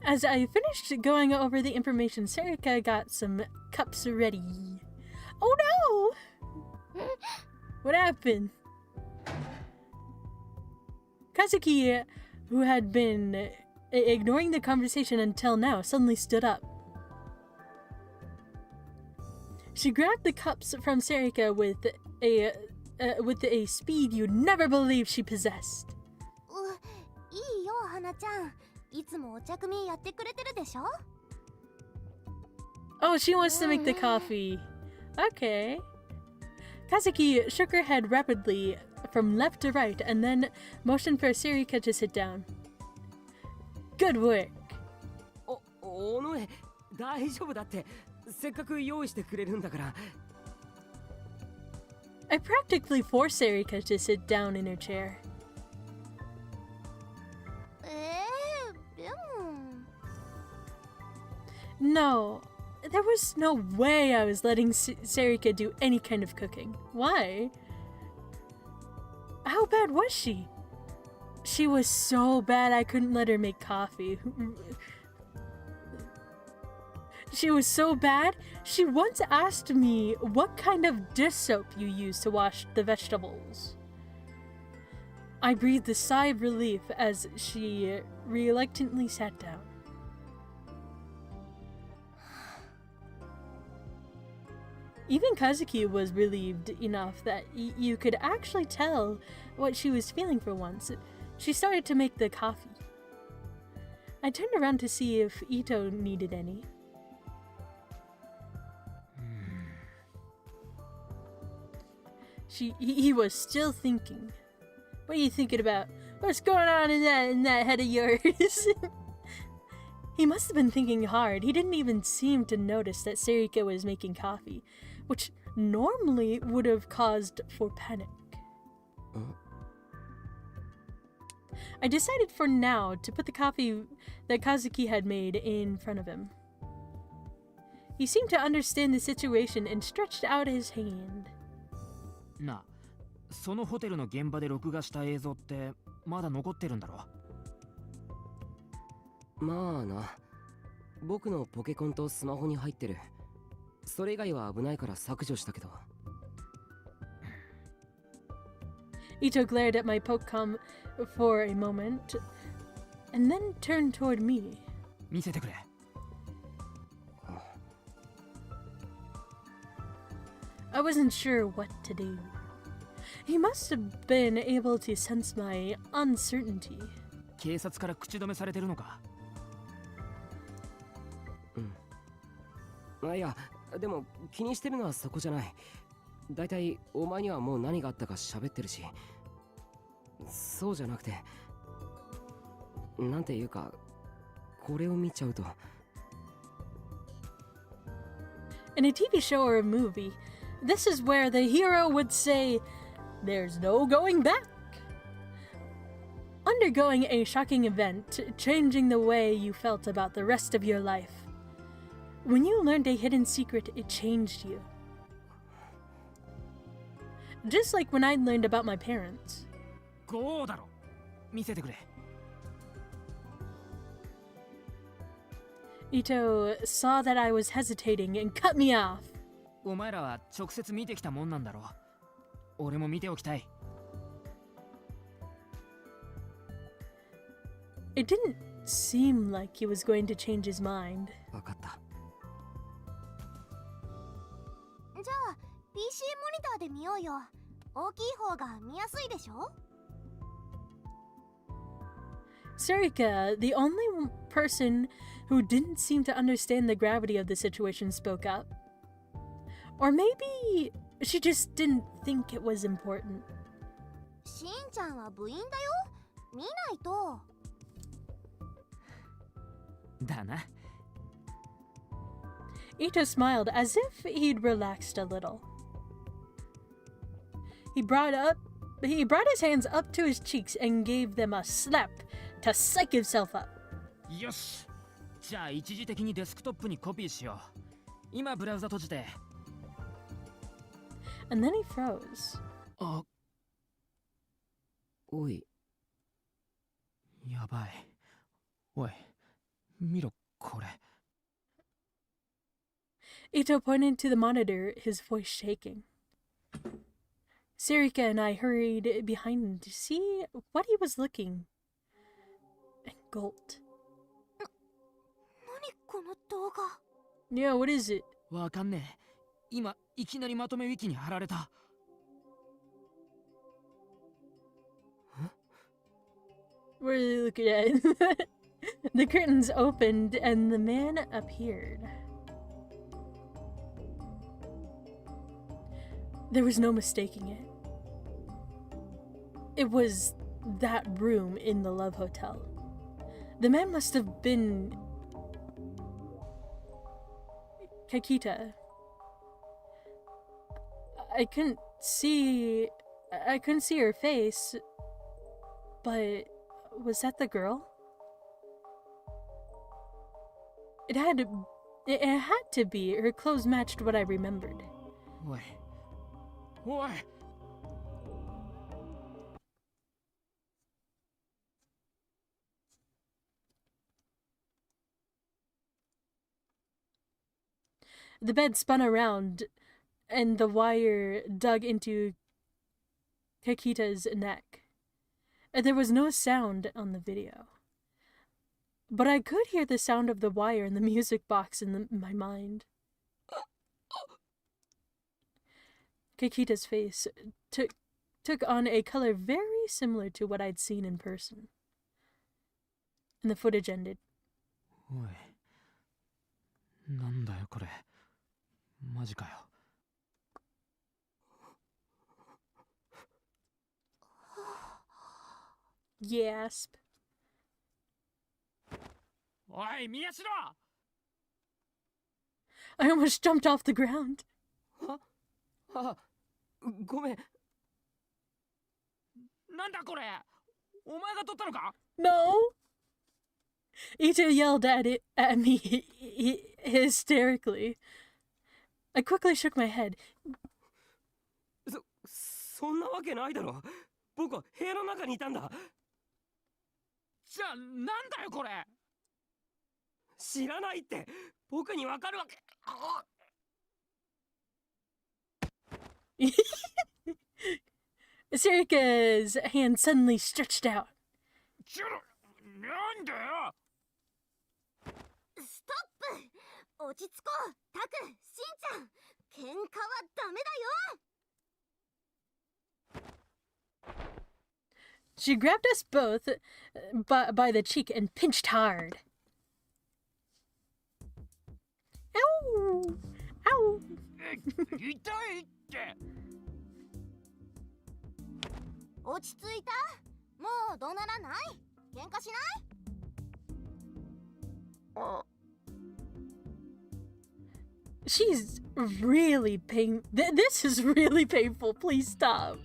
As I finished going over the information, Serika got some cups ready. Oh no! What happened? Kazuki, who had been ignoring the conversation until now, suddenly stood up. She grabbed the cups from Serika with a speed you'd never believe she possessed. いいよ、花ちゃん。いつもお茶組やってくれてるでしょ? Oh, she wants to make the coffee. Okay. Kazuki shook her head rapidly from left to right and then motioned for Serika to sit down. Good work. おのえ、大丈夫だって。せっかく用意してくれるんだから。I practically forced Serika to sit down in her chair. でも。No, there was no way I was letting Serika do any kind of cooking. Why? How bad was she? She was so bad I couldn't let her make coffee. She was so bad, she once asked me what kind of dish soap you use to wash the vegetables. I breathed a sigh of relief as she reluctantly sat down. Even Kazuki was relieved enough that you could actually tell what she was feeling for once. She started to make the coffee. I turned around to see if Ito needed any. He was still thinking. What are you thinking about? What's going on in that head of yours? He must have been thinking hard. He didn't even seem to notice that Sarika was making coffee, which normally would have caused for panic. I decided for now to put the coffee that Kazuki had made in front of him. He seemed to understand the situation and stretched out his hand. なあ、そのホテルの現場で録画した映像ってまだ残ってるんだろ？まあな、僕のポケコンとスマホに入ってる。それ以外は危ないから削除したけど。Ito glared at my Pokecom for a moment, and then turned toward me. 見せてくれ。I wasn't sure what to do. He must have been able to sense my uncertainty. 警察から口止めされてるのか？いや、でも気にしてるのはそこじゃない。だいたいお前にはもう何があったか喋ってるし。そうじゃなくて、なんていうか、これを見ちゃうと。In a TV show or a movie, this is where the hero would say, "There's no going back." Undergoing a shocking event, changing the way you felt about the rest of your life. When you learned a hidden secret, it changed you. Just like when I learned about my parents. こうだろ。見せてくれ。Ito saw that I was hesitating and cut me off. お前らは直接見てきたもんなんだろ。俺も見ておきたい。It didn't seem like he was going to change his mind. わかった。じゃあ PC モニターで見ようよ。大きい方が見やすいでしょ？ Sarika, the only person who didn't seem to understand the gravity of the situation, spoke up. Or maybe she just didn't think it was important. しんちゃんは部員だよ。見ないと。だな。Ito smiled as if he'd relaxed a little. He brought his hands up to his cheeks and gave them a slap to psych himself up. よし。じゃあ一時的にデスクトップにコピーしよう。今ブラウザ閉じて。And then he froze. あ。おい。やばい。おい、見ろこれ。Ito pointed to the monitor, his voice shaking. Sarika and I hurried behind him to see what he was looking, and gulped. 何この動画？ Yeah, what is it? わかんねえ。今いきなりまとめウィキに貼られた。What are you looking at? The curtains opened and the man appeared. There was no mistaking it. It was that room in the Love Hotel. The man must have been Kakita. I couldn't see her face, but was that the girl? It had to be. Her clothes matched what I remembered. おい。おい。The bed spun around, and the wire dug into Kakita's neck. There was no sound on the video, but I could hear the sound of the wire in the music box in my mind. Kakita's face took on a color very similar to what I'd seen in person. And the footage ended. おい、なんだよこれ。マジかよ。Gasp. おい、宮代！ I almost jumped off the ground. あ、ごめん。なんだこれ？お前が撮ったのか？ No! Ito yelled at me hysterically. I quickly shook my head. そんなわけないだろ。僕は部屋の中にいたんだ。じゃあなんだよこれ？知らないって僕にわかるわけ。Sarika's hand suddenly stretched out. なんだよ！ストップ！落ち着こう！タク、しんちゃん！喧嘩はダメだよ！ She grabbed us both by the cheek and pinched hard. Ow! Ow! 痛いって！落ち着いた？もう怒鳴らない？喧嘩しない？ She's really This is really painful. Please stop.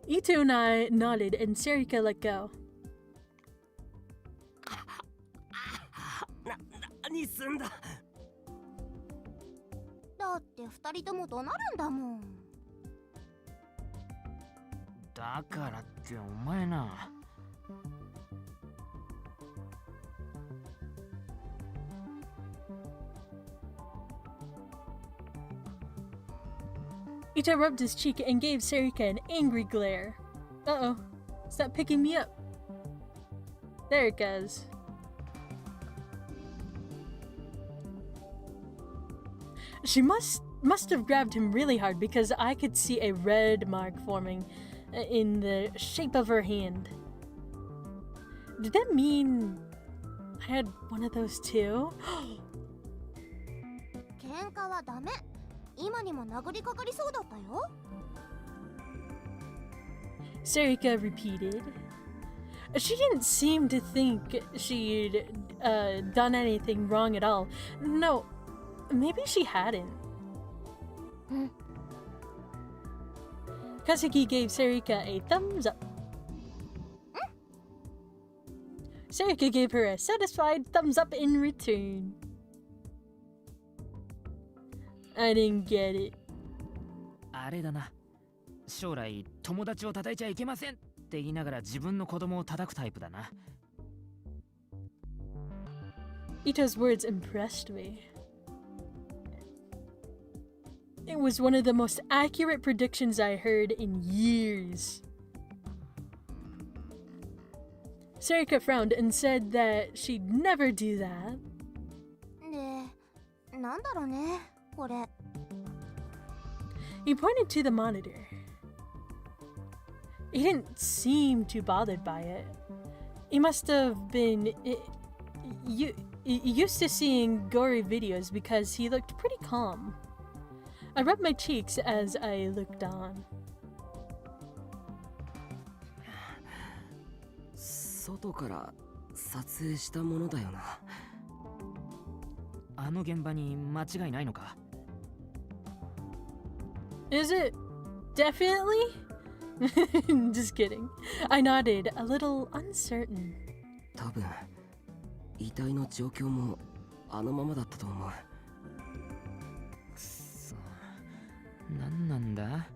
Ito and I nodded and Sarika let go. 何すんだ。だって二人とも怒鳴るんだもん。だからってお前な。Ito rubbed his cheek and gave Sarika an angry glare. Uh-oh. Stop picking me up. There it goes. She must have grabbed him really hard because I could see a red mark forming in the shape of her hand. Did that mean I had one of those too? 喧嘩はダメ。今にも殴りかかりそうだったよ。 Sarika repeated. She didn't seem to think she'd done anything wrong at all. No, maybe she hadn't. Kasuki gave Sarika a thumbs up. Sarika gave her a satisfied thumbs up in return. I didn't get it. あれだな。将来友達を叩いちゃいけませんって言いながら自分の子供を叩くタイプだな。Ito's words impressed me. It was one of the most accurate predictions I heard in years. Sarika frowned and said that she'd never do that. で、なんだろうね、これ。 He pointed to the monitor. He didn't seem too bothered by it. He must have been used to seeing gory videos because he looked pretty calm. I rubbed my cheeks as I looked on. 外から撮影したものだよな。あの現場に間違いないのか？ Is it? Definitely? Just kidding. I nodded, a little uncertain. 多分遺体の状況もあのままだったと思う。くそ、なんなんだ？ね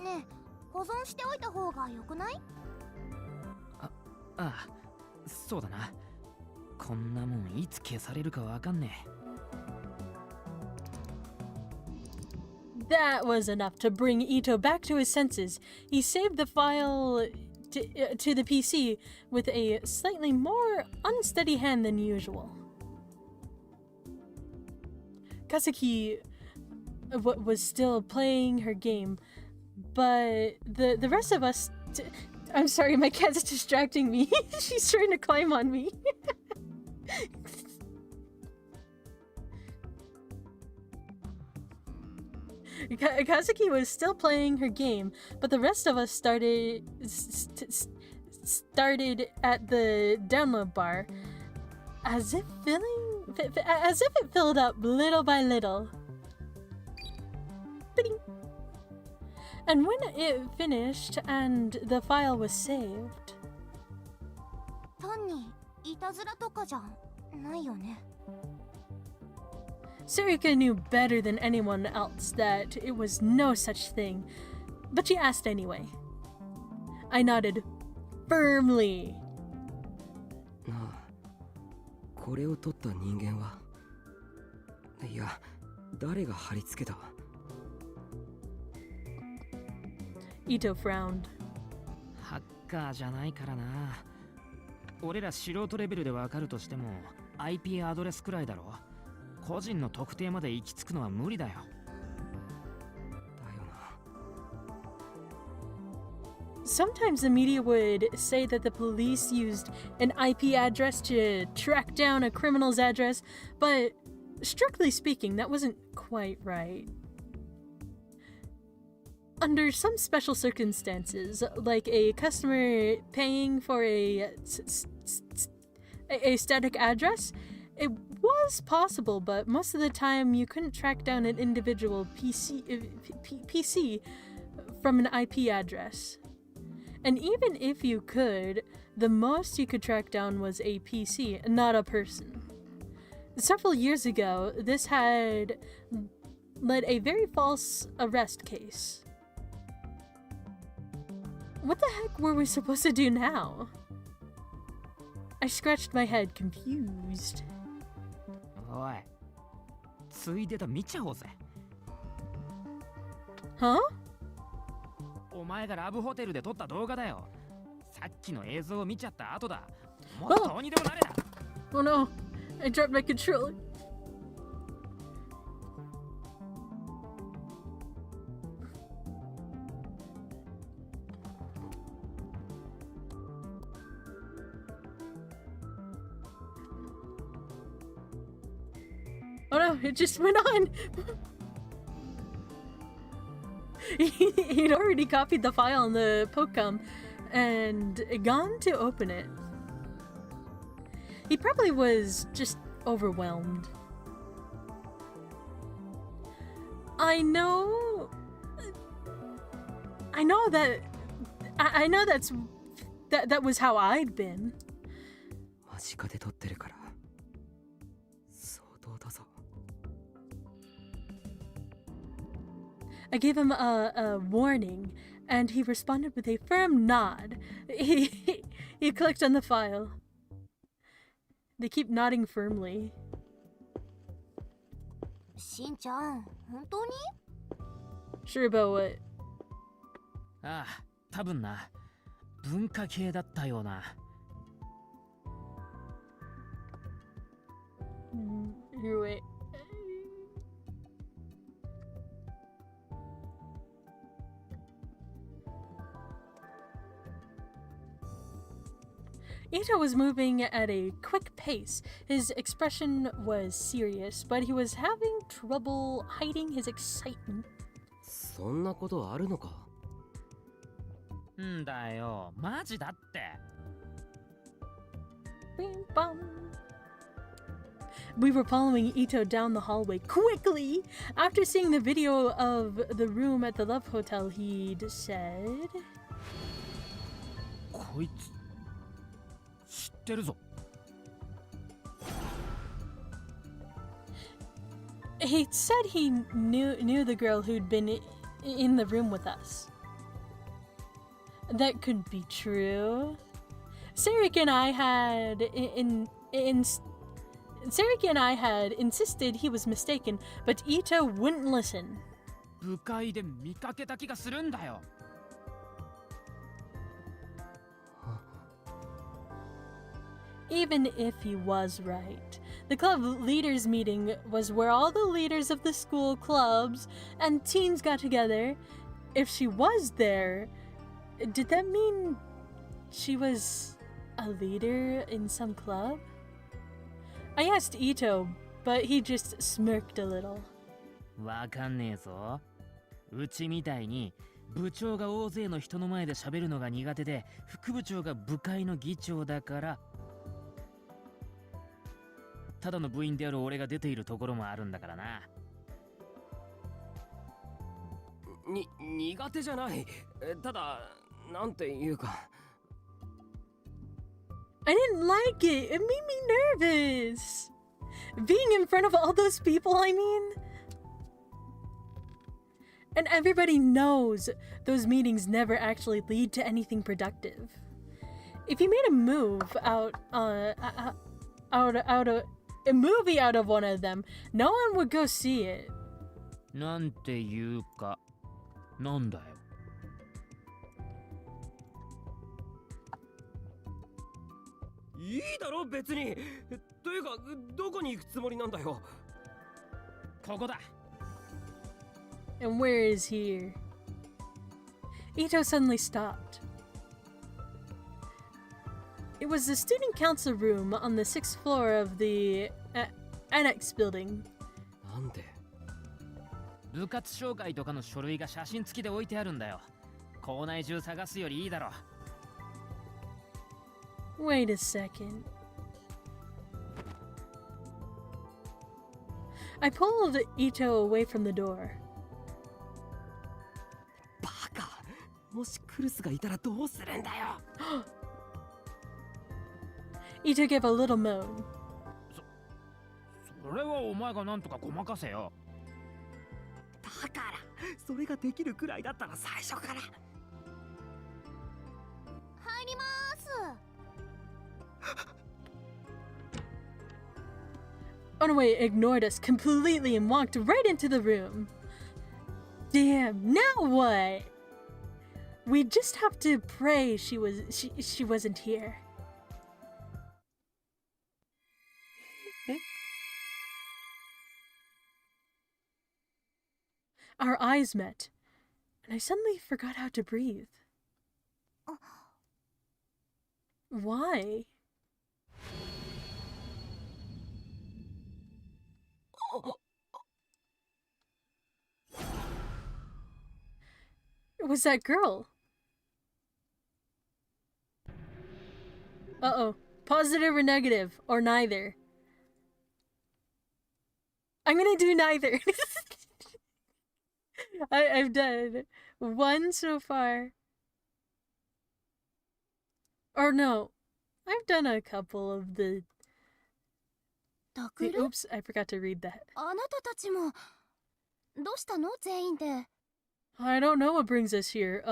え、保存しておいた方がよくない？ああ、そうだな。こんなもんいつ消されるかわかんねえ。 That was enough to bring Ito back to his senses. He saved the file to the PC with a slightly more unsteady hand than usual. Kazuki was still playing her game, but the rest of us. I'm sorry, my cat's distracting me. She's trying to climb on me. Kazuki was still playing her game, but the rest of us started at the download bar, as if it filled up little by little. Ba-ding. And when it finished and the file was saved, 単にいたずらとかじゃないよね。 Sarika knew better than anyone else that it was no such thing, but she asked anyway. I nodded firmly. なあ、これを取った人間は、いや、誰が貼り付けた？ Ito frowned. ハッカーじゃないからな。俺ら素人レベルでわかるとしても IP アドレスくらいだろ。個人の特定まで行き着くのは無理だよ。だよな。 Sometimes the media would say that the police used an IP address to track down a criminal's address, but strictly speaking, that wasn't quite right. Under some special circumstances, like a customer paying for a static address, it was possible, but most of the time you couldn't track down an individual PC from an IP address. And even if you could, the most you could track down was a PC, not a person. Several years ago, this had led a very false arrest case. What the heck were we supposed to do now? I scratched my head, confused. おい、ついでだ見ちゃおうぜ。Huh? お前がラブホテルで撮った動画だよ。さっきの映像を見ちゃった後だ。もっとどうにでもなれだ。Oh no, I dropped my controller. Oh no, it just went on! He'd already copied the file in the Pocom and gone to open it. He probably was just overwhelmed. I know that was how I'd been. 間近で撮ってるから相当だぞ。 I gave him a warning, and he responded with a firm nod. He clicked on the file. They keep nodding firmly. しんちゃん、本当に？ Sure about what? ああ、多分な。文化系だったような。Here, wait. Ito was moving at a quick pace. His expression was serious, but he was having trouble hiding his excitement. そんなことあるのか？んだよ、マジだって。Bing bong. We were following Ito down the hallway quickly. After seeing the video of the room at the Love Hotel, he'd said, こいつ知ってるぞ。 He said he knew the girl who'd been in the room with us. That couldn't be true. Sarika and I had insisted he was mistaken, but Ito wouldn't listen. 部会で見かけた気がするんだよ。even if he was right. The club leaders meeting was where all the leaders of the school clubs and teens got together. If she was there, did that mean she was a leader in some club? I asked Ito, but he just smirked a little. わかんねえぞ。うちみたいに部長が大勢の人の前で喋るのが苦手で、副部長が部会の議長だから、ただの部員である俺が出ているところもあるんだからな。苦手じゃない。ただ、なんていうか。I didn't like it. It made me nervous. Being in front of all those people, I mean. And everybody knows those meetings never actually lead to anything productive. If you made a move out of a movie out of one of them, no one would go see it. なんていうか、なんだよ。いいだろ別に。というかどこに行くつもりなんだよ。ここだ。And where is here? Ito suddenly stopped. It was the student council room on the 6th floor of the annex building. なんで？部活紹介とかの書類が写真付きで置いてあるんだよ。校内中探すよりいいだろ。Wait a second. I pulled Ito away from the door. バカ。もしクルスがいたらどうするんだよ。Ito gave a little moan. それはお前がなんとかごまかせよ。だからそれができるくらいだったら最初から。入ります。Onaway ignored us completely and walked right into the room. Damn, now what? We just have to pray she wasn't here. Our eyes met, and I suddenly forgot how to breathe. Why? It was that girl. Uh-oh. Positive or negative, or neither. I'm gonna do neither. I've done one so far. Or no, I've done a couple of the... Oops, I forgot to read that. あなたたちもどうしたの全員で。I don't know what brings us here.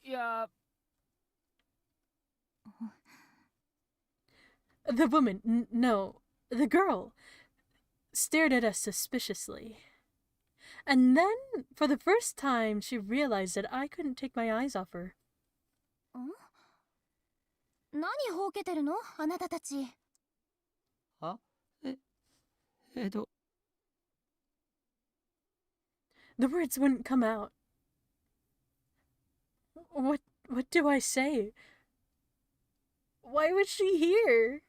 Yeah. The woman, no, the girl, stared at us suspiciously. And then, for the first time, she realized that I couldn't take my eyes off her. 何ほうけてるのあなたたち。The words wouldn't come out. What do I say? Why was she here?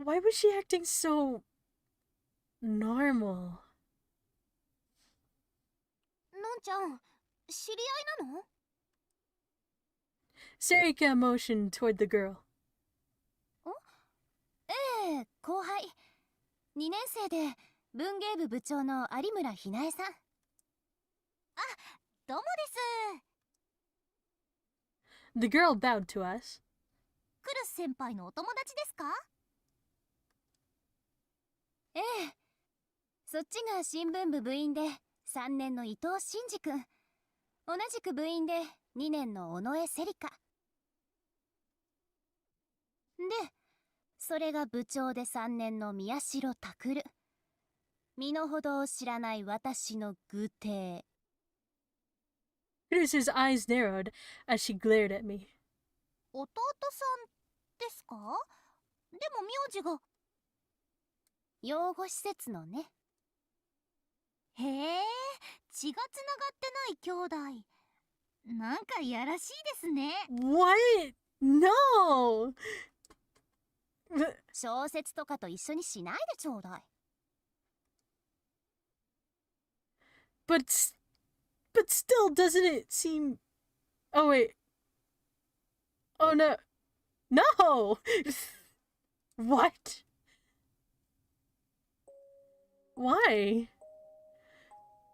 Why was she acting so normal? のんちゃん、知り合いなの？ Sarika motioned toward the girl. ええ、後輩。2年生で文芸部部長の有村ひなえさん。あ、どうもです。 The girl bowed to us. クルス先輩のお友達ですか？ええ。そっちが新聞部部員で3年の伊藤真二くん。同じく部員で2年の尾上セリカ。で、それが部長で3年の宮代拓。身の程を知らない私の愚弟。Kurusu's eyes narrowed as she glared at me. 弟さんですか？でも名字が。養護施設のね。へえ、血がつながってない兄弟。なんかいやらしいですね。What? No! 小説とかと一緒にしないでちょうだい。But still, doesn't it seem... Oh, wait. Oh, no. No! What? Why?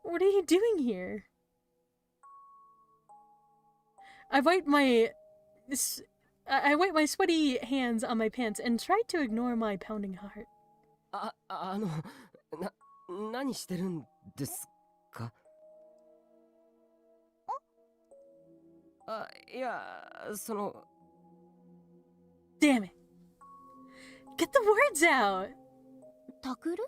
What are you doing here? I wiped my sweaty hands on my pants and tried to ignore my pounding heart. 何してるんですか？いや、その... Damn it. Get the words out! タクル？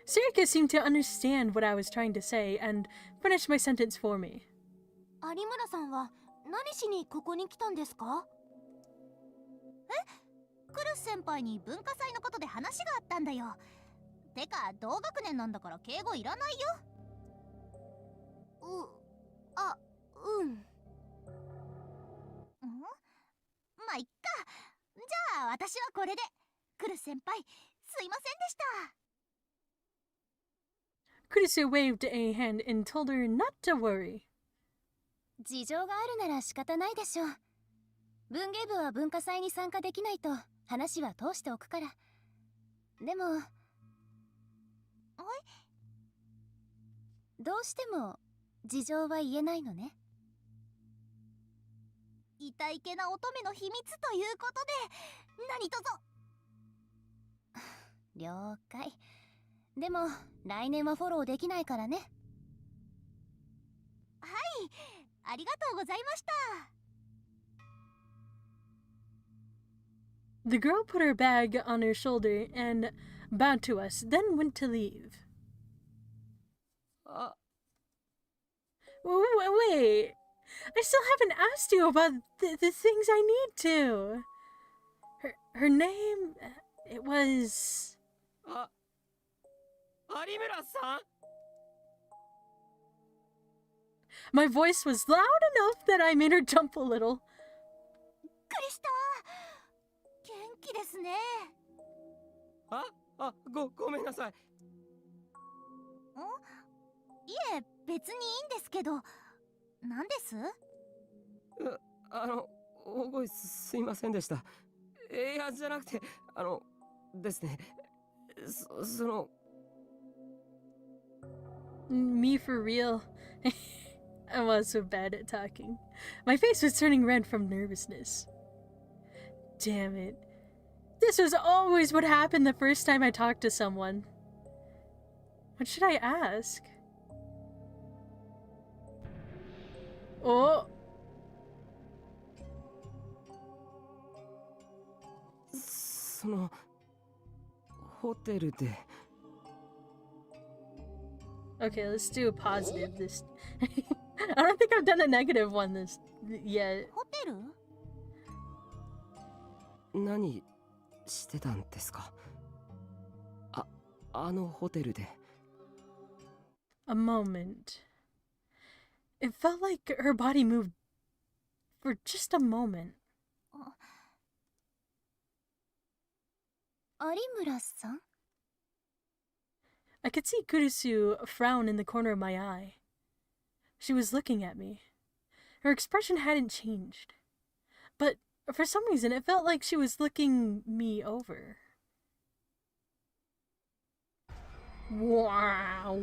Sarika seemed to understand what I was trying to say and finished my sentence for me. 有村さんは何しにここに来たんですか？クルス先輩に文化祭のことで話があったんだよ。てか同学年なんだから敬語いらないよ。うん。まあいっか。じゃあ私はこれで。クルス先輩、すいませんでした。Kurisu waved a hand and told her not to worry. 事情があるなら仕方ないでしょう。文芸部は文化祭に参加できないと話は通しておくから。でも、どうしても事情は言えないのね。痛いけな乙女の秘密ということで、何卒。了解。でも来年はフォローできないからね。はい、ありがとうございました。The girl put her bag on her shoulder and bowed to us, then went to leave. Wait, I still haven't asked you about the things I need to. Her name, it was... 有村さん? My voice was loud enough that I made her jump a little. びっくりした。元気ですね。ごめんなさい。いえ、別にいいんですけど、何です？大声すいませんでした。いや、じゃなくて、ですね、その... Me for real. I was so bad at talking. My face was turning red from nervousness. Damn it. This was always what happened the first time I talked to someone. What should I ask? Oh! その... ホテルで... Okay, let's do a positive this. I don't think I've done a negative one this yet. ホテル？何してたんですか？あのホテルで。A moment. It felt like her body moved for just a moment. 有村さん？ I could see Kurusu frown in the corner of my eye. She was looking at me. Her expression hadn't changed. But for some reason, it felt like she was looking me over. Wow.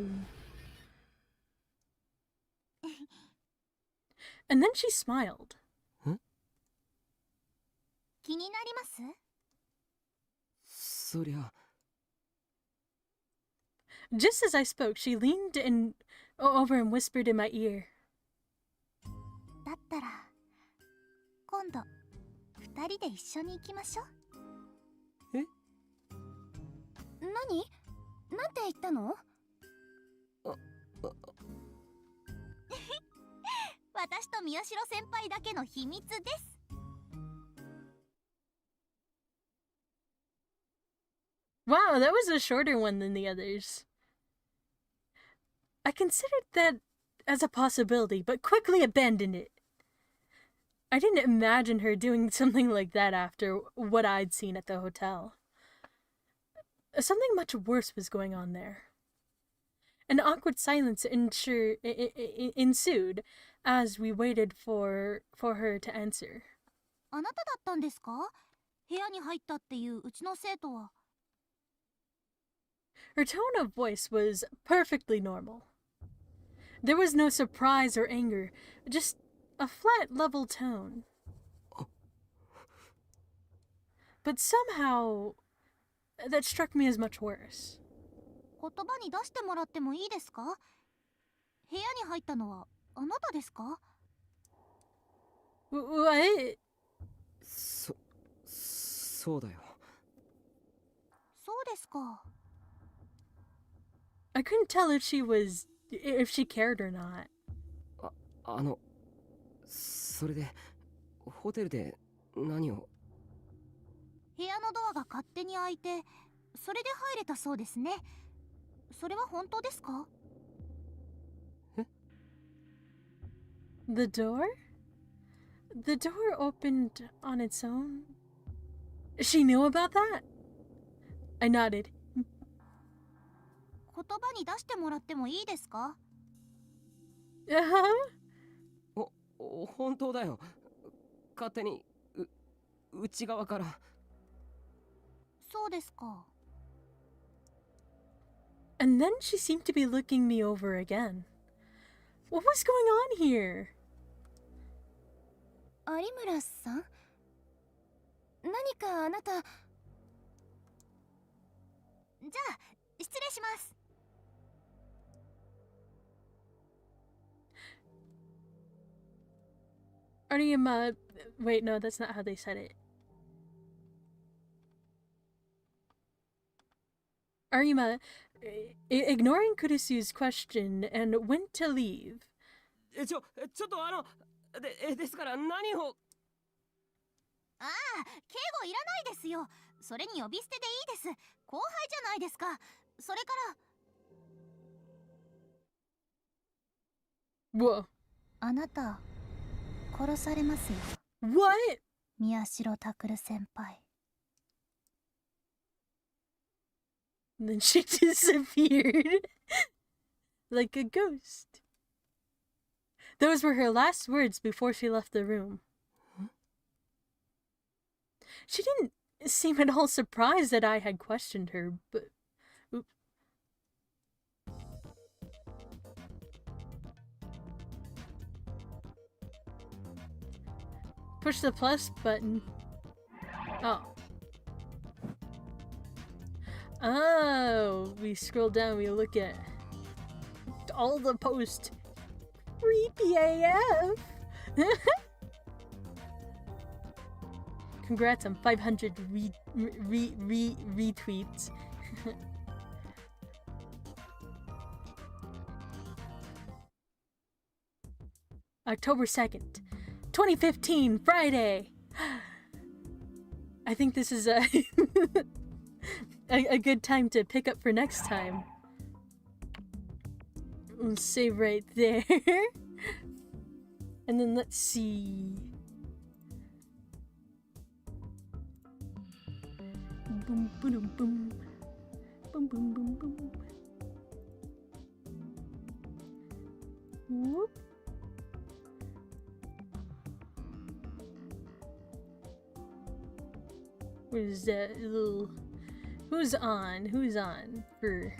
And then she smiled. 気になります？そりゃ... Just as I spoke, she leaned over and whispered in my ear. だったら、今度、二人で一緒に行きましょう。え？何？なんて言ったの？宮代先輩だけの秘密です。Wow, that was a shorter one than the others. I considered that as a possibility, but quickly abandoned it. I didn't imagine her doing something like that after what I'd seen at the hotel. Something much worse was going on there. An awkward silence ensued as we waited for her to answer. あなただったんですか？部屋に入ったっていううちの生徒は。Her tone of voice was perfectly normal. There was no surprise or anger, just a flat, level tone. But somehow, that struck me as much worse. 言葉に出してもらってもいいですか？部屋に入ったのはあなたですか？ What? そうだよ。そうですか。I couldn't tell if she cared or not. それで、ホテルで何を？部屋のドアが勝手に開いて、それで入れたそうですね。それは本当ですか？え？ The door? The door opened on its own? She knew about that? I nodded. 言葉に出してもらってもいいですか？ 本当だよ。勝手に内側から。そうですか。And then she seemed to be looking me over again. What was going on here? 有村さん？何かあなた。じゃあ、失礼します。Ariyama... Wait, no, that's not how they said it. Arima, ignoring Kurisu's question, and went to leave. ちょっとですから何を？ああ、敬語いらないですよ。それに呼び捨てでいいです。後輩じゃないですか。それから。Whoa. あなた、殺されますよ。What? 宮代拓先輩。And then she disappeared. Like a ghost. Those were her last words before she left the room. She didn't seem at all surprised that I had questioned her, but... Oops. Push the plus button. Oh. Oh, we scroll down, we look at all the posts. Creepy AF! Congrats on 500 retweets. October 2nd, 2015, Friday! I think this is a good time to pick up for next time. Let's save right there. And then let's see. Boom, boom, boom. Boom, boom, boom, boom. Whoop. Where's that little... Who's on? Who's on for...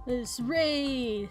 This raid!